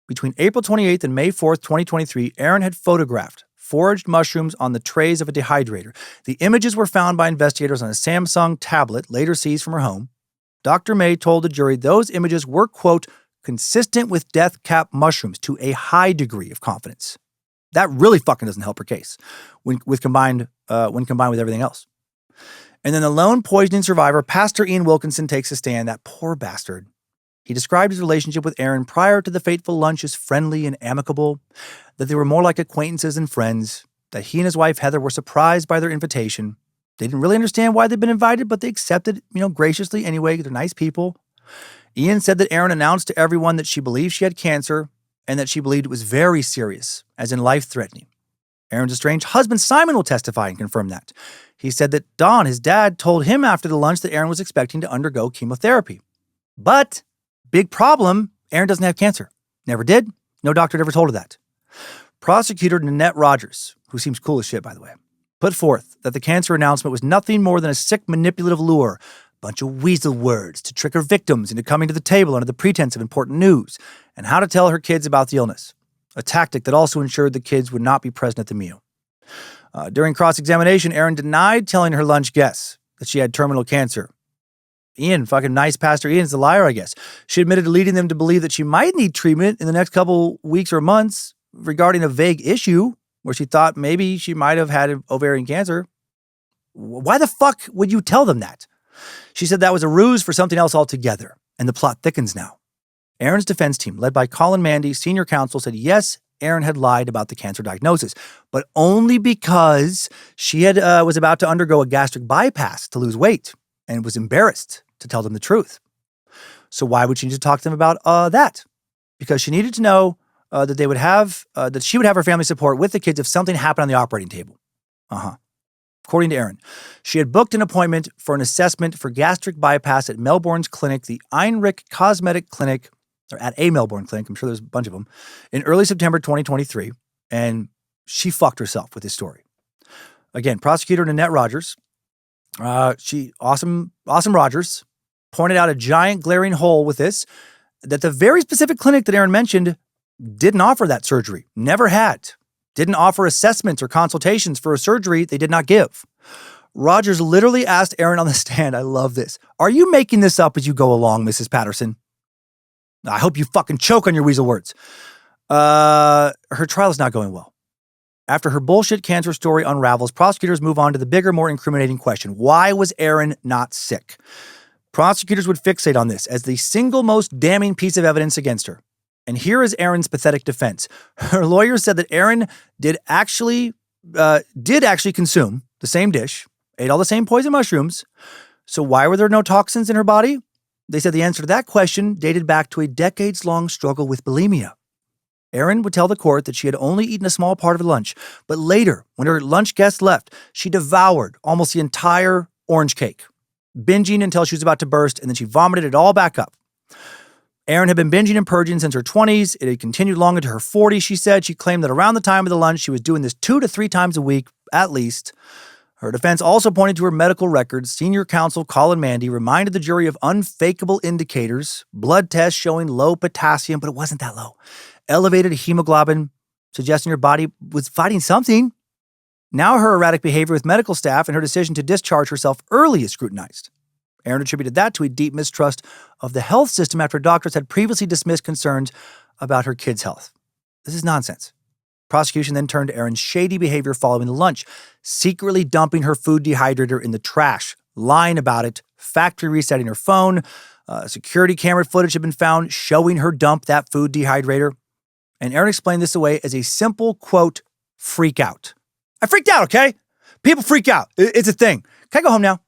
Between April 28th and May 4th, 2023, Erin had photographed foraged mushrooms on the trays of a dehydrator. The images were found by investigators on a Samsung tablet, later seized from her home. Dr. May told the jury those images were, quote, consistent with death cap mushrooms to a high degree of confidence. That really fucking doesn't help her case when combined with everything else. And then the lone poisoning survivor, Pastor Ian Wilkinson, takes a stand. That poor bastard. He described his relationship with Erin prior to the fateful lunch as friendly and amicable, that they were more like acquaintances than friends, that he and his wife Heather were surprised by their invitation. They didn't really understand why they'd been invited, but they accepted, graciously anyway. They're nice people. Ian said that Erin announced to everyone that she believed she had cancer and that she believed it was very serious, as in life-threatening. Erin's estranged husband, Simon, will testify and confirm that. He said that Don, his dad, told him after the lunch that Erin was expecting to undergo chemotherapy. But, big problem, Erin doesn't have cancer. Never did. No doctor had ever told her that. Prosecutor Nanette Rogers, who seems cool as shit, by the way, put forth that the cancer announcement was nothing more than a sick, manipulative lure, bunch of weasel words to trick her victims into coming to the table under the pretense of important news and how to tell her kids about the illness, a tactic that also ensured the kids would not be present at the meal. During cross-examination, Erin denied telling her lunch guests that she had terminal cancer. Ian, fucking nice Pastor Ian's the liar, I guess. She admitted to leading them to believe that she might need treatment in the next couple weeks or months regarding a vague issue where she thought maybe she might have had ovarian cancer. Why the fuck would you tell them that? She said that was a ruse for something else altogether, and the plot thickens now. Erin's defense team, led by Colin Mandy, senior counsel, said yes, Erin had lied about the cancer diagnosis, but only because she was about to undergo a gastric bypass to lose weight and was embarrassed to tell them the truth. So why would she need to talk to them about that? Because she needed to know that they would have, that she would have her family support with the kids if something happened on the operating table. According to Erin, she had booked an appointment for an assessment for gastric bypass at Melbourne's clinic, the Einrich Cosmetic Clinic, or at a Melbourne clinic, I'm sure there's a bunch of them, in early September 2023, and she fucked herself with this story. Again, prosecutor Nanette Rogers, awesome Rogers, pointed out a giant glaring hole with this, that the very specific clinic that Erin mentioned didn't offer that surgery, never had. Didn't offer assessments or consultations for a surgery they did not give. Rogers literally asked Erin on the stand, I love this, "Are you making this up as you go along, Mrs. Patterson?" I hope you fucking choke on your weasel words. Her trial is not going well. After her bullshit cancer story unravels, prosecutors move on to the bigger, more incriminating question. Why was Erin not sick? Prosecutors would fixate on this as the single most damning piece of evidence against her. And here is Erin's pathetic defense. Her lawyer said that Erin did actually consume the same dish, ate all the same poison mushrooms. So why were there no toxins in her body? They said the answer to that question dated back to a decades-long struggle with bulimia. Erin would tell the court that she had only eaten a small part of her lunch, but later, when her lunch guests left, she devoured almost the entire orange cake, binging until she was about to burst, and then she vomited it all back up. Erin had been binging and purging since her 20s. It had continued long into her 40s, she said. She claimed that around the time of the lunch, she was doing this 2 to 3 times a week, at least. Her defense also pointed to her medical records. Senior counsel Colin Mandy reminded the jury of unfakeable indicators, blood tests showing low potassium, but it wasn't that low, elevated hemoglobin, suggesting her body was fighting something. Now her erratic behavior with medical staff and her decision to discharge herself early is scrutinized. Erin attributed that to a deep mistrust of the health system after doctors had previously dismissed concerns about her kids' health. This is nonsense. Prosecution then turned to Erin's shady behavior following the lunch, secretly dumping her food dehydrator in the trash, lying about it, factory resetting her phone. Security camera footage had been found showing her dump that food dehydrator. And Erin explained this away as a simple, quote, freak out. I freaked out, okay? People freak out. It's a thing. Can I go home now?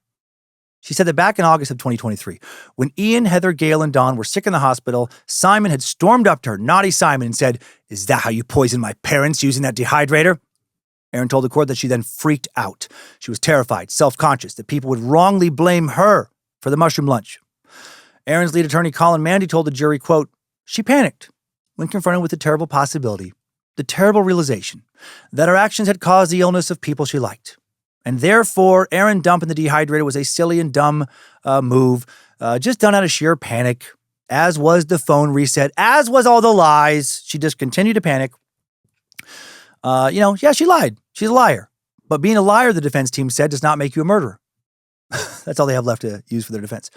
She said that back in August of 2023, when Ian, Heather, Gail, and Dawn were sick in the hospital, Simon had stormed up to her, naughty Simon, and said, "Is that how you poisoned my parents using that dehydrator?" Erin told the court that she then freaked out. She was terrified, self-conscious, that people would wrongly blame her for the mushroom lunch. Erin's lead attorney, Colin Mandy, told the jury, quote, she panicked when confronted with the terrible possibility, the terrible realization that her actions had caused the illness of people she liked. And therefore, Erin dumping the dehydrator was a silly and dumb move, just done out of sheer panic, as was the phone reset, as was all the lies. She just continued to panic. She lied. She's a liar. But being a liar, the defense team said, does not make you a murderer. That's all they have left to use for their defense.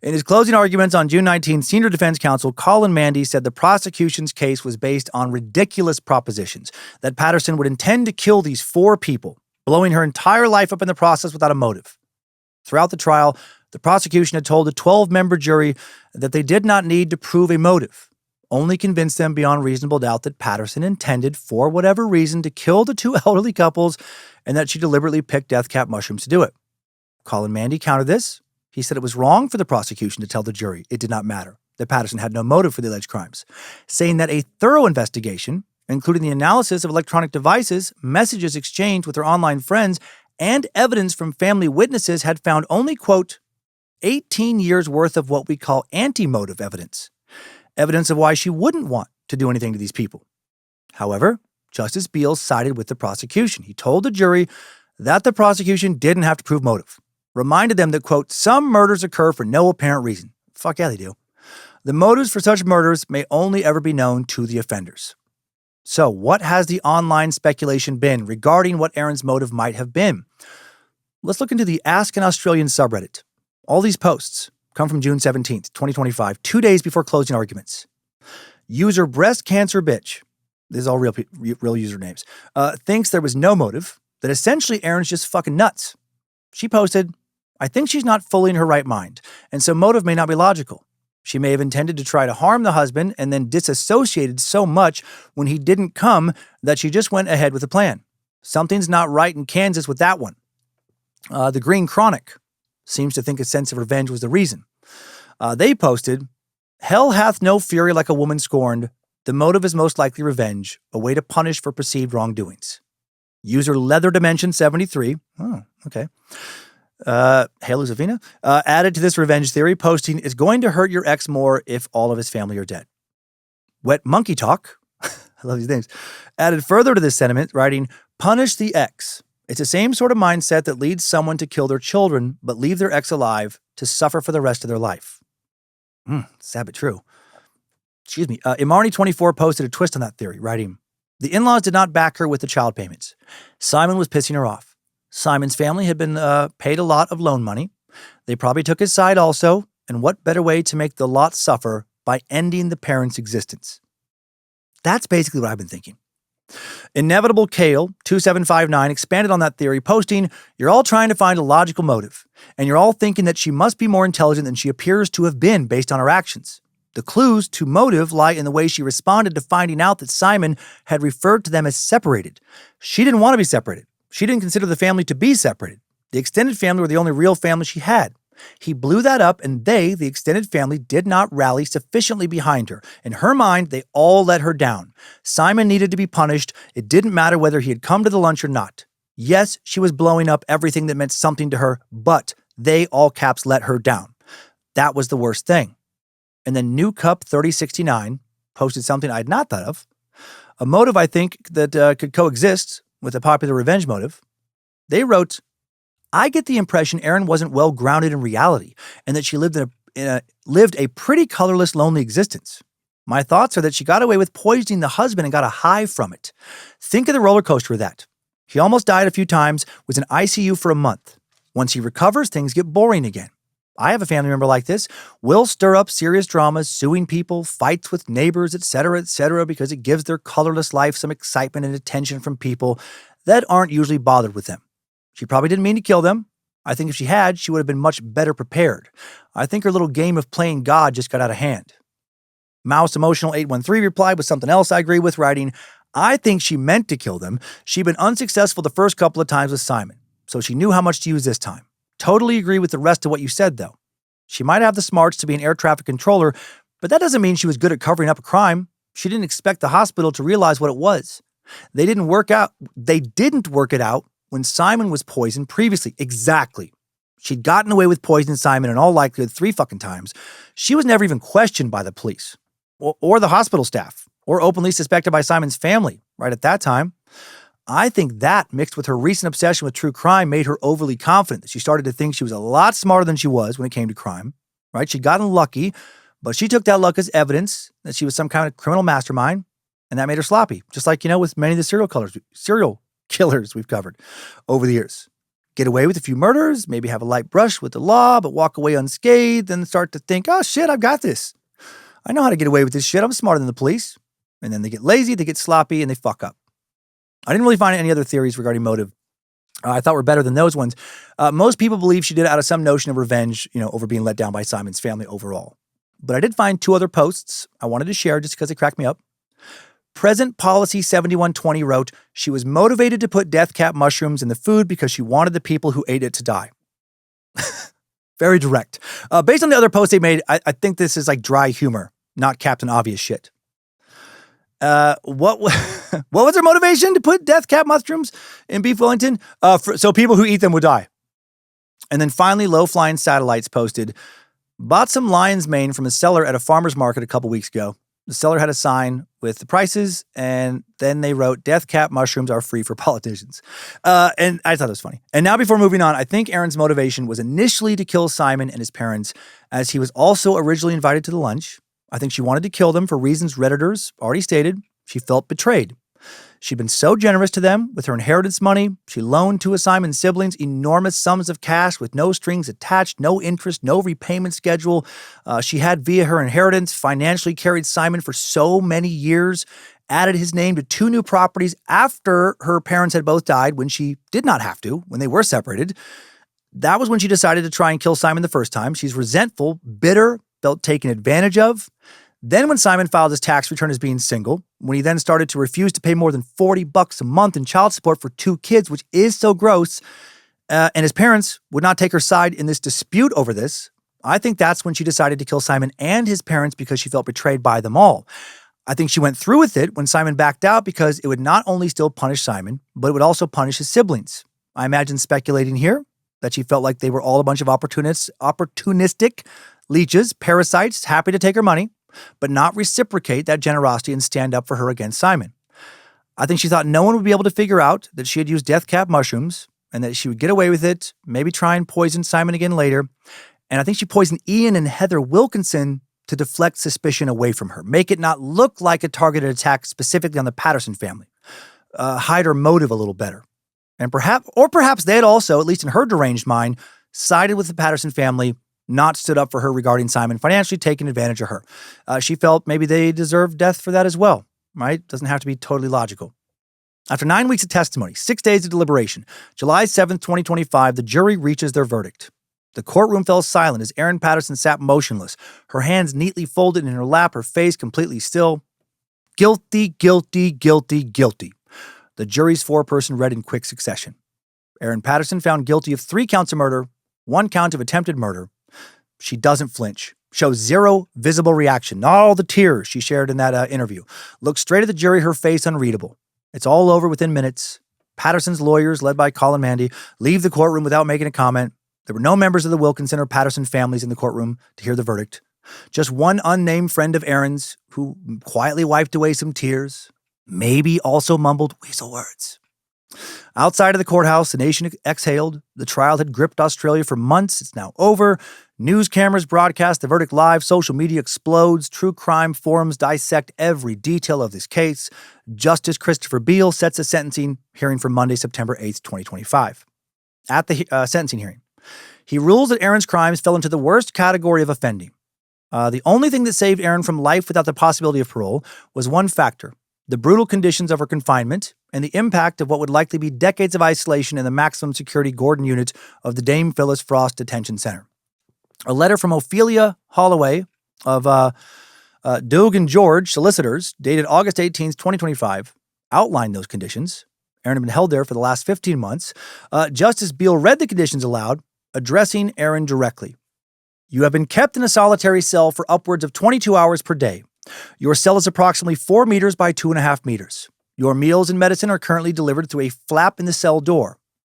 In his closing arguments on June 19th, senior defense counsel Colin Mandy said the prosecution's case was based on ridiculous propositions, that Patterson would intend to kill these 4 people, blowing her entire life up in the process without a motive. Throughout the trial, the prosecution had told a 12-member jury that they did not need to prove a motive, only convince them beyond reasonable doubt that Patterson intended, for whatever reason, to kill the 2 elderly couples and that she deliberately picked death cap mushrooms to do it. Colin Mandy countered this. He said it was wrong for the prosecution to tell the jury it did not matter, that Patterson had no motive for the alleged crimes, saying that a thorough investigation, including the analysis of electronic devices, messages exchanged with her online friends, and evidence from family witnesses had found only, quote, 18 years worth of what we call anti-motive evidence. Evidence of why she wouldn't want to do anything to these people. However, Justice Beals sided with the prosecution. He told the jury that the prosecution didn't have to prove motive. Reminded them that, quote, some murders occur for no apparent reason. Fuck yeah, they do. The motives for such murders may only ever be known to the offenders. So what has the online speculation been regarding what Erin's motive might have been? Let's look into the Ask an Australian subreddit. All these posts come from June 17th, 2025, 2 days before closing arguments. User breast cancer bitch, this is all real usernames, thinks there was no motive, that essentially Erin's just fucking nuts. She posted, I think she's not fully in her right mind, and so motive may not be logical. She may have intended to try to harm the husband and then disassociated so much when he didn't come that she just went ahead with the plan. Something's not right in Kansas with that one. The Green Chronic seems to think a sense of revenge was the reason. They posted, hell hath no fury like a woman scorned. The motive is most likely revenge, a way to punish for perceived wrongdoings. User Leather Dimension 73, oh, okay. Hey, Luzavina, added to this revenge theory, posting, "It's going to hurt your ex more if all of his family are dead." Wet Monkey Talk, I love these names, added further to this sentiment, writing, "Punish the ex. It's the same sort of mindset that leads someone to kill their children, but leave their ex alive to suffer for the rest of their life." Sad but true. Excuse me. Imarni24 posted a twist on that theory, writing, "The in-laws did not back her with the child payments. Simon was pissing her off. Simon's family had been paid a lot of loan money. They probably took his side also, and what better way to make the lot suffer by ending the parents' existence?" That's basically what I've been thinking. Inevitable Kale 2759 expanded on that theory, posting, "You're all trying to find a logical motive, and you're all thinking that she must be more intelligent than she appears to have been based on her actions. The clues to motive lie in the way she responded to finding out that Simon had referred to them as separated. She didn't want to be separated. She didn't consider the family to be separated. The extended family were the only real family she had. He blew that up, and they, the extended family, did not rally sufficiently behind her. In her mind, they all let her down. Simon needed to be punished. It didn't matter whether he had come to the lunch or not. Yes, she was blowing up everything that meant something to her, but they, all caps, let her down. That was the worst thing." And then New Cup 3069 posted something I'd not thought of. A motive I think that could coexist with a popular revenge motive. They wrote, "I get the impression Erin wasn't well grounded in reality and that she lived a pretty colorless, lonely existence. My thoughts are that she got away with poisoning the husband and got a high from it. Think of the roller coaster of that. He almost died a few times, was in ICU for a month. Once he recovers, things get boring again. I have a family member like this. Will stir up serious dramas, suing people, fights with neighbors, etc., because it gives their colorless life some excitement and attention from people that aren't usually bothered with them. She probably didn't mean to kill them. I think if she had, she would have been much better prepared. I think her little game of playing God just got out of hand." Mouse Emotional 813 replied with something else I agree with, writing, "I think she meant to kill them. She'd been unsuccessful the first couple of times with Simon, so she knew how much to use this time. Totally agree with the rest of what you said, though. She might have the smarts to be an air traffic controller, but that doesn't mean she was good at covering up a crime. She didn't expect the hospital to realize what it was. They didn't work it out when Simon was poisoned previously." Exactly. She'd gotten away with poisoning Simon in all likelihood 3 fucking times. She was never even questioned by the police or the hospital staff or openly suspected by Simon's family right at that time. I think that, mixed with her recent obsession with true crime, made her overly confident that she started to think she was a lot smarter than she was when it came to crime, right? She'd gotten lucky, but she took that luck as evidence that she was some kind of criminal mastermind, and that made her sloppy, just like, with many of the serial killers we've covered over the years. Get away with a few murders, maybe have a light brush with the law, but walk away unscathed, then start to think, "Oh shit, I've got this. I know how to get away with this shit. I'm smarter than the police." And then they get lazy, they get sloppy, and they fuck up. I didn't really find any other theories regarding motive I thought were better than those ones. Most people believe she did it out of some notion of revenge, over being let down by Simon's family overall. But I did find 2 other posts I wanted to share just because they cracked me up. Present Policy 7120 wrote, "She was motivated to put death cap mushrooms in the food because she wanted the people who ate it to die." Very direct. Based on the other posts they made, I think this is like dry humor, not Captain Obvious shit. What was her motivation to put death cap mushrooms in beef Wellington? So people who eat them would die. And then finally, Low Flying Satellites posted, "Bought some lion's mane from a seller at a farmer's market a couple weeks ago. The seller had a sign with the prices, and then they wrote, 'Death cap mushrooms are free for politicians.'" And I thought it was funny. And now before moving on, I think Erin's motivation was initially to kill Simon and his parents, as he was also originally invited to the lunch. I think she wanted to kill them for reasons Redditors already stated. She felt betrayed. She'd been so generous to them with her inheritance money. She loaned to Simon's siblings enormous sums of cash with no strings attached, no interest, no repayment schedule. She had, via her inheritance, financially carried Simon for so many years, added his name to 2 new properties after her parents had both died, when she did not have to, when they were separated. That was when she decided to try and kill Simon the first time. She's resentful, bitter, felt taken advantage of. Then when Simon filed his tax return as being single, when he then started to refuse to pay more than $40 a month in child support for 2 kids, which is so gross, and his parents would not take her side in this dispute over this, I think that's when she decided to kill Simon and his parents because she felt betrayed by them all. I think she went through with it when Simon backed out because it would not only still punish Simon, but it would also punish his siblings. I imagine speculating here that she felt like they were all a bunch of opportunistic leeches, parasites, happy to take her money, but not reciprocate that generosity and stand up for her against Simon. I think she thought no one would be able to figure out that she had used death cap mushrooms and that she would get away with it, maybe try and poison Simon again later. And I think she poisoned Ian and Heather Wilkinson to deflect suspicion away from her, make it not look like a targeted attack specifically on the Patterson family, hide her motive a little better. And perhaps they had also, at least in her deranged mind, sided with the Patterson family, not stood up for her regarding Simon, financially taking advantage of her. She felt maybe they deserved death for that as well, right? Doesn't have to be totally logical. After 9 weeks of testimony, 6 days of deliberation, July 7th, 2025, the jury reaches their verdict. The courtroom fell silent as Erin Patterson sat motionless, her hands neatly folded in her lap, her face completely still. Guilty, guilty, guilty, guilty. The jury's foreperson read in quick succession. Erin Patterson found guilty of 3 counts of murder, 1 count of attempted murder. She doesn't flinch, shows zero visible reaction, not all the tears she shared in that interview. Looks straight at the jury, her face unreadable. It's all over within minutes. Patterson's lawyers, led by Colin Mandy, leave the courtroom without making a comment. There were no members of the Wilkinson or Patterson families in the courtroom to hear the verdict. Just one unnamed friend of Erin's who quietly wiped away some tears, maybe also mumbled weasel words. Outside of the courthouse, the nation exhaled. The trial had gripped Australia for months. It's now over. News cameras broadcast the verdict live. Social media explodes. True crime forums dissect every detail of this case. Justice Christopher Beale sets a sentencing hearing for Monday, September 8th, 2025. At the sentencing hearing, he rules that Erin's crimes fell into the worst category of offending. The only thing that saved Erin from life without the possibility of parole was one factor: the brutal conditions of her confinement and the impact of what would likely be decades of isolation in the maximum security Gordon unit of the Dame Phyllis Frost Detention Center. A letter from Ophelia Holloway of Doug and George solicitors, dated August 18, 2025, outlined those conditions. Erin had been held there for the last 15 months. Justice Beale read the conditions aloud, addressing Erin directly. You have been kept in a solitary cell for upwards of 22 hours per day. Your cell is approximately 4 meters by 2.5 meters. Your meals and medicine are currently delivered through a flap in the cell door.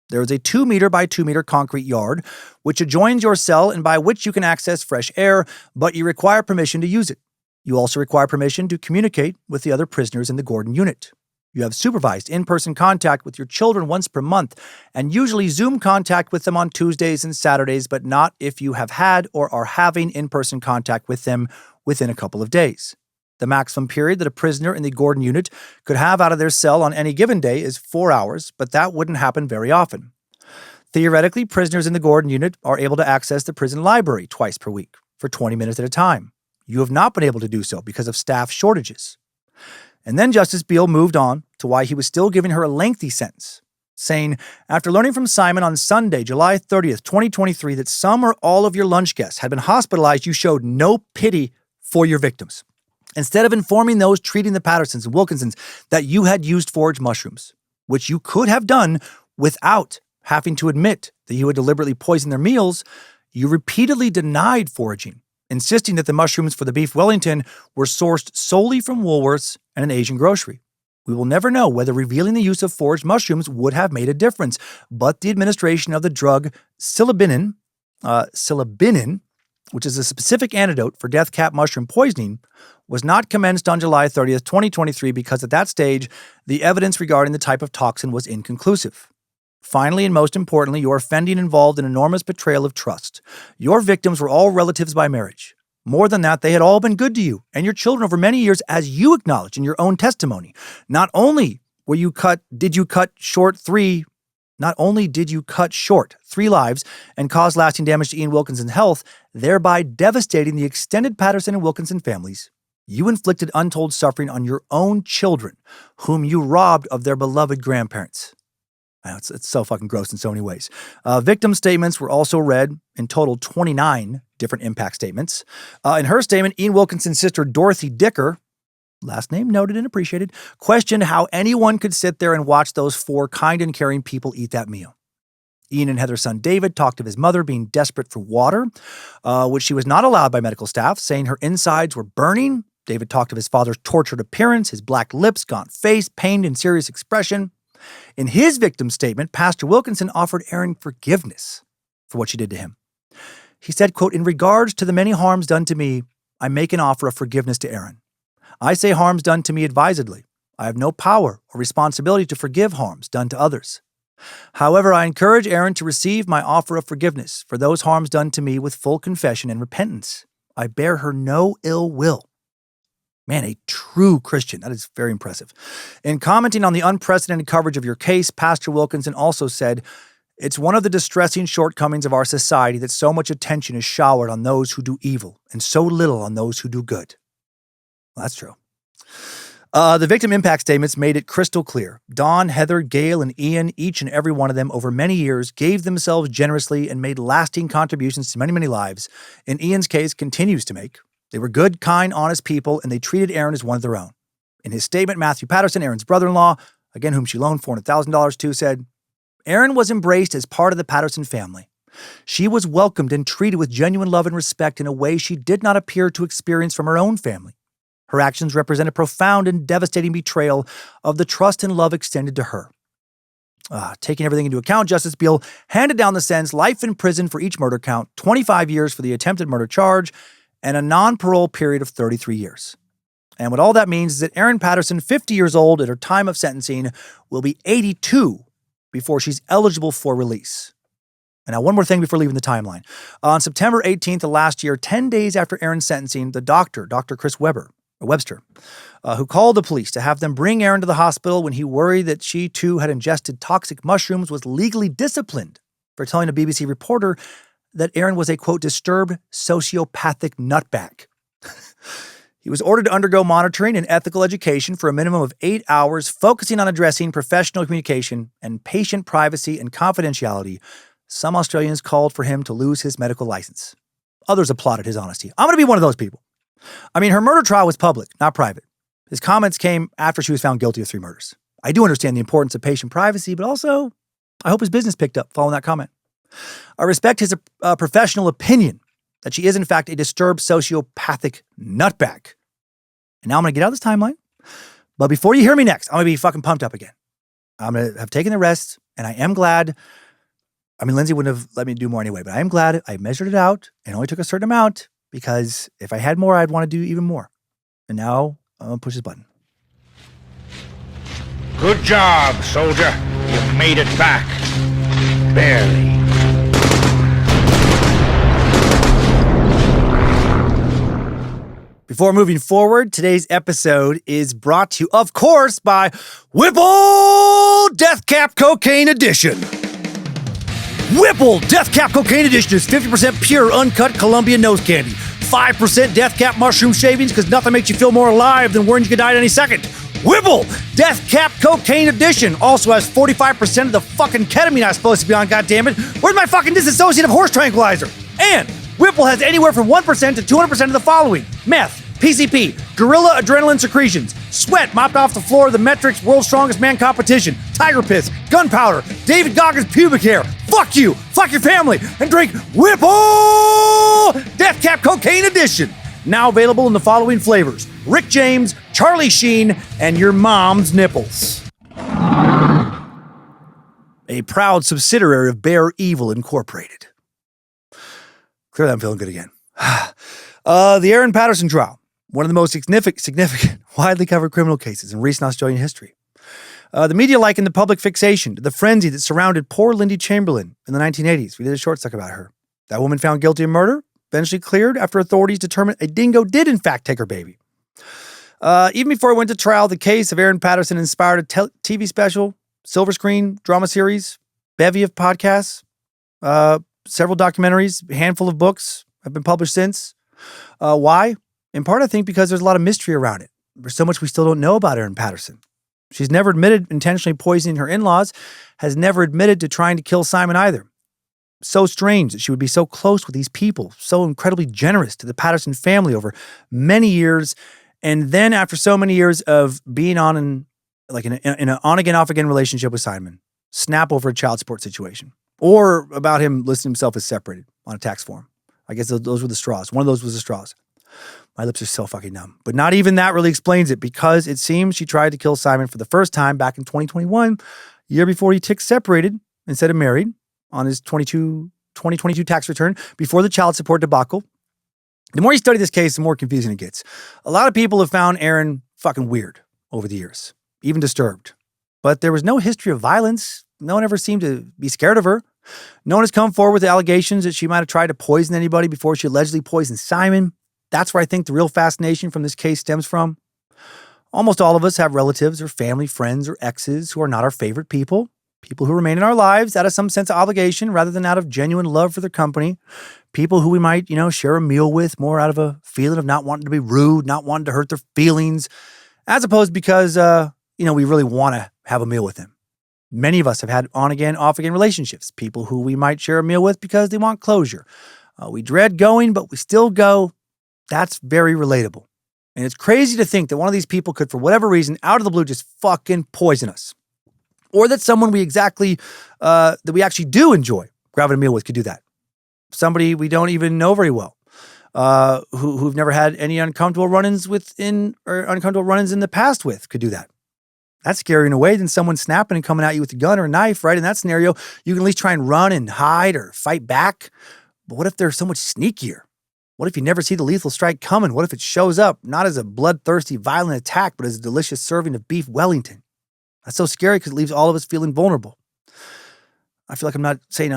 There is a 2 meter by 2 meter concrete yard, which adjoins your cell and by which you can access fresh air, but you require permission to use it. You also require permission to communicate with the other prisoners in the Gordon unit. You have supervised in-person contact with your children once per month, and usually Zoom contact with them on Tuesdays and Saturdays, but not if you have had or are having in-person contact with them within a couple of days. The maximum period that a prisoner in the Gordon unit could have out of their cell on any given day is 4 hours, but that wouldn't happen very often. Theoretically, prisoners in the Gordon unit are able to access the prison library twice per week for 20 minutes at a time. You have not been able to do so because of staff shortages. And then Justice Beale moved on to why he was still giving her a lengthy sentence, saying, after learning from Simon on Sunday, July 30th, 2023, that some or all of your lunch guests had been hospitalized, you showed no pity for your victims. Instead of informing those treating the Pattersons and Wilkinsons that you had used foraged mushrooms, which you could have done without having to admit that you had deliberately poisoned their meals, you repeatedly denied foraging, insisting that the mushrooms for the beef Wellington were sourced solely from Woolworths and an Asian grocery. We will never know whether revealing the use of foraged mushrooms would have made a difference, but the administration of the drug psilocybin, which is a specific antidote for death cap mushroom poisoning, was not commenced on July 30th, 2023, because at that stage, the evidence regarding the type of toxin was inconclusive. Finally, and most importantly, your offending involved an enormous betrayal of trust. Your victims were all relatives by marriage. More than that, they had all been good to you and your children over many years, as you acknowledge in your own testimony. Not only did you cut short 3 lives and cause lasting damage to Ian Wilkinson's health, thereby devastating the extended Patterson and Wilkinson families, you inflicted untold suffering on your own children, whom you robbed of their beloved grandparents. I know, it's so fucking gross in so many ways. Victim statements were also read, in total 29 different impact statements. In her statement, Ian Wilkinson's sister Dorothy Dicker, last name noted and appreciated, questioned how anyone could sit there and watch those 4 kind and caring people eat that meal. Ian and Heather's son David talked of his mother being desperate for water, which she was not allowed by medical staff, saying her insides were burning David talked of his father's tortured appearance, his black lips, gaunt face, pained and serious expression. In his victim statement, Pastor Wilkinson offered Erin forgiveness for what she did to him. He said, quote, "In regards to the many harms done to me, I make an offer of forgiveness to Erin. I say harms done to me advisedly. I have no power or responsibility to forgive harms done to others. However, I encourage Erin to receive my offer of forgiveness for those harms done to me with full confession and repentance. I bear her no ill will." Man, a true Christian. That is very impressive. In commenting on the unprecedented coverage of your case, Pastor Wilkinson also said, "It's one of the distressing shortcomings of our society that so much attention is showered on those who do evil and so little on those who do good." Well, that's true. The victim impact statements made it crystal clear. Dawn, Heather, Gail, and Ian, each and every one of them over many years, gave themselves generously and made lasting contributions to many, many lives. In Ian's case, continues to make. They were good, kind, honest people, and they treated Erin as one of their own. In his statement, Matthew Patterson, Erin's brother-in-law, again whom she loaned $400,000 to, said, "Erin was embraced as part of the Patterson family. She was welcomed and treated with genuine love and respect in a way she did not appear to experience from her own family. Her actions represent a profound and devastating betrayal of the trust and love extended to her." Taking everything into account, Justice Beal handed down the sentence: life in prison for each murder count, 25 years for the attempted murder charge, and a non-parole period of 33 years. And what all that means is that Erin Patterson, 50 years old at her time of sentencing, will be 82 before she's eligible for release. And now one more thing before leaving the timeline. On September 18th of last year, 10 days after Erin's sentencing, the Dr. Chris Webster, who called the police to have them bring Erin to the hospital when he worried that she too had ingested toxic mushrooms, was legally disciplined for telling a BBC reporter that Erin was a, quote, disturbed sociopathic nutbag. He was ordered to undergo monitoring and ethical education for a minimum of 8 hours, focusing on addressing professional communication and patient privacy and confidentiality. Some Australians called for him to lose his medical license. Others applauded his honesty. I'm going to be one of those people. I mean, her murder trial was public, not private. His comments came after she was found guilty of 3 murders. I do understand the importance of patient privacy, but also I hope his business picked up following that comment. I respect his professional opinion that she is, in fact, a disturbed sociopathic nutbag. And now I'm going to get out of this timeline. But before you hear me next, I'm going to be fucking pumped up again. I'm going to have taken the rest, and I am glad. I mean, Lindsay wouldn't have let me do more anyway, but I am glad I measured it out and only took a certain amount, because if I had more, I'd want to do even more. And now I'm going to push this button. Good job, soldier. You made it back. Barely. Before moving forward, today's episode is brought to you, of course, by Whipple Death Cap Cocaine Edition. Whipple Death Cap Cocaine Edition is 50% pure, uncut Colombian nose candy. 5% Death Cap mushroom shavings, because nothing makes you feel more alive than worrying you could die at any second. Whipple Death Cap Cocaine Edition also has 45% of the fucking ketamine I'm supposed to be on, goddammit. Where's my fucking disassociative horse tranquilizer? And Whipple has anywhere from 1% to 200% of the following: meth, PCP, gorilla adrenaline secretions, sweat mopped off the floor of the Metrics World's Strongest Man competition, tiger piss, gunpowder, David Goggins pubic hair. Fuck you, fuck your family, and drink Whipple Death Cap Cocaine Edition. Now available in the following flavors: Rick James, Charlie Sheen, and your mom's nipples. A proud subsidiary of Bear Evil Incorporated. Clearly I'm feeling good again. The Erin Patterson trial, one of the most significant, widely covered criminal cases in recent Australian history. The media likened the public fixation to the frenzy that surrounded poor Lindy Chamberlain in the 1980s. We did a short suck about her. That woman found guilty of murder, eventually cleared after authorities determined a dingo did in fact take her baby. Even before it went to trial, the case of Erin Patterson inspired a TV special, silver screen drama series, bevy of podcasts, several documentaries, a handful of books have been published since. Why? In part, I think, because there's a lot of mystery around it. There's so much we still don't know about Erin Patterson. She's never admitted intentionally poisoning her in-laws, has never admitted to trying to kill Simon either. So strange that she would be so close with these people, so incredibly generous to the Patterson family over many years, and then after so many years of being in an on-again, off-again relationship with Simon, snap over a child support situation, or about him listing himself as separated on a tax form. I guess those were the straws. One of those was the straws. My lips are so fucking numb. But not even that really explains it, because it seems she tried to kill Simon for the first time back in 2021, year before he ticked separated instead of married, on his 2022 tax return before the child support debacle. The more you study this case, the more confusing it gets. A lot of people have found Erin fucking weird over the years, even disturbed. But there was no history of violence. No one ever seemed to be scared of her. No one has come forward with allegations that she might have tried to poison anybody before she allegedly poisoned Simon. That's where I think the real fascination from this case stems from. Almost all of us have relatives or family, friends, or exes who are not our favorite people. People who remain in our lives out of some sense of obligation rather than out of genuine love for their company. People who we might, share a meal with more out of a feeling of not wanting to be rude, not wanting to hurt their feelings, as opposed because, we really want to have a meal with them. Many of us have had on-again, off-again relationships. People who we might share a meal with because they want closure. We dread going, but we still go. That's very relatable. And it's crazy to think that one of these people could, for whatever reason, out of the blue, just fucking poison us. Or that someone that we actually do enjoy grabbing a meal with could do that. Somebody we don't even know very well, who've never had any uncomfortable run-ins in the past with could do that. That's scarier in a way than someone snapping and coming at you with a gun or a knife, right? In that scenario, you can at least try and run and hide or fight back. But what if they're so much sneakier? What if you never see the lethal strike coming? What if it shows up not as a bloodthirsty, violent attack, but as a delicious serving of beef Wellington? That's so scary because it leaves all of us feeling vulnerable. I feel like I'm not saying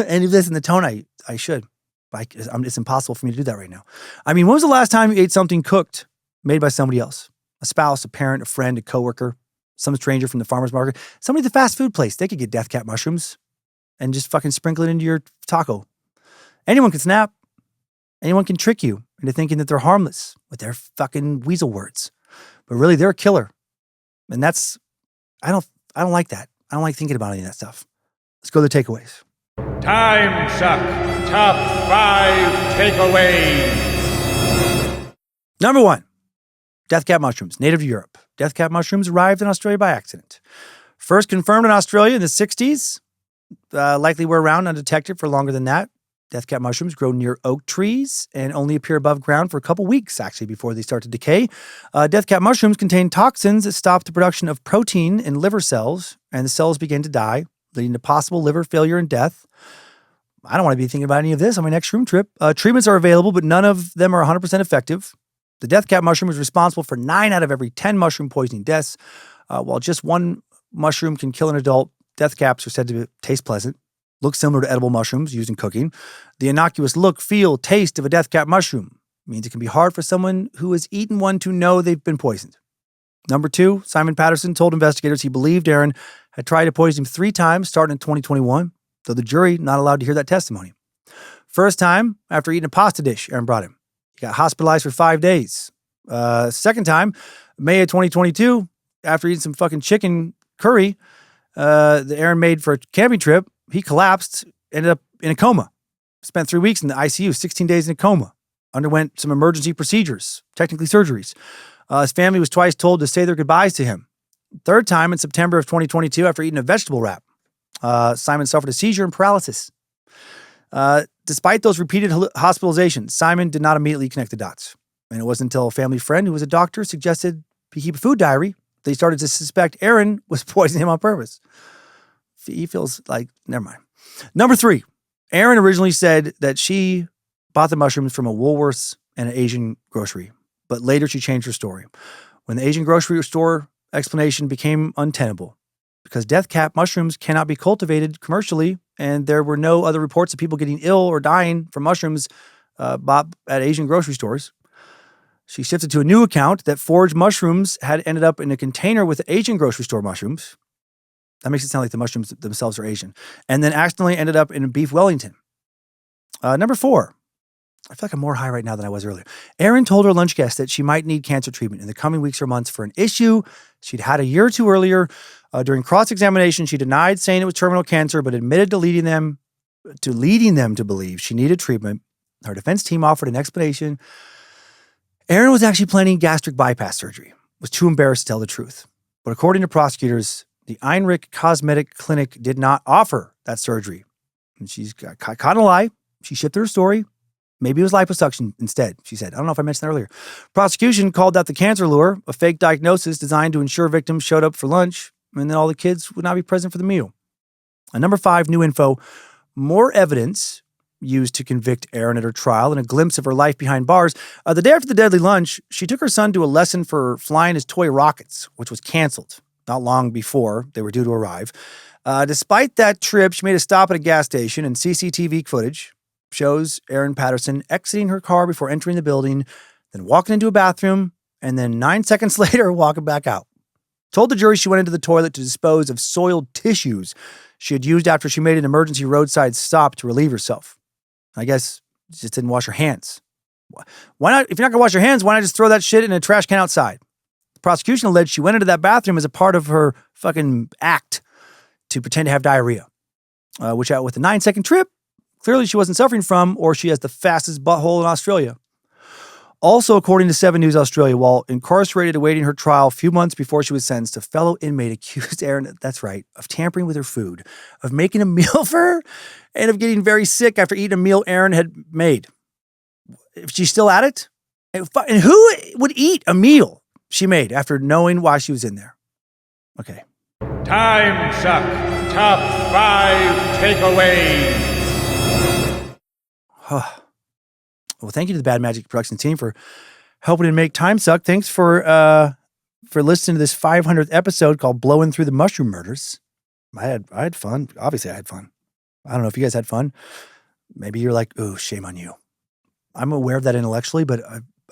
any of this in the tone I should. It's impossible for me to do that right now. I mean, when was the last time you ate something cooked, made by somebody else? A spouse, a parent, a friend, a coworker, some stranger from the farmer's market, somebody at the fast food place. They could get death cap mushrooms and just fucking sprinkle it into your taco. Anyone can snap. Anyone can trick you into thinking that they're harmless with their fucking weasel words. But really, they're a killer. And I don't like that. I don't like thinking about any of that stuff. Let's go to the takeaways. Timesuck Top 5 Takeaways. Number 1, death cap mushrooms, native to Europe. Death cap mushrooms arrived in Australia by accident. First confirmed in Australia in the 60s. Likely were around undetected for longer than that. Death cap mushrooms grow near oak trees and only appear above ground for a couple weeks, actually, before they start to decay. Death cap mushrooms contain toxins that stop the production of protein in liver cells, and the cells begin to die, leading to possible liver failure and death. I don't want to be thinking about any of this on my next room trip. Treatments are available, but none of them are 100% effective. The death cap mushroom is responsible for 9 out of every 10 mushroom poisoning deaths. While just one mushroom can kill an adult, death caps are said to taste pleasant, look similar to edible mushrooms used in cooking. The innocuous look, feel, taste of a death cap mushroom means it can be hard for someone who has eaten one to know they've been poisoned. Number 2, Simon Patterson told investigators he believed Erin had tried to poison him 3 times starting in 2021, though the jury not allowed to hear that testimony. First time, after eating a pasta dish Erin brought him. He got hospitalized for 5 days. Second time, May of 2022, after eating some fucking chicken curry that Erin made for a camping trip, he collapsed, ended up in a coma. Spent 3 weeks in the ICU, 16 days in a coma. Underwent some emergency procedures, technically surgeries. His family was twice told to say their goodbyes to him. Third time in September of 2022 after eating a vegetable wrap. Simon suffered a seizure and paralysis. Despite those repeated hospitalizations, Simon did not immediately connect the dots. And it wasn't until a family friend who was a doctor suggested he keep a food diary that he started to suspect Erin was poisoning him on purpose. He feels like, never mind. Number 3, Erin originally said that she bought the mushrooms from a Woolworths and an Asian grocery, but later she changed her story when the Asian grocery store explanation became untenable because death cap mushrooms cannot be cultivated commercially, and there were no other reports of people getting ill or dying from mushrooms bought at Asian grocery stores. She shifted to a new account that foraged mushrooms had ended up in a container with Asian grocery store mushrooms. That makes it sound like the mushrooms themselves are Asian. And then accidentally ended up in a beef Wellington. Number 4. I feel like I'm more high right now than I was earlier. Erin told her lunch guest that she might need cancer treatment in the coming weeks or months for an issue she'd had a year or two earlier. During cross-examination, she denied saying it was terminal cancer, but admitted to leading them to believe she needed treatment. Her defense team offered an explanation. Erin was actually planning gastric bypass surgery, was too embarrassed to tell the truth. But according to prosecutors, the Einrich Cosmetic Clinic did not offer that surgery. And she's caught in a lie. She shifted her story, Maybe it was liposuction instead, she said. I don't know if I mentioned that earlier. Prosecution called that the cancer lure, a fake diagnosis designed to ensure victims showed up for lunch and then all the kids would not be present for the meal. And number 5, new info. More evidence used to convict Erin at her trial and a glimpse of her life behind bars. The day after the deadly lunch, she took her son to a lesson for flying his toy rockets, which was canceled not long before they were due to arrive. Despite that trip, she made a stop at a gas station, and CCTV footage shows Erin Patterson exiting her car before entering the building, then walking into a bathroom, and then 9 seconds later, walking back out. Told the jury she went into the toilet to dispose of soiled tissues she had used after she made an emergency roadside stop to relieve herself. I guess she just didn't wash her hands. Why not? If you're not going to wash your hands, why not just throw that shit in a trash can outside? The prosecution alleged she went into that bathroom as a part of her fucking act to pretend to have diarrhea, which out with a 9-second trip, clearly she wasn't suffering from, or she has the fastest butthole in Australia. Also, according to 7 News Australia, while incarcerated awaiting her trial a few months before she was sentenced, a fellow inmate accused Erin, that's right, of tampering with her food, of making a meal for her, and of getting very sick after eating a meal Erin had made. If she's still at it? And who would eat a meal she made after knowing why she was in there? Okay. Timesuck Top 5 Takeaways. Well, thank you to the Bad Magic production team for helping to make Timesuck. Thanks for listening to this 500th episode called Blowing Through the Mushroom Murders. I had fun. Obviously, I had fun. I don't know if you guys had fun. Maybe you're like, ooh, shame on you. I'm aware of that intellectually, but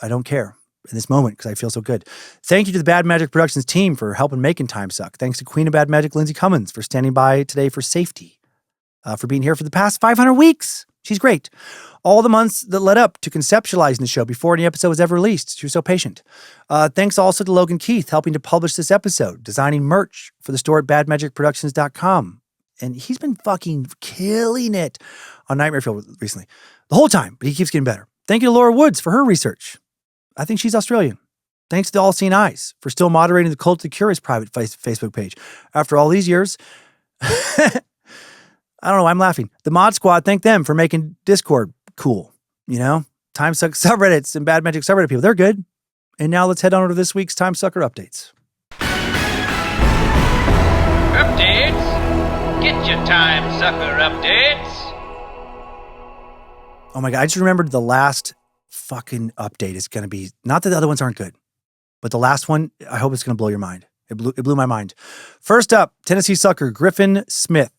I don't care in this moment because I feel so good. Thank you to the Bad Magic Productions team for helping making Timesuck. Thanks to Queen of Bad Magic, Lindsay Cummins, for standing by today for safety, for being here for the past 500 weeks. She's great. All the months that led up to conceptualizing the show before any episode was ever released. She was so patient. Thanks also to Logan Keith helping to publish this episode, designing merch for the store at badmagicproductions.com. And he's been fucking killing it on Nightmare Fuel recently. The whole time, but he keeps getting better. Thank you to Laura Woods for her research. I think she's Australian. Thanks to All Seeing Eyes for still moderating the Cult of the Curious private Facebook page. After all these years, I don't know why I'm laughing. The Mod Squad, thank them for making Discord cool. You know, Timesuck subreddits and Bad Magic subreddit people, they're good. And now let's head on over to this week's Timesucker updates. Updates? Get your Timesucker updates. Oh my God, I just remembered the last fucking update is going to be, not that the other ones aren't good, but the last one, I hope it's going to blow your mind. It blew my mind. First up, Tennessee sucker Griffin Smith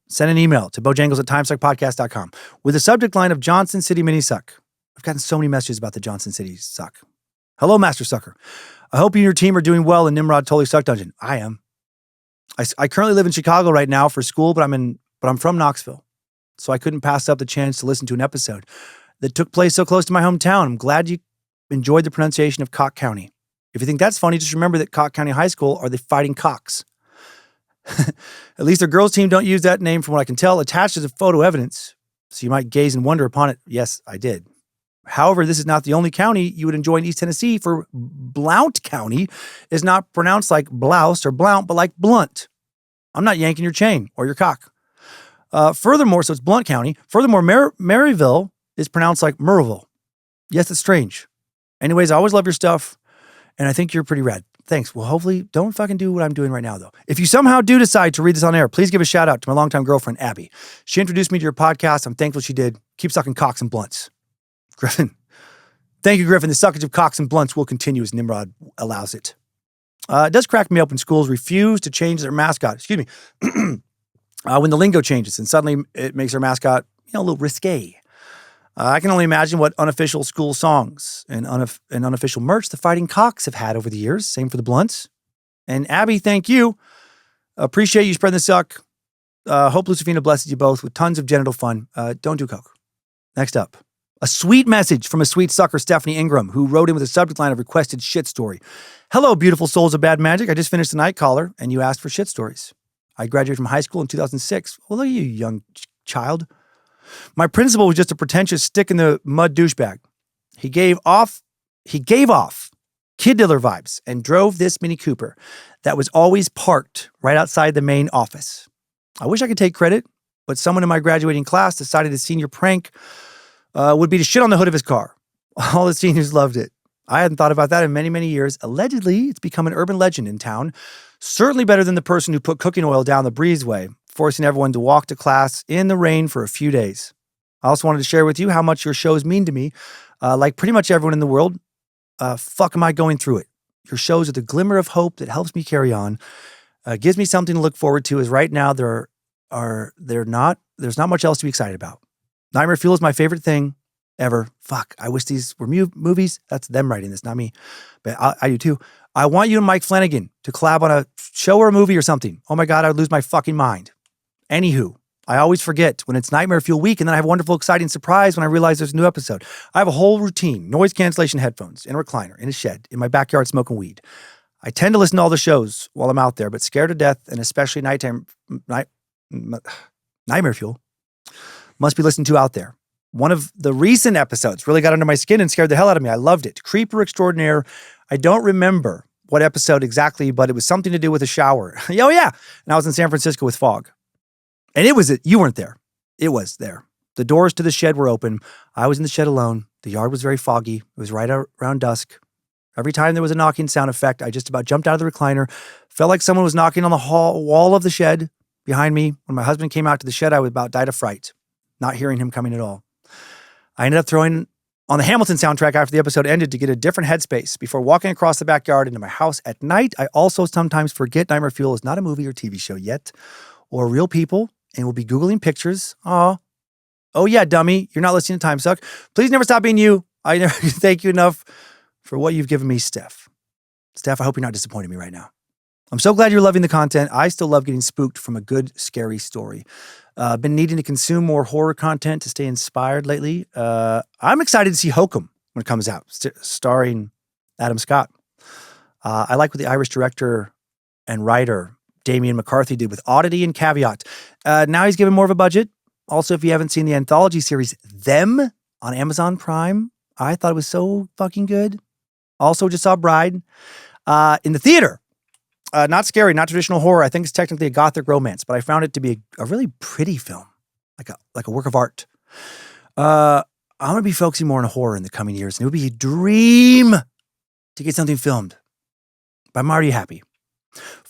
sent an email to bojangles@timesuckpodcast.com with a subject line of Johnson City mini suck. I've gotten so many messages about the Johnson City suck. Hello, Master Sucker. I hope you and your team are doing well in Nimrod Totally Suck Dungeon. I am. I currently live in Chicago right now for school, but I'm from Knoxville. So I couldn't pass up the chance to listen to an episode that took place so close to my hometown. I'm glad you enjoyed the pronunciation of Cock County. If you think that's funny, just remember that Cock County High School are the Fighting Cocks. At least their girls team don't use that name from what I can tell. Attached is a photo evidence, so you might gaze and wonder upon it. Yes, I did. However, this is not the only county you would enjoy in East Tennessee, for Blount County is not pronounced like blouse or blount, but like blunt. I'm not yanking your chain or your cock. Furthermore, so it's Blount County. Furthermore, Maryville is pronounced like Murrayville. Yes, it's strange. Anyways, I always love your stuff, and I think you're pretty rad. Thanks. Well, hopefully, don't fucking do what I'm doing right now, though. If you somehow do decide to read this on air, please give a shout out to my longtime girlfriend, Abby. She introduced me to your podcast. I'm thankful she did. Keep sucking cocks and blunts. Griffin. Thank you, Griffin. The suckage of cocks and blunts will continue as Nimrod allows it. It does crack me up when schools refuse to change their mascot. Excuse me. When the lingo changes and suddenly it makes their mascot, a little risque. I can only imagine what unofficial school songs and unofficial merch the Fighting Cocks have had over the years. Same for the blunts. And Abby, thank you. Appreciate you spreading the suck. Hope Lucifina blesses you both with tons of genital fun. Don't do coke. Next up, a sweet message from a sweet sucker, Stephanie Ingram, who wrote in with a subject line of requested shit story. Hello, beautiful souls of bad magic. I just finished the night caller and you asked for shit stories. I graduated from high school in 2006. Well, look at you, young child. My principal was just a pretentious stick in the mud douchebag. He gave off kid dealer vibes and drove this Mini Cooper that was always parked right outside the main office. I wish I could take credit, but someone in my graduating class decided a senior prank would be to shit on the hood of his car. All the seniors loved it. I hadn't thought about that in many, many years. Allegedly, it's become an urban legend in town. Certainly better than the person who put cooking oil down the breezeway, forcing everyone to walk to class in the rain for a few days. I also wanted to share with you how much your shows mean to me. Like pretty much everyone in the world, fuck am I going through it? Your shows are the glimmer of hope that helps me carry on. Gives me something to look forward to, as right now there's not much else to be excited about. Nightmare Fuel is my favorite thing ever. Fuck, I wish these were movies. That's them writing this, not me. But I do too. I want you and Mike Flanagan to collab on a show or a movie or something. Oh my God, I would lose my fucking mind. Anywho, I always forget when it's Nightmare Fuel week, and then I have a wonderful, exciting surprise when I realize there's a new episode. I have a whole routine, noise cancellation headphones, in a recliner, in a shed, in my backyard smoking weed. I tend to listen to all the shows while I'm out there, but scared to death, and especially Nightmare Fuel, must be listened to out there. One of the recent episodes really got under my skin and scared the hell out of me. I loved it. Creeper Extraordinaire. I don't remember what episode exactly, but it was something to do with a shower. Oh yeah. And I was in San Francisco with fog. And you weren't there. It was there. The doors to the shed were open. I was in the shed alone. The yard was very foggy. It was right around dusk. Every time there was a knocking sound effect, I just about jumped out of the recliner. Felt like someone was knocking on the wall of the shed behind me. When my husband came out to the shed, I would about died of fright, not hearing him coming at all. I ended up throwing on the Hamilton soundtrack after the episode ended to get a different headspace before walking across the backyard into my house at night. I also sometimes forget Nightmare Fuel is not a movie or TV show yet, or real people, and will be Googling pictures. Oh yeah, dummy, you're not listening to Timesuck. Please never stop being you. I never thank you enough for what you've given me, Steph. Steph, I hope you're not disappointing me right now. I'm so glad you're loving the content. I still love getting spooked from a good, scary story. Been needing to consume more horror content to stay inspired lately. I'm excited to see Hokum when it comes out, starring Adam Scott. I like what the Irish director and writer Damien McCarthy did with Oddity and Caveat. Now he's given more of a budget. Also, if you haven't seen the anthology series Them on Amazon Prime, I thought it was so fucking good. Also just saw Bride in the theater. Not scary, not traditional horror. I think it's technically a gothic romance, but I found it to be a really pretty film, like a work of art. I'm going to be focusing more on horror in the coming years, and it would be a dream to get something filmed. But I'm already happy.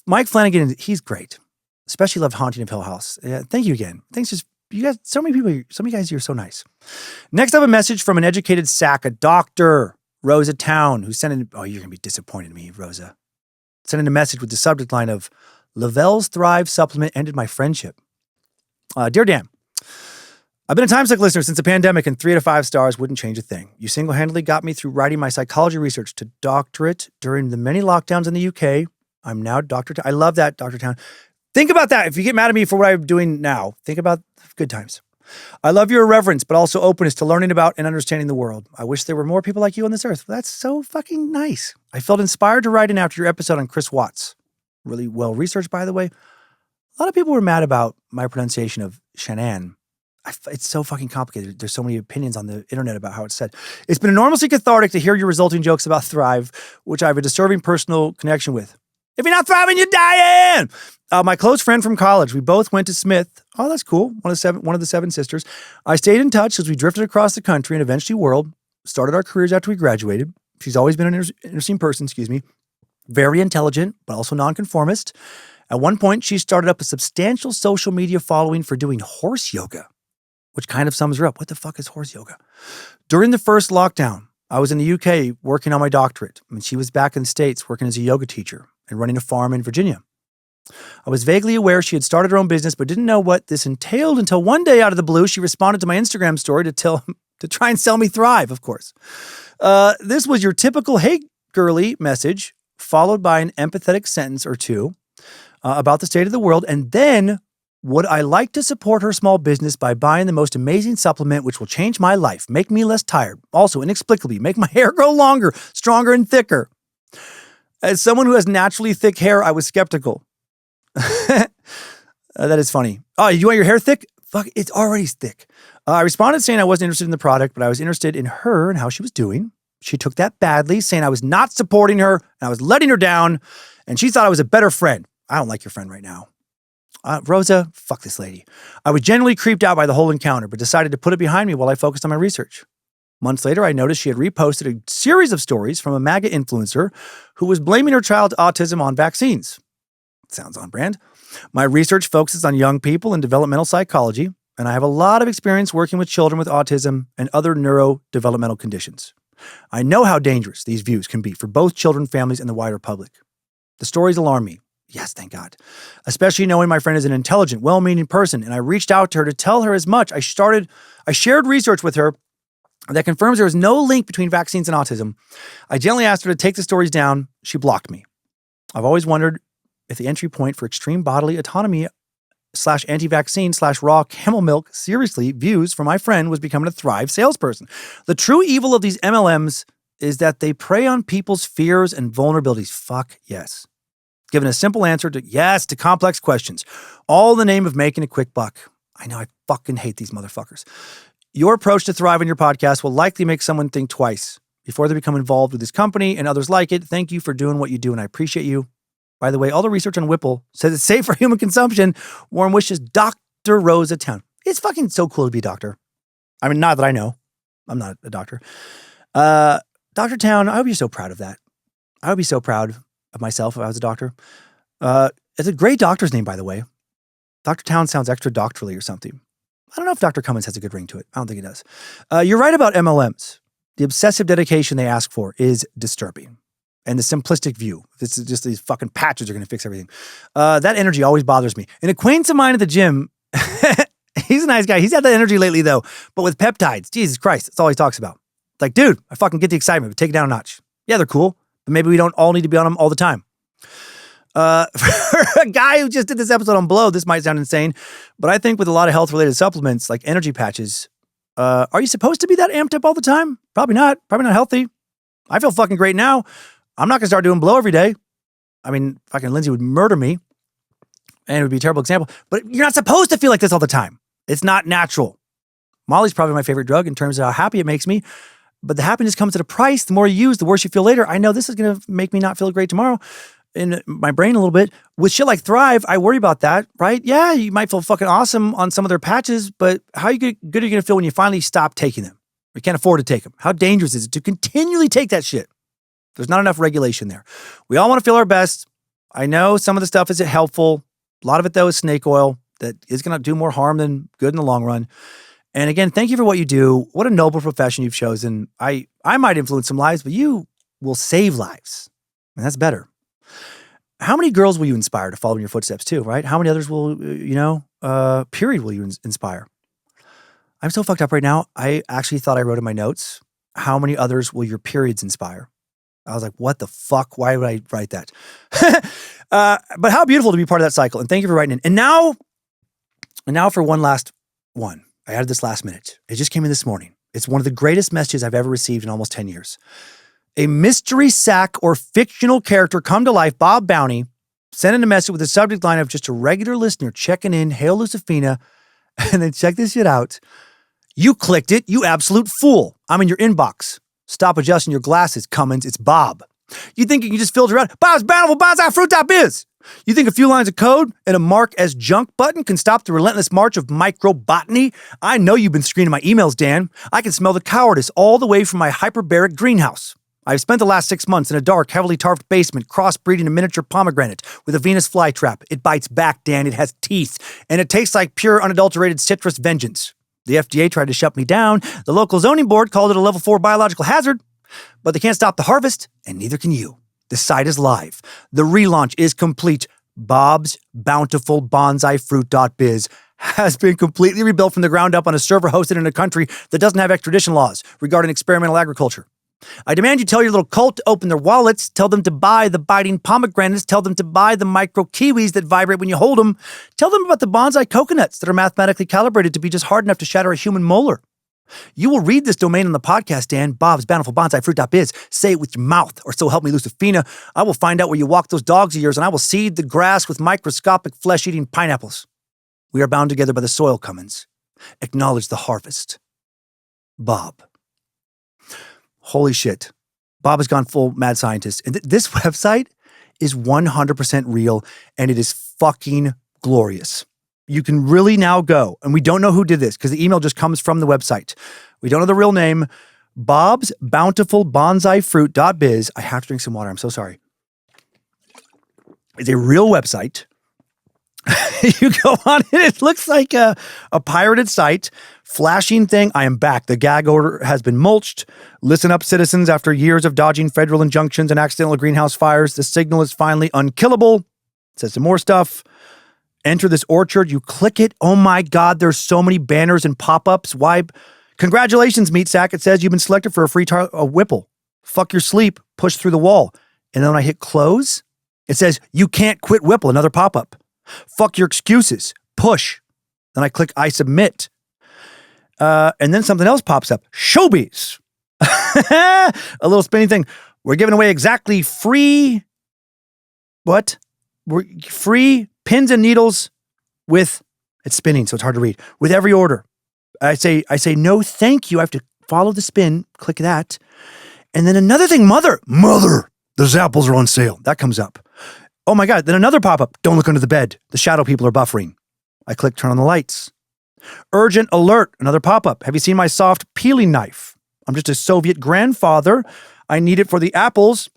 Mike Flanagan, he's great. Especially loved Haunting of Hill House. Yeah, thank you again. Thanks, just you guys. So many people. Some of you guys, you're so nice. Next up, a message from an educated sack, a doctor, Rosa Town, who sent in. Oh, you're gonna be disappointed in me, Rosa. Sent in a message with the subject line of Lavelle's Thrive supplement ended my friendship. Dear Dan, I've been a Timesuck listener since the pandemic, and 3 out of 5 stars wouldn't change a thing. You single-handedly got me through writing my psychology research to doctorate during the many lockdowns in the UK. I'm now Dr. I love that, Dr. Town. Think about that. If you get mad at me for what I'm doing now, think about good times. I love your irreverence, but also openness to learning about and understanding the world. I wish there were more people like you on this earth. That's so fucking nice. I felt inspired to write in after your episode on Chris Watts. Really well researched, by the way. A lot of people were mad about my pronunciation of Shanann. It's so fucking complicated. There's so many opinions on the internet about how it's said. It's been enormously cathartic to hear your resulting jokes about Thrive, which I have a disturbing personal connection with. If you're not thriving, you're dying. My close friend from college, we both went to Smith. Oh, that's cool. One of the 7 sisters. I stayed in touch as we drifted across the country and eventually world. Started our careers after we graduated. She's always been an interesting person, Very intelligent, but also nonconformist. At one point, she started up a substantial social media following for doing horse yoga, which kind of sums her up. What the fuck is horse yoga? During the first lockdown, I was in the UK working on my doctorate, and she was back in the States working as a yoga teacher and running a farm in Virginia. I was vaguely aware she had started her own business, but didn't know what this entailed until one day out of the blue, she responded to my Instagram story to try and sell me Thrive, of course. This was your typical, hey, girly message, followed by an empathetic sentence or two about the state of the world. And then, would I like to support her small business by buying the most amazing supplement which will change my life, make me less tired, also inexplicably make my hair grow longer, stronger, and thicker? As someone who has naturally thick hair, I was skeptical. That is funny. Oh, you want your hair thick? Fuck, it's already thick. I responded saying I wasn't interested in the product, but I was interested in her and how she was doing. She took that badly, saying I was not supporting her and I was letting her down, and she thought I was a better friend. I don't like your friend right now. Rosa, fuck this lady. I was genuinely creeped out by the whole encounter, but decided to put it behind me while I focused on my research. Months later, I noticed she had reposted a series of stories from a MAGA influencer who was blaming her child's autism on vaccines. Sounds on brand. My research focuses on young people and developmental psychology, and I have a lot of experience working with children with autism and other neurodevelopmental conditions. I know how dangerous these views can be for both children, families, and the wider public. The stories alarm me. Yes, thank God. Especially knowing my friend is an intelligent, well-meaning person, and I reached out to her to tell her as much. I shared research with her that confirms there is no link between vaccines and autism. I gently asked her to take the stories down. She blocked me. I've always wondered if the entry point for extreme bodily autonomy / anti-vaccine / raw camel milk seriously views for my friend was becoming a Thrive salesperson. The true evil of these MLMs is that they prey on people's fears and vulnerabilities. Fuck yes. Given a simple answer to yes to complex questions, all in the name of making a quick buck. I know I fucking hate these motherfuckers. Your approach to Thrive on your podcast will likely make someone think twice before they become involved with this company and others like it. Thank you for doing what you do, and I appreciate you. By the way, all the research on Whipple says it's safe for human consumption. Warm wishes, Dr. Rosa Town. It's fucking so cool to be a doctor. I mean, not that I know. I'm not a doctor. Dr. Town, I would be so proud of that. I would be so proud of myself if I was a doctor. It's a great doctor's name, by the way. Dr. Town sounds extra doctorally or something. I don't know if Dr. Cummins has a good ring to it. I don't think it does. You're right about MLMs. The obsessive dedication they ask for is disturbing. And the simplistic view. This is just these fucking patches are going to fix everything. That energy always bothers me. An acquaintance of mine at the gym, he's a nice guy. He's had that energy lately, though. But with peptides, Jesus Christ, that's all he talks about. Like, dude, I fucking get the excitement, but take it down a notch. Yeah, they're cool, but maybe we don't all need to be on them all the time. For a guy who just did this episode on blow, this might sound insane, but I think with a lot of health-related supplements like energy patches, are you supposed to be that amped up all the time? Probably not. Probably not healthy. I feel fucking great now. I'm not going to start doing blow every day. I mean, fucking Lindsay would murder me, and it would be a terrible example, but you're not supposed to feel like this all the time. It's not natural. Molly's probably my favorite drug in terms of how happy it makes me, but the happiness comes at a price. The more you use, the worse you feel later. I know this is going to make me not feel great tomorrow in my brain a little bit. With shit like Thrive, I worry about that, right? Yeah, you might feel fucking awesome on some of their patches, but how good are you going to feel when you finally stop taking them? Or you can't afford to take them? How dangerous is it to continually take that shit? There's not enough regulation there. We all want to feel our best. I know some of the stuff isn't helpful. A lot of it, though, is snake oil that is going to do more harm than good in the long run. And again, thank you for what you do. What a noble profession you've chosen. I might influence some lives, but you will save lives. And that's better. How many girls will you inspire to follow in your footsteps too, right? How many others will, period will you inspire? I'm so fucked up right now. I actually thought I wrote in my notes, how many others will your periods inspire? I was like, what the fuck? Why would I write that? But how beautiful to be part of that cycle. And thank you for writing in. And now for one last one. I added this last minute. It just came in this morning. It's one of the greatest messages I've ever received in almost 10 years. A mystery sack or fictional character come to life, Bob Bounty, sent in a message with a subject line of just a regular listener checking in, hail Lucifina, and then check this shit out. You clicked it, you absolute fool. I'm in your inbox. Stop adjusting your glasses, Cummins. It's Bob. You think you can just filter out Bob's Bountiful Bonsai Fruit.biz? You think a few lines of code and a mark as junk button can stop the relentless march of microbotany? I know you've been screening my emails, Dan. I can smell the cowardice all the way from my hyperbaric greenhouse. I've spent the last 6 months in a dark, heavily tarped basement, crossbreeding a miniature pomegranate with a Venus flytrap. It bites back, Dan. It has teeth, and it tastes like pure, unadulterated citrus vengeance. The FDA tried to shut me down. The local zoning board called it a level 4 biological hazard, but they can't stop the harvest, and neither can you. The site is live. The relaunch is complete. Bob's Bountiful Bonsai Fruit.biz has been completely rebuilt from the ground up on a server hosted in a country that doesn't have extradition laws regarding experimental agriculture. I demand you tell your little cult to open their wallets, tell them to buy the biting pomegranates, tell them to buy the micro kiwis that vibrate when you hold them, tell them about the bonsai coconuts that are mathematically calibrated to be just hard enough to shatter a human molar. You will read this domain on the podcast, Dan, Bob's Bountiful Bonsai Fruit.biz. Say it with your mouth, or so help me, Lucifina. I will find out where you walk those dogs of yours, and I will seed the grass with microscopic flesh-eating pineapples. We are bound together by the soil, Cummins. Acknowledge the harvest. Bob. Holy shit. Bob has gone full mad scientist. And this website is 100% real, and it is fucking glorious. You can really now go, and we don't know who did this because the email just comes from the website. We don't know the real name. Bob's Bountiful Bonsai Fruit.biz. I have to drink some water. I'm so sorry. It's a real website. You go on it. It looks like a pirated site. Flashing thing. I am back. The gag order has been mulched. Listen up, citizens. After years of dodging federal injunctions and accidental greenhouse fires, the signal is finally unkillable. It says some more stuff. Enter this orchard. You click it. Oh my God. There's so many banners and pop-ups. Why? Congratulations, Meat Sack. It says you've been selected for a free a Whipple. Fuck your sleep. Push through the wall. And then when I hit close, it says you can't quit Whipple. Another pop-up. Fuck your excuses. Push. Then I click I submit. And then something else pops up. Showbiz. A little spinning thing. We're giving away exactly free. What? We're free pins and needles with, it's spinning, so it's hard to read, with every order. I say no, thank you. I have to follow the spin, click that. And then another thing, mother, those apples are on sale. That comes up. Oh my God. Then another pop-up. Don't look under the bed. The shadow people are buffering. I click turn on the lights. Urgent alert. Another pop-up. Have you seen my soft peeling knife? I'm just a Soviet grandfather. I need it for the apples.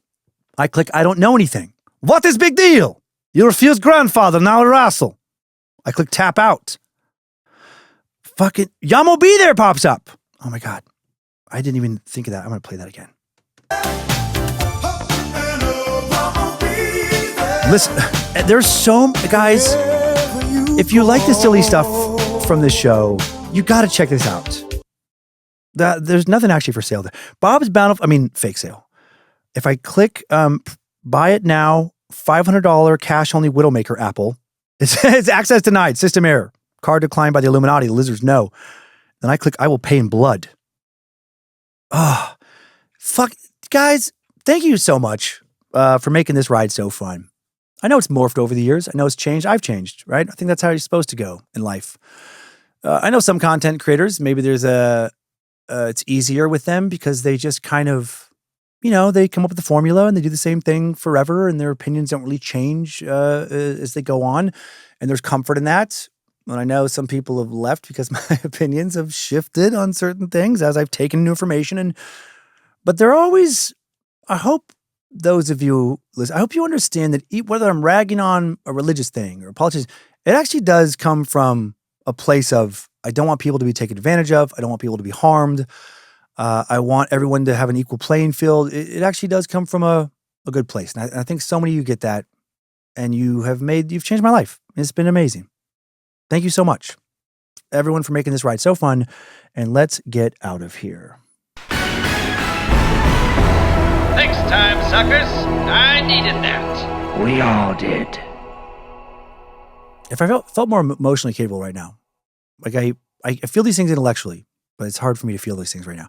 I click I don't know anything. What is big deal? You refuse grandfather, now a wrestle. I click tap out. Fucking Yamo Be There pops up. Oh my God. I didn't even think of that. I'm going to play that again. Listen, there's so, guys, if you like the silly stuff from this show, you got to check this out. There's nothing actually for sale there. Bob's Bountiful, fake sale. If I click buy it now, $500 cash only Widowmaker apple. It says access denied, system error, card declined by the Illuminati, the lizards no. Then I click I will pay in blood. Oh, fuck. Guys, thank you so much for making this ride so fun. I know it's morphed over the years. I know it's changed. I've changed, right? I think that's how you're supposed to go in life. I know some content creators, maybe there's it's easier with them because they just kind of, they come up with the formula and they do the same thing forever and their opinions don't really change as they go on. And there's comfort in that. And I know some people have left because my opinions have shifted on certain things as I've taken new information. But they're always, I hope those of you listen, I hope you understand that whether I'm ragging on a religious thing or a politician, it actually does come from a place of, I don't want people to be taken advantage of. I don't want people to be harmed. I want everyone to have an equal playing field. It actually does come from a good place. And I think so many of you get that and you've changed my life. It's been amazing. Thank you so much, everyone, for making this ride so fun. And let's get out of here. Thanks, time suckers. I needed that. We all did. If I felt more emotionally capable right now, like I feel these things intellectually, but it's hard for me to feel these things right now.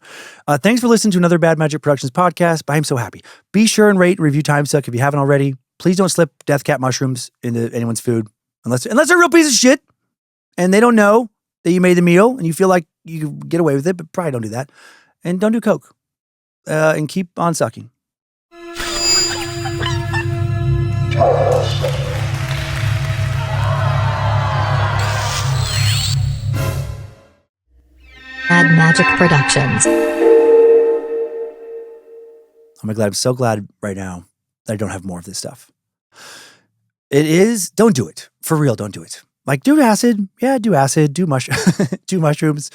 Thanks for listening to another Bad Magic Productions podcast, but I'm so happy. Be sure and rate and review Timesuck if you haven't already. Please don't slip death cat mushrooms into anyone's food unless they're a real piece of shit and they don't know that you made the meal and you feel like you can get away with it, but probably don't do that. And don't do coke. And keep on sucking. Bad Magic Productions. I'm so glad right now that I don't have more of this stuff. Don't do it. For real, don't do it. Like, do acid. Yeah, do acid. Do do mushrooms.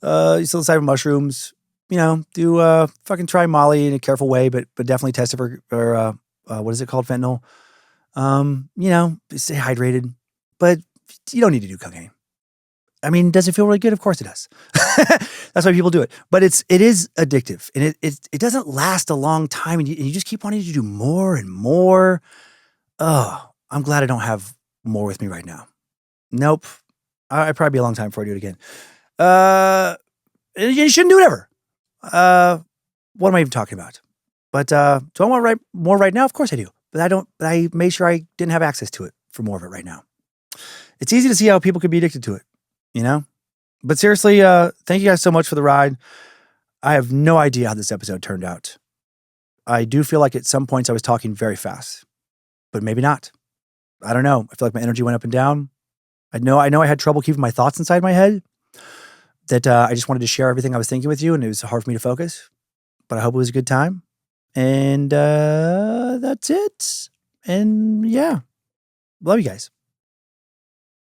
Psilocybin mushrooms. Do fucking try Molly in a careful way, but definitely test it for what is it called? Fentanyl. Stay hydrated. But you don't need to do cocaine. Does it feel really good? Of course it does. That's why people do it. But it is addictive, and it doesn't last a long time, and you just keep wanting to do more and more. Oh, I'm glad I don't have more with me right now. Nope. I'd probably be a long time before I do it again. You shouldn't do it ever. What am I even talking about? But do I want more right now? Of course I do. But I don't. But I made sure I didn't have access to it for more of it right now. It's easy to see how people could be addicted to it. But seriously, thank you guys so much for the ride. I have no idea how this episode turned out. I do feel like at some points I was talking very fast, but maybe not. I don't know. I feel like my energy went up and down. I know I had trouble keeping my thoughts inside my head, that I just wanted to share everything I was thinking with you, and it was hard for me to focus. But I hope it was a good time. And that's it. And yeah, love you guys.